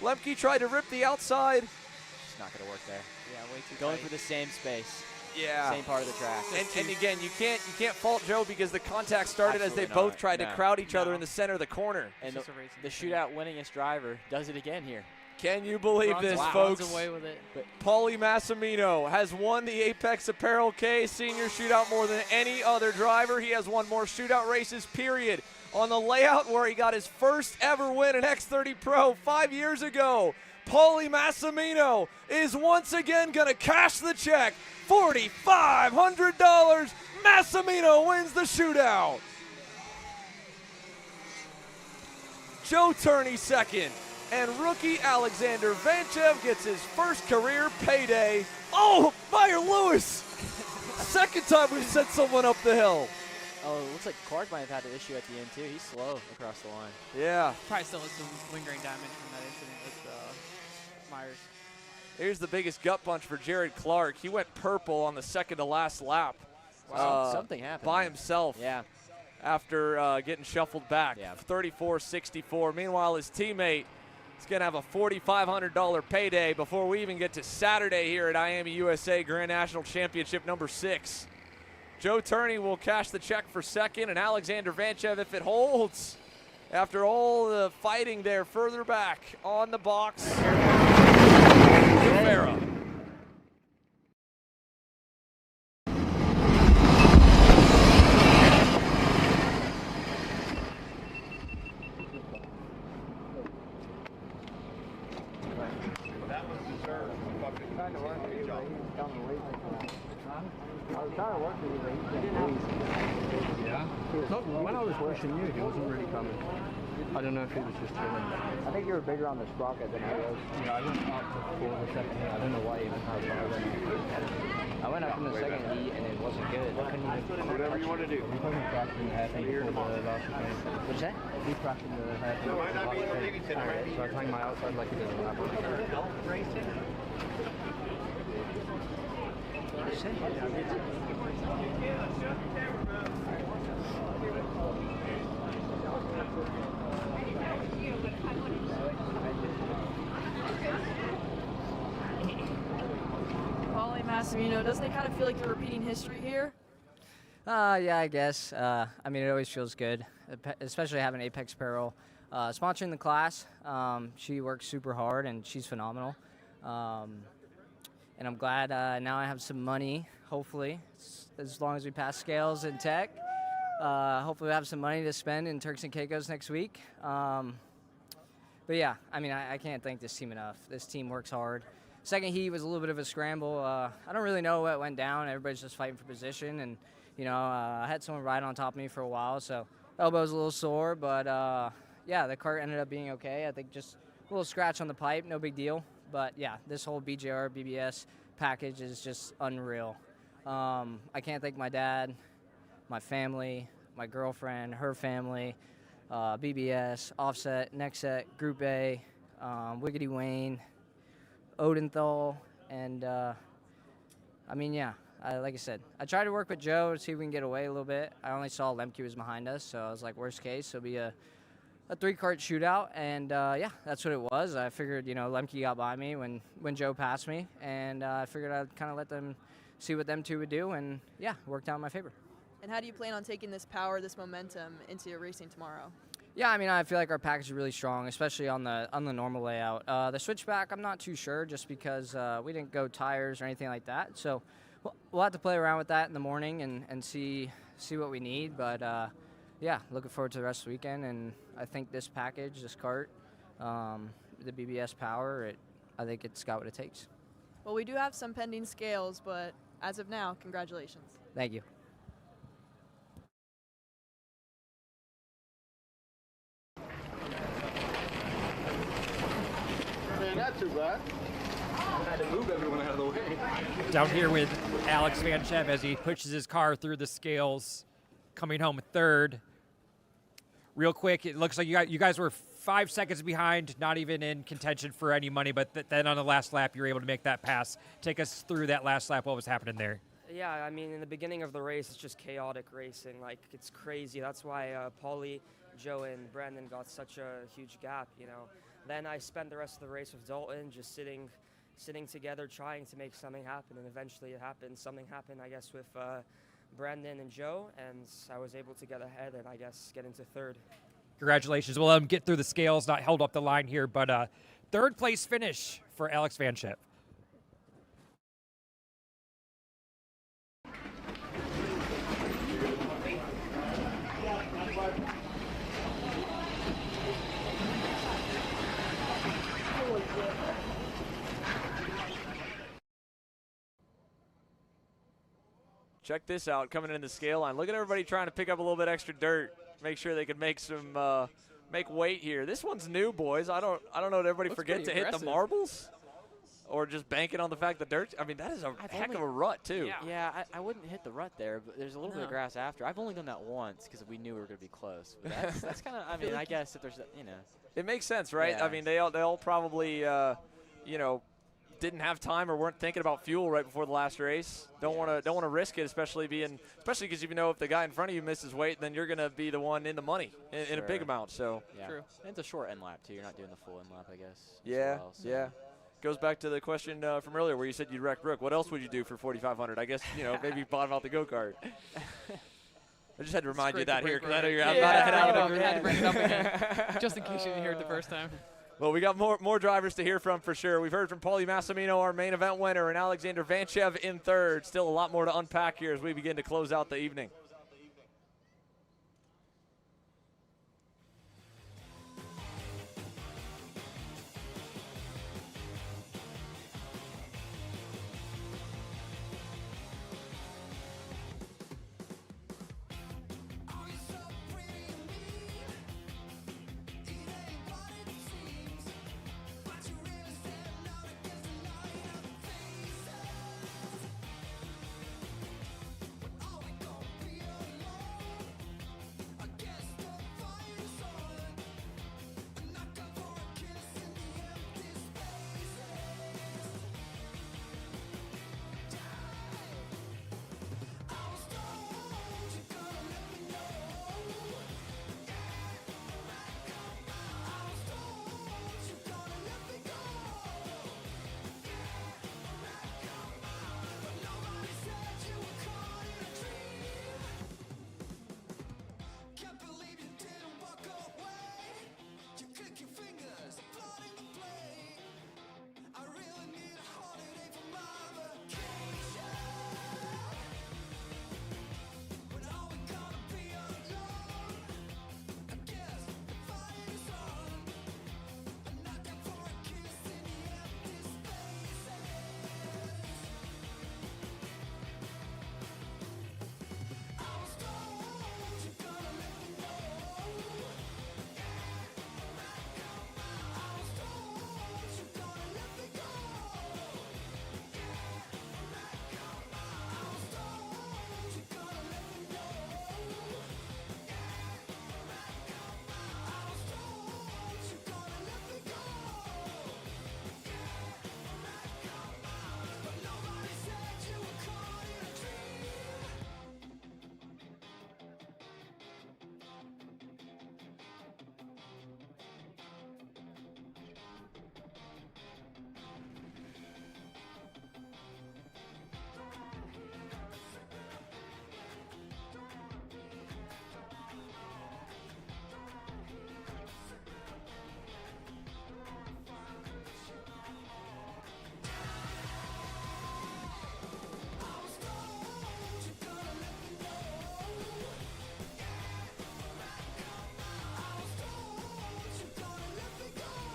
Lemke tried to rip the outside.
It's not going to work there.
Yeah, way too
Going
tight.
for the same space.
Yeah.
Same part of the track.
And again, you can't fault Joe because the contact started as they both tried to crowd each other in the center of the corner.
And the shootout winningest driver does it again here.
Can you believe this, folks?
Runs away with it.
Paulie Massimino has won the Apex Apparel K Senior Shootout more than any other driver. He has won more shootout races, period. On the layout where he got his first ever win in X30 Pro 5 years ago, Paulie Massimino is once again going to cash the check. $4,500. Massimino wins the shootout. Joe Turney second. And rookie Alexander Vanchev gets his first career payday. Oh, Meyer Lewis! Second time we've sent someone up the hill.
Oh, it looks like Kart might have had an issue at the end, too. He's slow across the line.
Yeah.
Probably still has some lingering damage from that incident with Myers.
Here's the biggest gut punch for Jared Clark. He went purple on the second to last lap.
Wow. Something happened.
By himself.
Yeah.
After getting shuffled back.
Yeah.
34-64. Meanwhile, his teammate is going to have a $4,500 payday before we even get to Saturday here at IAME USA Grand National Championship number 6. Joe Turney will cash the check for second, and Alexander Vanchev, if it holds, after all the fighting there further back on the box. Gaffera.
When I was watching you, he wasn't really coming. I don't know if he was just chilling.
I think you were bigger on the sprocket than I was.
Yeah, I went up for the second heat. I don't know why even how
I went up in the second heat and it wasn't good. I couldn't even.
Whatever you want to do. We probably crashed in the hairpin before the last game.
What'd you say?
We crashed in the hairpin before the last game. So I was hanging my outside like it doesn't happen. Racing? What'd you say?
Paulie Massimino. Doesn't it kind of feel like you're repeating history here?
Yeah, I guess. I mean, it always feels good, especially having Apex Apparel sponsoring the class. She works super hard, and she's phenomenal. And I'm glad now I have some money, hopefully, as long as we pass scales and tech. Hopefully we have some money to spend in Turks and Caicos next week. But yeah, I mean, I can't thank this team enough. This team works hard. Second heat was a little bit of a scramble. I don't really know what went down. Everybody's just fighting for position. And, you know, I had someone ride on top of me for a while, so elbow's a little sore. But, yeah, the cart ended up being okay. I think just a little scratch on the pipe, no big deal. But, yeah, this whole BJR, BBS package is just unreal. I can't thank my dad, my family, my girlfriend, her family, BBS, Offset, Nexet, Group A, Wiggity Wayne, Odenthal, and I mean, yeah, like I said, I tried to work with Joe to see if we can get away a little bit. I only saw Lemke was behind us, so I was like, worst case, it'll be a 3-cart shootout, and yeah, that's what it was. I figured, you know, Lemke got by me when Joe passed me, and I figured I'd kind of let them see what them two would do, and yeah, worked out in my favor.
And how do you plan on taking this power, this momentum into your racing tomorrow?
Yeah, I mean, I feel like our package is really strong, especially on the normal layout. The switchback, I'm not too sure, just because we didn't go tires or anything like that. So we'll have to play around with that in the morning and see what we need. But yeah, looking forward to the rest of the weekend. And I think this package, this cart, the BBS power, I think it's got what it takes.
Well, we do have some pending scales, but as of now, congratulations.
Thank you.
Not too bad. I had to move everyone out of the way.
Down here with Alex Vanchev as he pushes his car through the scales, coming home third. Real quick, it looks like you guys were 5 seconds behind, not even in contention for any money, but then on the last lap, you were able to make that pass. Take us through that last lap, what was happening there?
Yeah, I mean, in the beginning of the race, it's just chaotic racing. Like, it's crazy. That's why Paulie, Joe, and Brandon got such a huge gap, you know. Then I spent the rest of the race with Dalton, just sitting together, trying to make something happen, and eventually it happened. Something happened, I guess, with Brandon and Joe, and I was able to get ahead and, I guess, get into third.
Congratulations. We'll let him get through the scales, not held up the line here, but third place finish for Alex Vanchev.
Check this out, coming in the scale line. Look at everybody trying to pick up a little bit extra dirt, make sure they can make some make weight here. This one's new, boys. I don't know. Did everybody forget to hit the marbles, or just banking on the fact that dirt? I mean, that is a heck of a rut too.
Yeah, I wouldn't hit the rut there, but there's a little bit of grass after. I've only done that once because we knew we were going to be close. But that's kind of. I mean, I guess if there's, you know.
It makes sense, right?
Yeah.
I mean, they all probably, you know, didn't have time or weren't thinking about fuel right before the last race. Don't want to risk it, especially because you know if the guy in front of you misses weight, then you're going to be the one in the money in a big amount. So
yeah. True. And it's a short end lap too. You're not doing the full end lap, I guess.
Yeah, yeah. Goes back to the question from earlier where you said you'd wreck Brooke. What else would you do for 4,500? I guess maybe bottom out the go kart. I just had to remind you that here because I know you're about to head out of the
had to bring it up again, just in case you didn't hear it the first time.
Well, we got more drivers to hear from for sure. We've heard from Paulie Massimino, our main event winner, and Alexander Vanchev in third. Still a lot more to unpack here as we begin to close out the evening.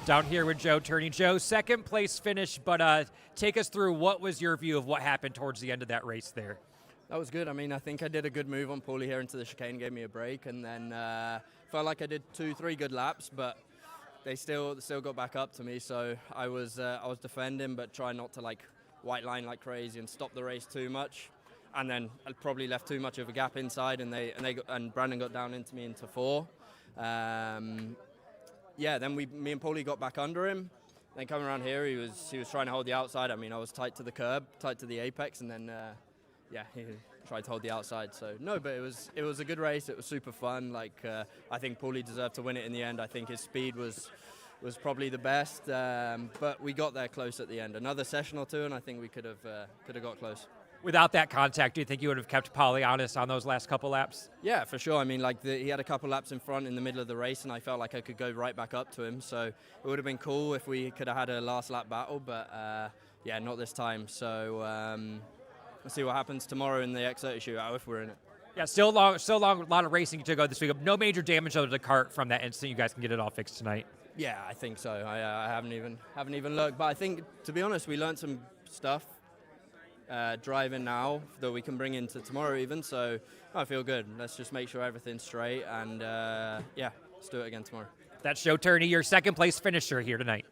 Down here with Joe Turney. Joe, second place finish, but take us through what was your view of what happened towards the end of that race there?
That was good. I mean, I think I did a good move on Paulie here into the chicane, gave me a break, and then felt like I did 2-3 good laps, but they still got back up to me. So I was defending, but trying not to like white line like crazy and stop the race too much. And then I probably left too much of a gap inside, and Brandon got down into me into 4. Then me and Paulie got back under him. Then coming around here, he was trying to hold the outside. I mean, I was tight to the curb, tight to the apex, and then he tried to hold the outside. So no, but it was a good race. It was super fun. Like I think Paulie deserved to win it in the end. I think his speed was probably the best, but we got there close at the end. Another session or two, and I think we could have got close.
Without that contact, do you think you would have kept Paulie honest on those last couple laps?
Yeah, for sure. I mean, he had a couple laps in front in the middle of the race, and I felt like I could go right back up to him. So it would have been cool if we could have had a last lap battle, but not this time. So we'll see what happens tomorrow in the X30 shootout if we're in it.
Yeah, still long, a lot of racing to go this week. No major damage to the cart from that incident. You guys can get it all fixed tonight.
Yeah, I think so. I haven't even looked, but I think, to be honest, we learned some stuff driving now that we can bring into tomorrow even. So I feel good. Let's just make sure everything's straight, and let's do it again tomorrow.
That's Joe Turney, your second place finisher here tonight.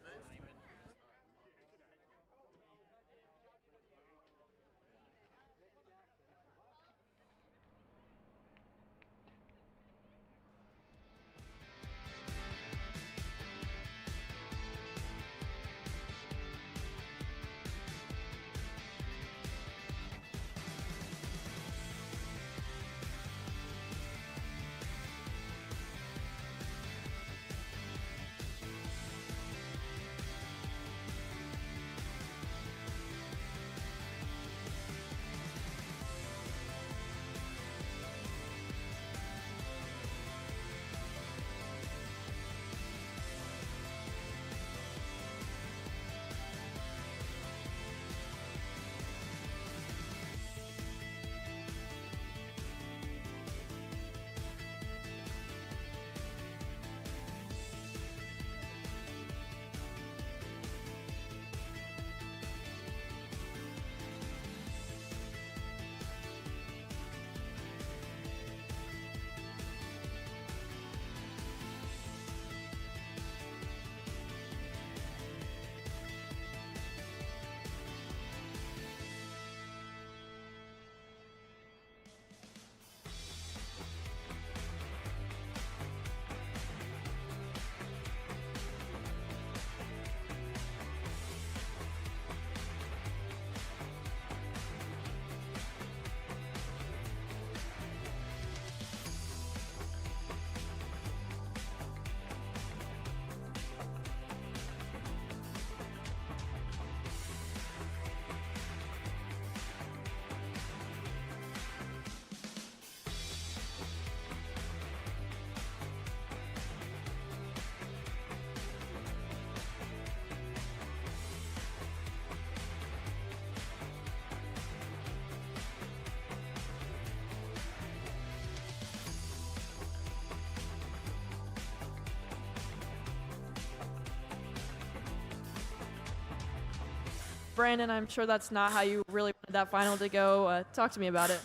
Brandon, I'm sure that's not how you really wanted that final to go. Talk to me about it.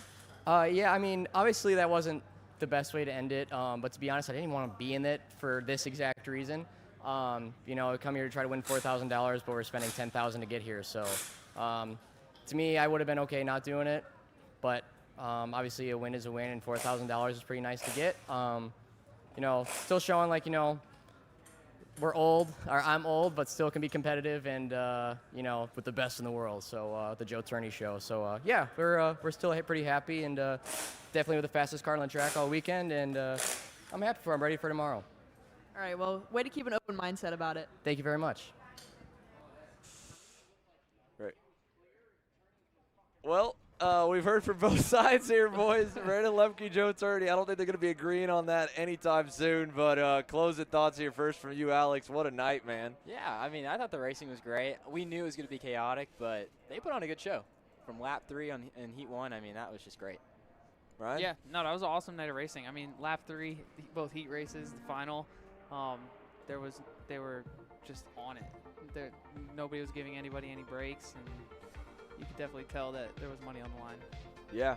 Yeah, I mean, obviously that wasn't the best way to end it, but to be honest, I didn't even want to be in it for this exact reason. I come here to try to win $4,000, but we're spending $10,000 to get here. So to me, I would have been okay not doing it, but obviously a win is a win, and $4,000 is pretty nice to get. Still showing we're old, or I'm old, but still can be competitive, and with the best in the world. So the Joe Turney show. So we're still pretty happy, and definitely with the fastest car on the track all weekend, and I'm happy for it. I'm ready for tomorrow.
All right, well, way to keep an open mindset about it.
Thank you very much.
Right. Well, we've heard from both sides here, boys. Brandon Lemke, Joe Turney. I don't think they're going to be agreeing on that anytime soon, but closing thoughts here first from you, Alex. What a night, man.
Yeah, I mean, I thought the racing was great. We knew it was going to be chaotic, but they put on a good show. From lap 3 in Heat 1, I mean, that was just great.
Right?
Yeah, no, that was an awesome night of racing. I mean, lap 3, both heat races, the final, they were just on it. Nobody was giving anybody any breaks, and you could definitely tell that there was money on the line.
Yeah,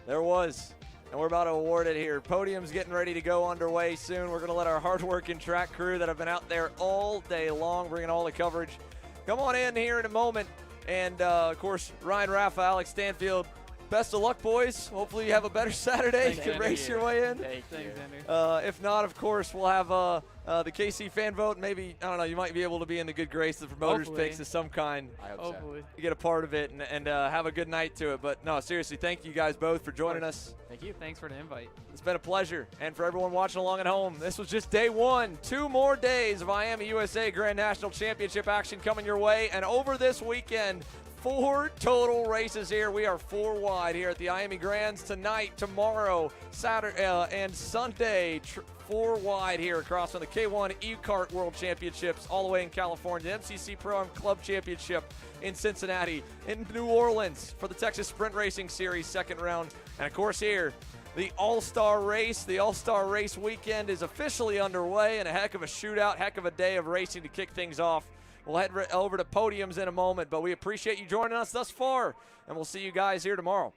there was. And we're about to award it here. Podium's getting ready to go underway soon. We're going to let our hard-working track crew that have been out there all day long, bringing all the coverage, come on in here in a moment. And, of course, Ryan Raffa, Alex Stanfield, best of luck, boys. Hopefully you have a better Saturday. You can race your way in.
Thanks, Andrew.
If not, of course, we'll have the KC fan vote. Maybe, I don't know, you might be able to be in the good grace of promoters'
Hopefully.
picks of some kind.
I hope
Hopefully.
You get a part of it and have a good night to it. But, no, seriously, thank you guys both for joining us.
Thank you. Thanks for the invite.
It's been a pleasure. And for everyone watching along at home, this was just day one. 2 more days of IAME USA Grand National Championship action coming your way. And over this weekend, 4 total races here. We are 4 wide here at the IAME Grands tonight, tomorrow, Saturday, and Sunday. 4 wide here across from the K1 Kart World Championships all the way in California, the MCC Pro-Am Club Championship in Cincinnati, in New Orleans for the Texas Sprint Racing Series second round, and of course here, the All-Star Race. The All-Star Race weekend is officially underway, and a heck of a shootout, heck of a day of racing to kick things off. We'll head over to podiums in a moment, but we appreciate you joining us thus far, and we'll see you guys here tomorrow.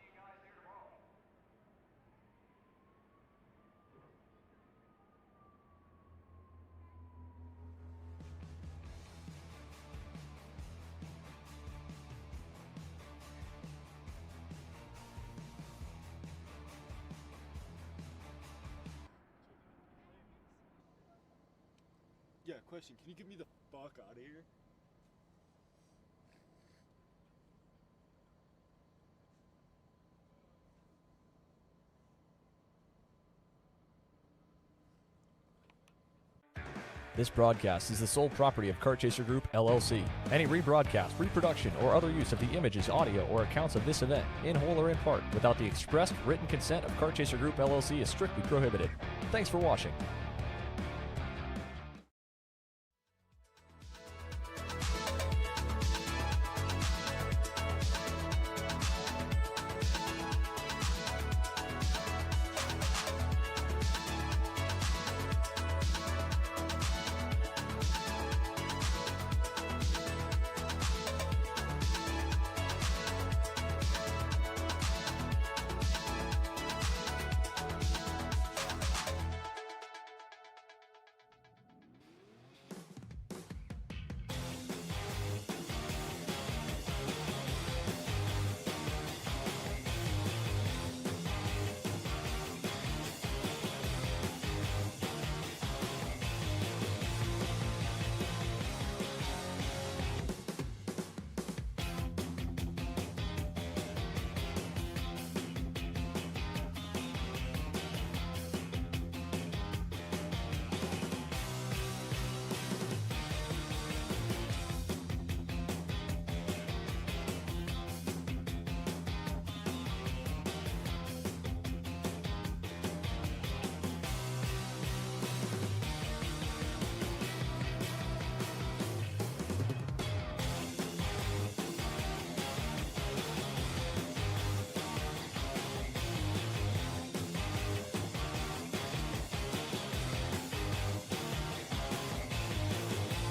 Yeah, question. Can you get me the fuck out of here?
This broadcast is the sole property of Kart Chaser Group, LLC. Any rebroadcast, reproduction, or other use of the images, audio, or accounts of this event, in whole or in part, without the expressed written consent of Kart Chaser Group, LLC is strictly prohibited. Thanks for watching.